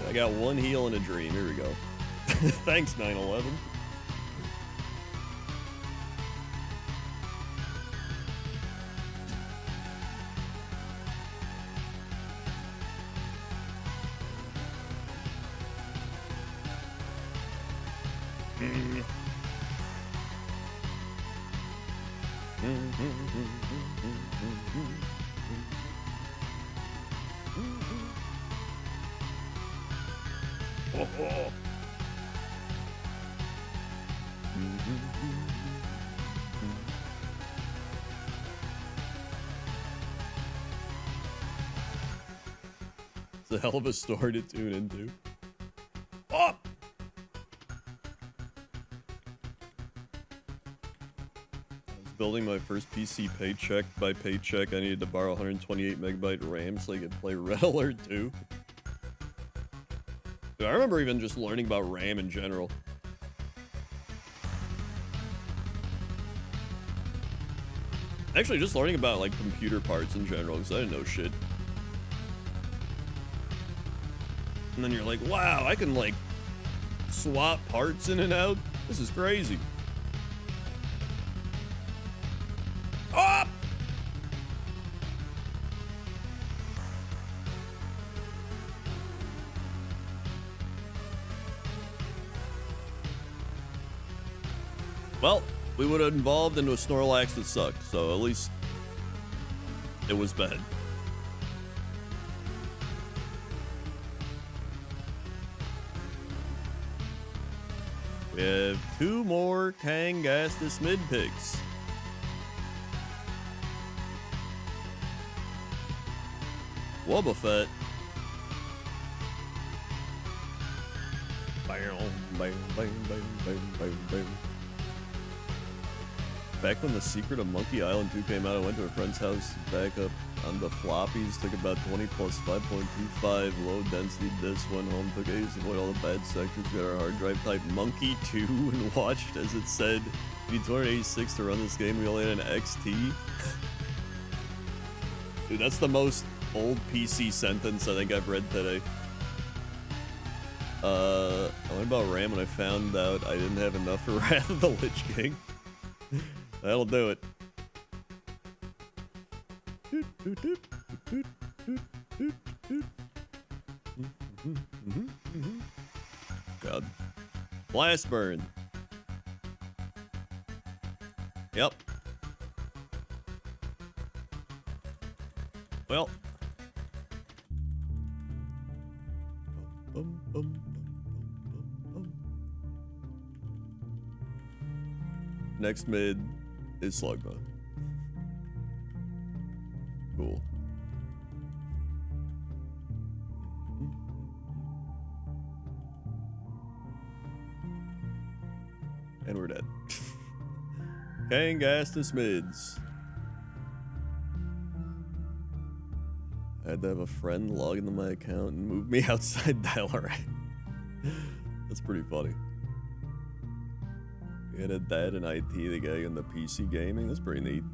I got 1 heal and a dream, here we go. Thanks, 9/11. Oh. It's a hell of a store to tune into. Oh! I was building my first PC paycheck. By paycheck, I needed to borrow 128 megabyte RAM so I could play Red Alert 2. Dude, I remember even just learning about RAM in general. Actually, just learning about, like, computer parts in general, because I didn't know shit. And then you're like, wow, I can, like, swap parts in and out? This is crazy. Oh! Well, we would have evolved into a Snorlax that sucked, so at least It was bad. We have 2 more Kangastus mid picks. Wobbuffet. Back when The Secret of Monkey Island 2 came out, I went to a friend's house to back up on the floppies, took about 20 plus 5.25 low density discs, went home, took A's to avoid all the bad sectors, got our hard drive type Monkey 2 and watched as it said, you need 286 to run this game, we only had an XT. Dude, that's the most old PC sentence I think I've read today. I went about RAM when I found out I didn't have enough for Wrath of the Lich King. That'll do it. God. Blast burn. Yep. Well. Next mid is Slugma. Cool. And we're dead. Kangastus mids. I had to have a friend log into my account and move me outside Dalaran. That's pretty funny. We had a dad in IT, the guy in the PC gaming. That's pretty neat.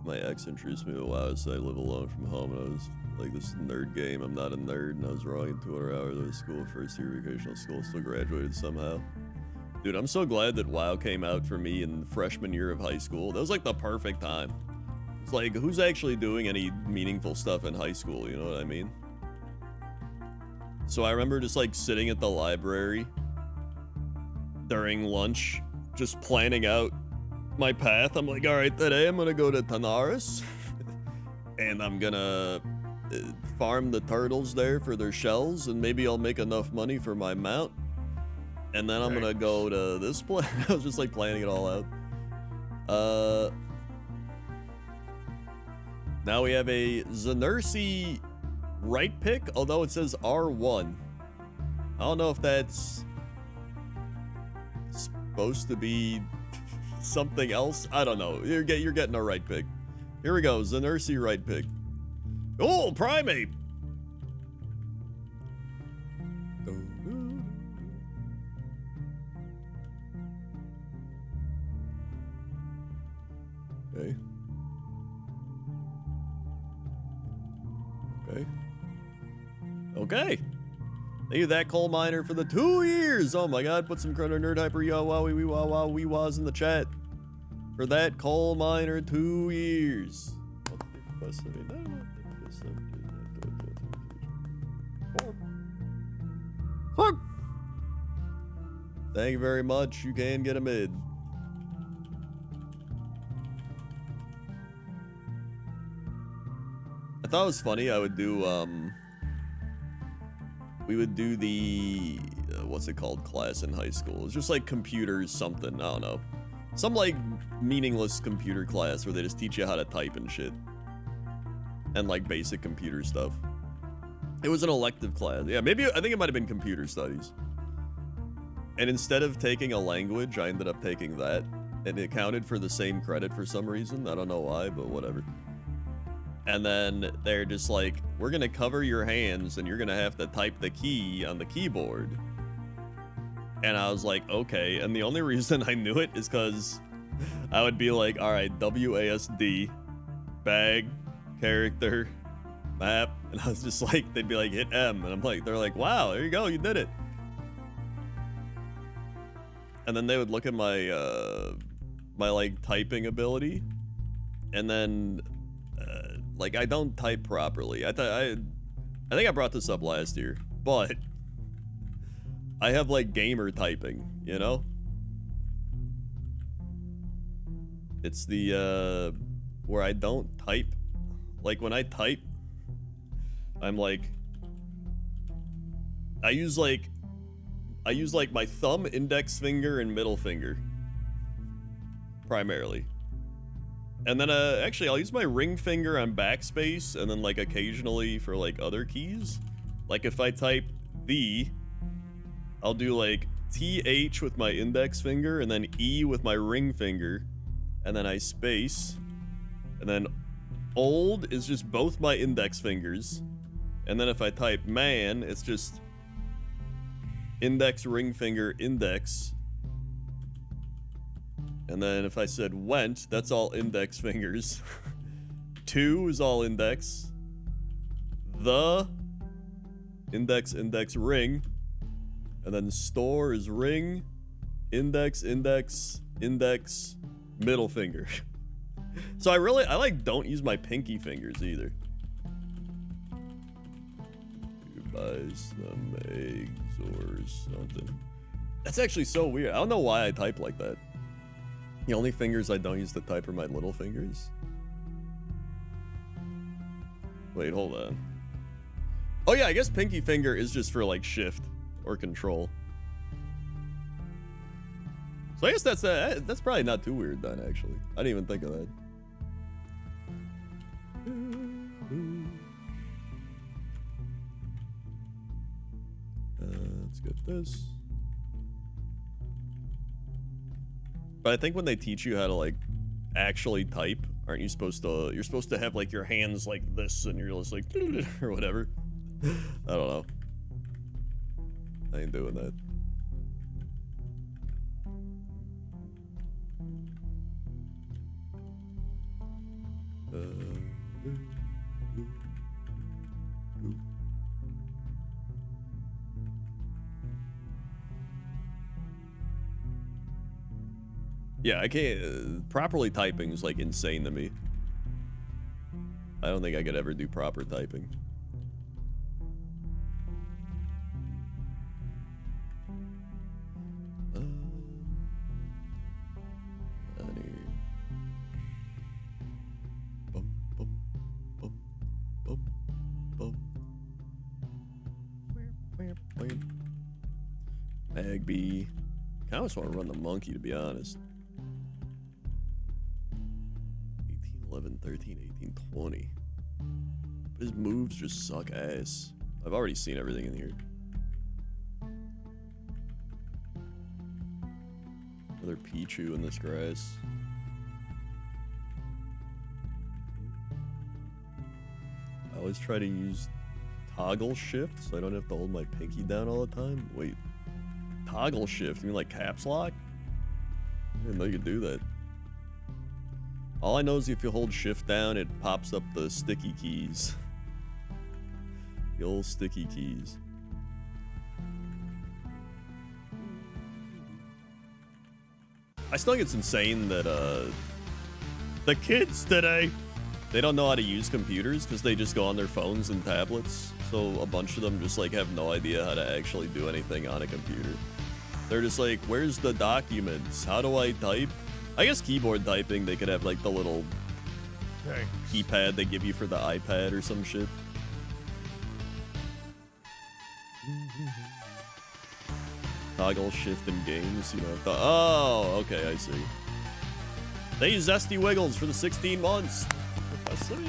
My ex introduced me to WoW, so I live alone from home, and I was like, this is a nerd game. I'm not a nerd, and I was wrong in 200 hours of school, first year vocational school, still graduated somehow. Dude, I'm so glad that WoW came out for me in freshman year of high school. That was like the perfect time. It's like, who's actually doing any meaningful stuff in high school, you know what I mean? So I remember just like sitting at the library during lunch, just planning out my path. I'm like, all right, today I'm gonna go to Tanaris and I'm gonna farm the turtles there for their shells, and maybe I'll make enough money for my mount, and then I'm gonna go to this place. I was just like planning it all out. Now we have a Xanursi right pick, although it says R1. I don't know if that's supposed to be something else. I don't know. You're getting a right pick. Here we go. Xanursi right pick. Oh, primate. Okay. Okay. Okay. Thank you, that coal miner, for the 2 years. Oh my god, put some credit nerd hyper yo wow wee wow wow wee was in the chat for that coal miner 2 years. Thank you very much. You can get a mid. I thought it was funny. I would do we would do the what's it called class in high school. It's just like computers something, I don't know, some like meaningless computer class where they just teach you how to type and shit and like basic computer stuff. It was an elective class. Yeah, maybe I think it might have been computer studies, and instead of taking a language I ended up taking that, and it counted for the same credit for some reason. I don't know why, but whatever. And then they're just like, we're gonna cover your hands and you're gonna have to type the key on the keyboard. And I was like, okay. And the only reason I knew it is because I would be like, all right, WASD, bag, character, map. And I was just like, they'd be like, hit M. And I'm like, they're like, wow, there you go, you did it. And then they would look at my, my like typing ability. And then, like, I don't type properly. I think I brought this up last year, but I have like gamer typing, you know? It's the where I don't type. Like when I type, I'm like, I use like my thumb, index finger, and middle finger primarily. And then actually I'll use my ring finger on backspace, and then like occasionally for like other keys. Like if I type the, I'll do like TH with my index finger, and then E with my ring finger, and then I space, and then old is just both my index fingers, and then if I type man, it's just index, ring finger, index, and then if I said went, that's all index fingers. 2 is all index, the index, index, ring, and then store is ring, index, index, index, middle finger. So I like don't use my pinky fingers either. Buy some eggs or something. That's actually so weird. I don't know why I type like that. The only fingers I don't use to type are my little fingers. Wait, hold on. Oh yeah, I guess pinky finger is just for like shift or control. So I guess that's probably not too weird then, actually. I didn't even think of that. Let's get this. But I think when they teach you how to like actually type, aren't you supposed to? You're supposed to have like your hands like this, and you're just like or whatever. I don't know. I ain't doing that. Yeah, I can't. Properly typing is like insane to me. I don't think I could ever do proper typing. Magby. I kind of just want to run the monkey, to be honest. 18, 11, 13, 18, 20. But his moves just suck ass. I've already seen everything in here. Another Pichu in this grass. I always try to use toggle shift so I don't have to hold my pinky down all the time. Wait. Toggle shift? You mean like caps lock? I didn't know you could do that. All I know is if you hold shift down, it pops up the sticky keys. The old sticky keys. I still think it's insane that the kids today, they don't know how to use computers because they just go on their phones and tablets. So a bunch of them just like have no idea how to actually do anything on a computer. They're just like, where's the documents? How do I type? I guess keyboard typing, they could have like the little keypad they give you for the iPad or some shit. Toggle shift in games, you know. Oh, okay, I see. They use Zesty Wiggles for the 16 months. 16.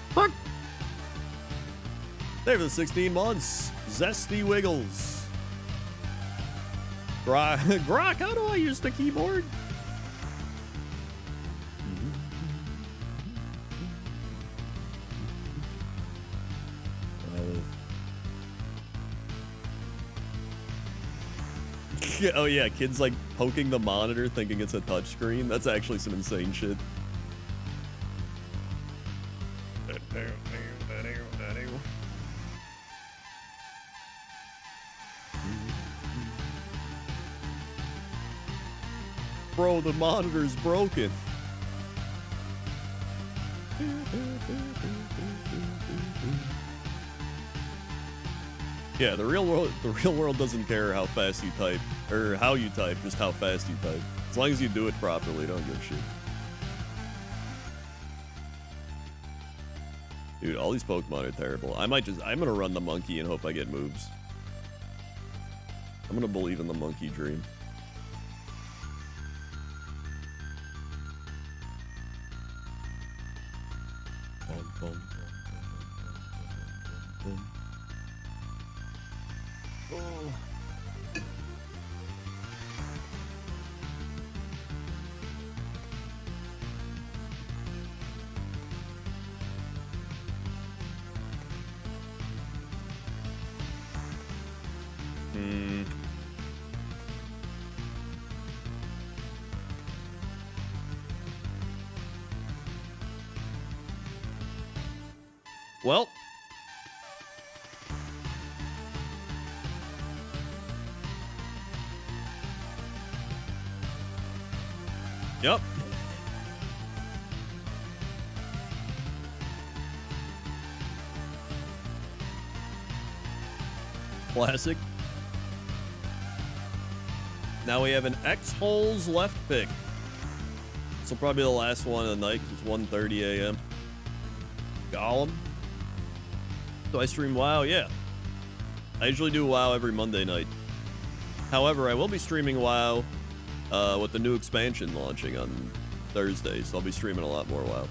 Fuck. There for the 16 months. Zesty Wiggles. Grok, how do I use the keyboard? Oh yeah, kids like poking the monitor thinking it's a touchscreen. That's actually some insane shit. Bro, the monitor's broken. Yeah, the real world doesn't care how fast you type or how you type, just how fast you type. As long as you do it properly, don't give a shit. Dude, all these Pokemon are terrible. I'm gonna run the monkey and hope I get moves. I'm gonna believe in the monkey dream. Oh. Well. Yep. Classic. Now we have an X-Holes left pick. This will probably be the last one of the night. It's 1:30 a.m. Gollum. Do I stream WoW? Yeah. I usually do WoW every Monday night. However, I will be streaming WoW with the new expansion launching on Thursday, so I'll be streaming a lot more WoW.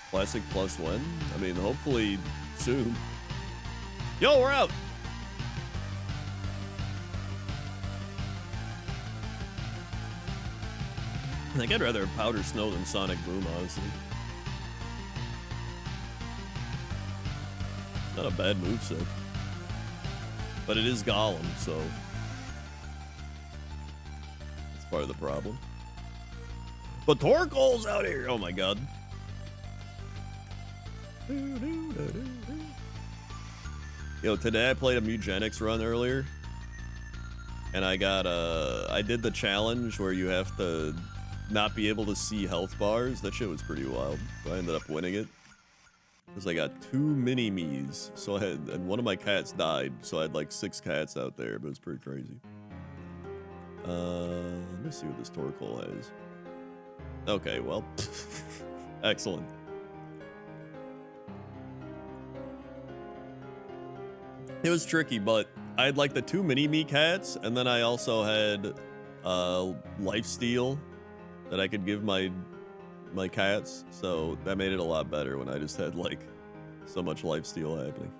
Classic plus when? I mean, hopefully soon. Yo, we're out! I think I'd rather have Powder Snow than Sonic Boom, honestly. It's not a bad moveset. But it is Gollum, so... that's part of the problem. But Torkoal's out here! Oh my god. Yo, today I played a Mugenics run earlier. And I got, I did the challenge where you have to not be able to see health bars. That shit was pretty wild. But I ended up winning it. Because I got 2 mini-me's. So I had, and one of my cats died. So I had like 6 cats out there, but it was pretty crazy. Let me see what this Torkoal has. Okay, well. Excellent. It was tricky, but I had like the 2 mini-me cats, and then I also had lifesteal that I could give my cats, so that made it a lot better when I just had like so much lifesteal happening.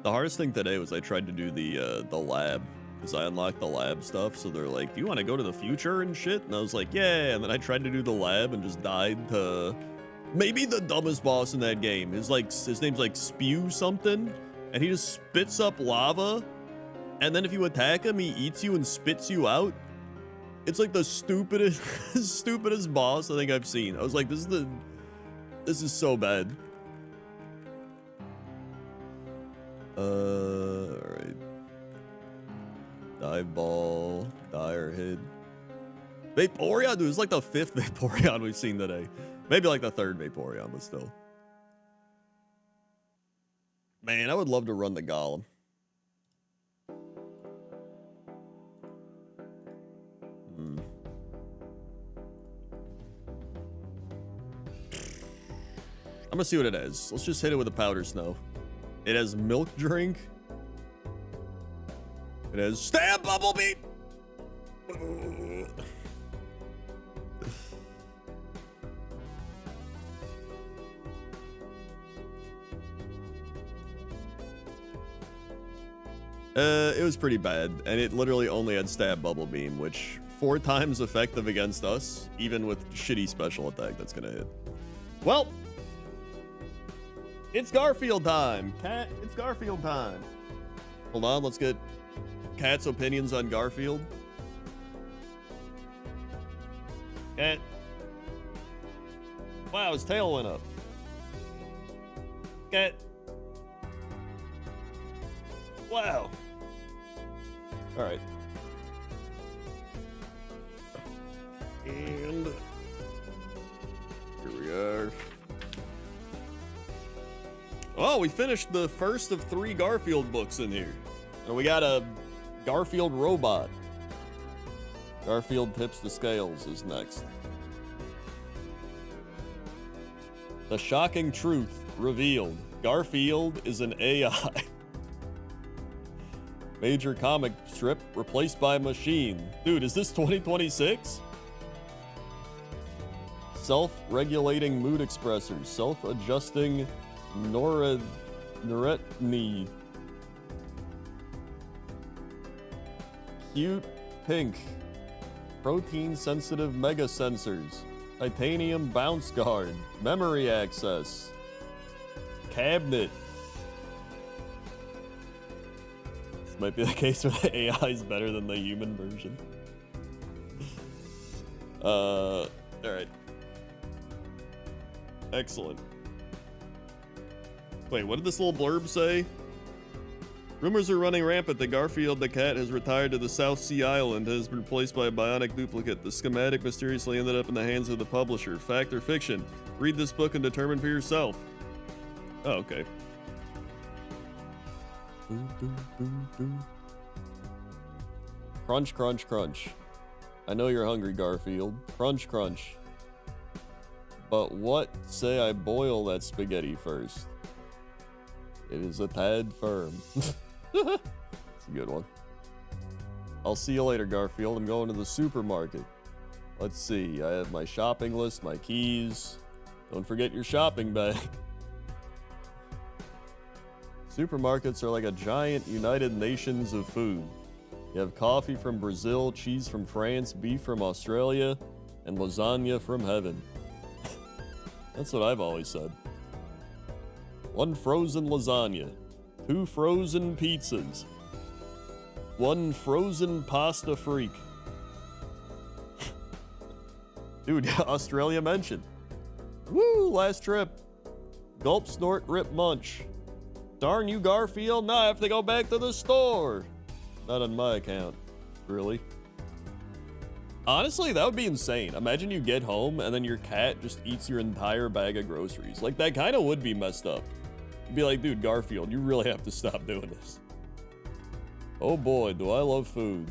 The hardest thing today was I tried to do the lab, because I unlocked the lab stuff, so they're like, do you want to go to the future and shit? And I was like, yeah, and then I tried to do the lab and just died to maybe the dumbest boss in that game. His name's like Spew something, and he just spits up lava, and then if you attack him, he eats you and spits you out. It's like the stupidest stupidest boss I think I've seen. I was like, this is so bad. Alright. Dive ball, dire hit. Vaporeon, dude, it's like the 5th Vaporeon we've seen today. Maybe like the 3rd Vaporeon, but still. Man, I would love to run the Golem. I'm gonna see what it has. Let's just hit it with a Powder Snow. It has Milk Drink. It has Stab Bumblebee. It was pretty bad, and it literally only had Stab Bubble Beam, which 4 times effective against us, even with shitty special attack that's gonna hit. Well, it's Garfield time. Cat, it's Garfield time. Hold on, let's get Cat's opinions on Garfield. Cat. Wow, his tail went up. Cat. Wow. All right. And here we Oh, we finished the first of 3 Garfield books in here. And we got a Garfield robot. Garfield Tips the Scales is next. The shocking truth revealed. Garfield is an AI. Major comic strip replaced by machine. Dude, is this 2026? Self-regulating mood expressors. Self-adjusting noretini. Cute pink. Protein-sensitive mega sensors. Titanium bounce guard. Memory access. Cabinet. This might be the case where the AI is better than the human version. Alright. Excellent. Wait, what did this little blurb say? Rumors are running rampant that Garfield the cat has retired to the South Sea Island and has been replaced by a bionic duplicate. The schematic mysteriously ended up in the hands of the publisher. Fact or fiction? Read this book and determine for yourself. Oh, okay. Crunch, crunch, crunch. I know you're hungry, Garfield. Crunch, crunch. But what say I boil that spaghetti first? It is a tad firm. It's a good one. I'll see you later, Garfield. I'm going to the supermarket. Let's see. I have my shopping list, my keys. Don't forget your shopping bag. Supermarkets are like a giant United Nations of food. You have coffee from Brazil, cheese from France, beef from Australia, and lasagna from heaven. That's what I've always said. 1 frozen lasagna, 2 frozen pizzas, 1 frozen pasta freak. Dude, Australia mentioned. Woo, last trip. Gulp, snort, rip, munch. Darn you, Garfield, now I have to go back to the store. Not on my account, really. Honestly, that would be insane. Imagine you get home and then your cat just eats your entire bag of groceries. Like, that kind of would be messed up. You'd be like, dude, Garfield, you really have to stop doing this. Oh boy, do I love food.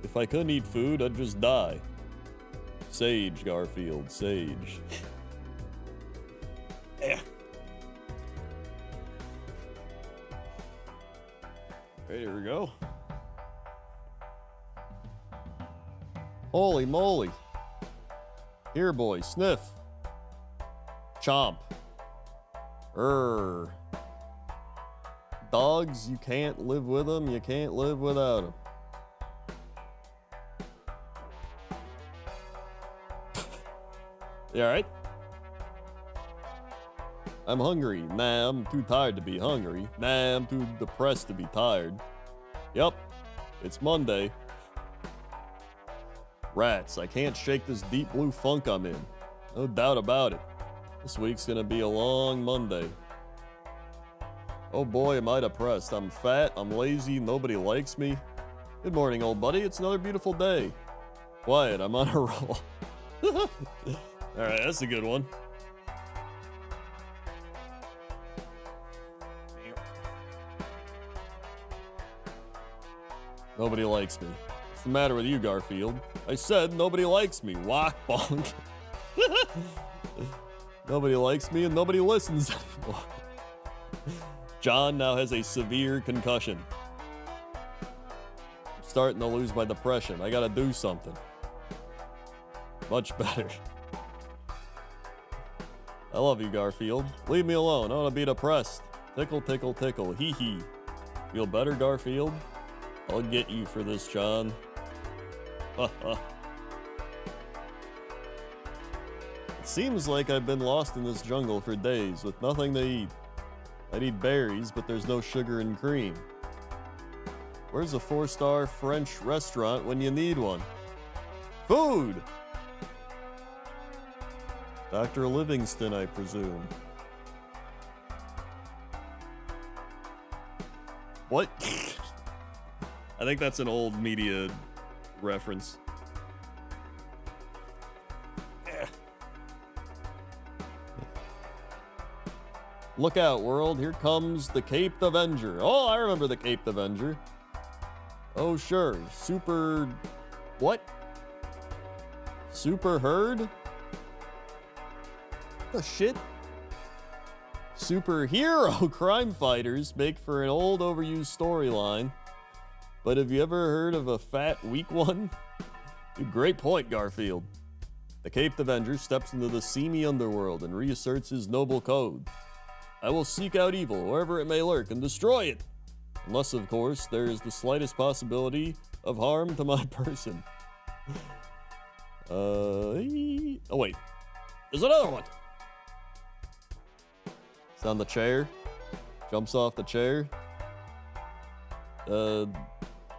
If I couldn't eat food, I'd just die. Sage, Garfield, sage. Yeah. Right, here we go. Holy moly. Here, boy, sniff. Chomp. Dogs, you can't live with them, you can't live without them. You alright? I'm hungry. Nah, I'm too tired to be hungry. Nah, I'm too depressed to be tired. Yep, it's Monday. Rats, I can't shake this deep blue funk I'm in. No doubt about it. This week's gonna be a long Monday. Oh boy, am I depressed. I'm fat, I'm lazy, nobody likes me. Good morning, old buddy. It's another beautiful day. Quiet, I'm on a roll. Alright, that's a good one. Nobody likes me. What's the matter with you, Garfield? I said nobody likes me. Whack bonk. Nobody likes me and nobody listens anymore. John now has a severe concussion. I'm starting to lose my depression. I gotta do something. Much better. I love you, Garfield. Leave me alone. I wanna be depressed. Tickle, tickle, tickle. Hee hee. Feel better, Garfield? I'll get you for this, John. Ha ha. It seems like I've been lost in this jungle for days with nothing to eat. I'd eat berries, but there's no sugar and cream. Where's a 4-star French restaurant when you need one? Food! Dr. Livingston, I presume. What? I think that's an old media reference. Look out, world. Here comes the Caped Avenger. Oh, I remember the Caped Avenger. Oh, sure. Super... What? Super Herd? What the shit? Superhero crime fighters make for an old overused storyline. But have you ever heard of a fat, weak one? Great point, Garfield. The Caped Avenger steps into the seamy underworld and reasserts his noble code. I will seek out evil wherever it may lurk and destroy it. Unless, of course, there is the slightest possibility of harm to my person. Oh wait. There's another one! It's on the chair. Jumps off the chair.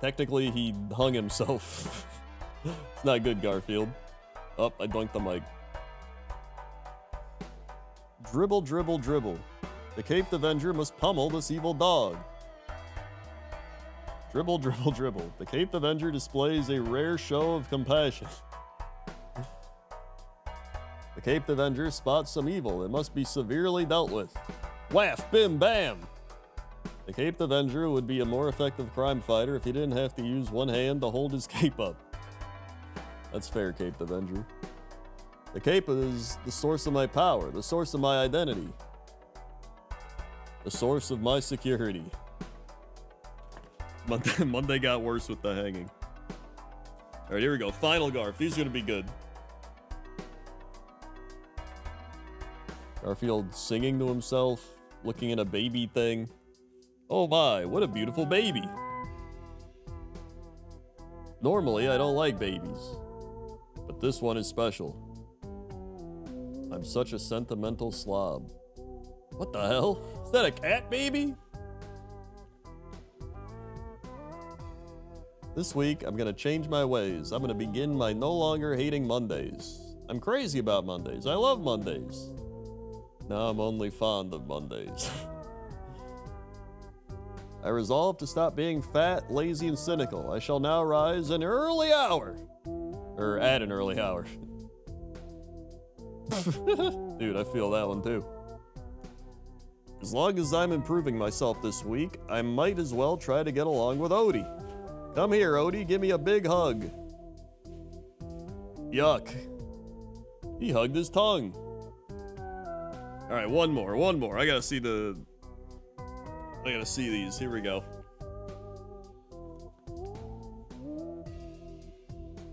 Technically, he hung himself. It's not good, Garfield. Oh, I dunked the mic. Dribble, dribble, dribble. The Caped Avenger must pummel this evil dog. Dribble, dribble, dribble. The Caped Avenger displays a rare show of compassion. The Caped Avenger spots some evil that must be severely dealt with. Whaff, bim, bam! The Caped Avenger would be a more effective crime fighter if he didn't have to use one hand to hold his cape up. That's fair, Caped Avenger. The cape is the source of my power, the source of my identity, the source of my security. Monday got worse with the hanging. All right, here we go. Final Garf. These are gonna be good. Garfield singing to himself, looking at a baby thing. Oh my, what a beautiful baby. Normally, I don't like babies, but this one is special. I'm such a sentimental slob. What the hell? Is that a cat baby? This week, I'm gonna change my ways. I'm gonna begin my no longer hating Mondays. I'm crazy about Mondays. I love Mondays. Now I'm only fond of Mondays. I resolve to stop being fat, lazy, and cynical. I shall now rise an early hour. Or at an early hour. Dude, I feel that one too. As long as I'm improving myself this week, I might as well try to get along with Odie. Come here, Odie, give me a big hug. Yuck. He hugged his tongue. All right, one more. I gotta see these. Here we go.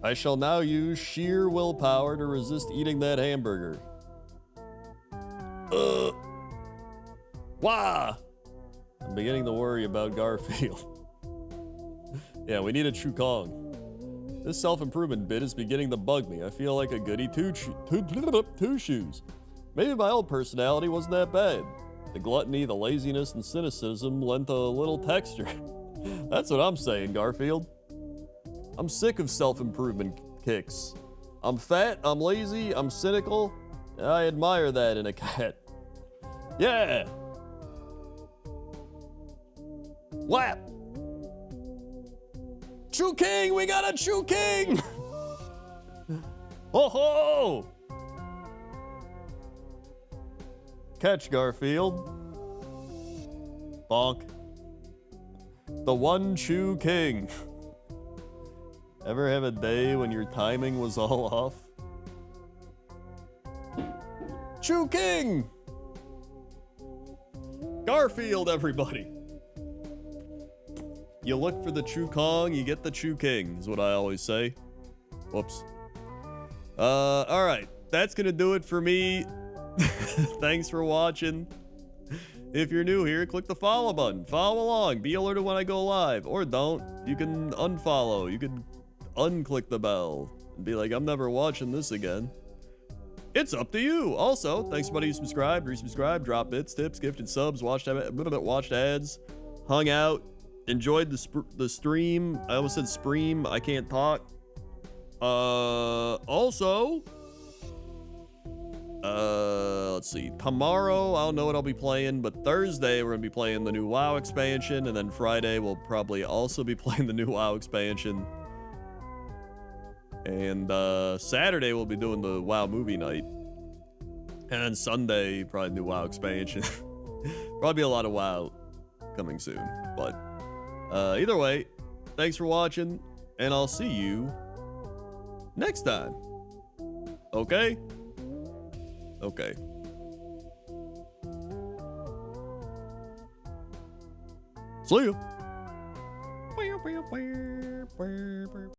I shall now use sheer willpower to resist eating that hamburger. Wah! I'm beginning to worry about Garfield. Yeah, we need a true Kong. This self-improvement bit is beginning to bug me. I feel like a goody two-shoes. Maybe my old personality wasn't that bad. The gluttony, the laziness, and cynicism lent a little texture. That's what I'm saying, Garfield. I'm sick of self-improvement kicks. I'm fat, I'm lazy, I'm cynical. I admire that in a cat. Yeah! Whap! True King! We got a True King! Ho ho! Catch, Garfield. Bonk. The one True King. Ever have a day when your timing was all off? True King! Garfield, everybody. You look for the True Kong, you get the True King, is what I always say. Whoops. Alright. That's gonna do it for me. Thanks for watching. If you're new here, click the follow button. Follow along. Be alerted when I go live. Or don't. You can unfollow. You can unclick the bell and be like, I'm never watching this again. It's up to you. Also, thanks everybody who subscribed, resubscribed, dropped bits, tips, gifted subs, watched ads, hung out, enjoyed the stream. I almost said stream. I can't talk. Also, let's see. Tomorrow, I don't know what I'll be playing, but Thursday we're gonna be playing the new WoW expansion, and then Friday we'll probably also be playing the new WoW expansion. And Saturday we'll be doing the WoW movie night. And then Sunday, probably new WoW expansion. Probably a lot of WoW coming soon. But either way, thanks for watching, and I'll see you next time. Okay? Okay. See ya.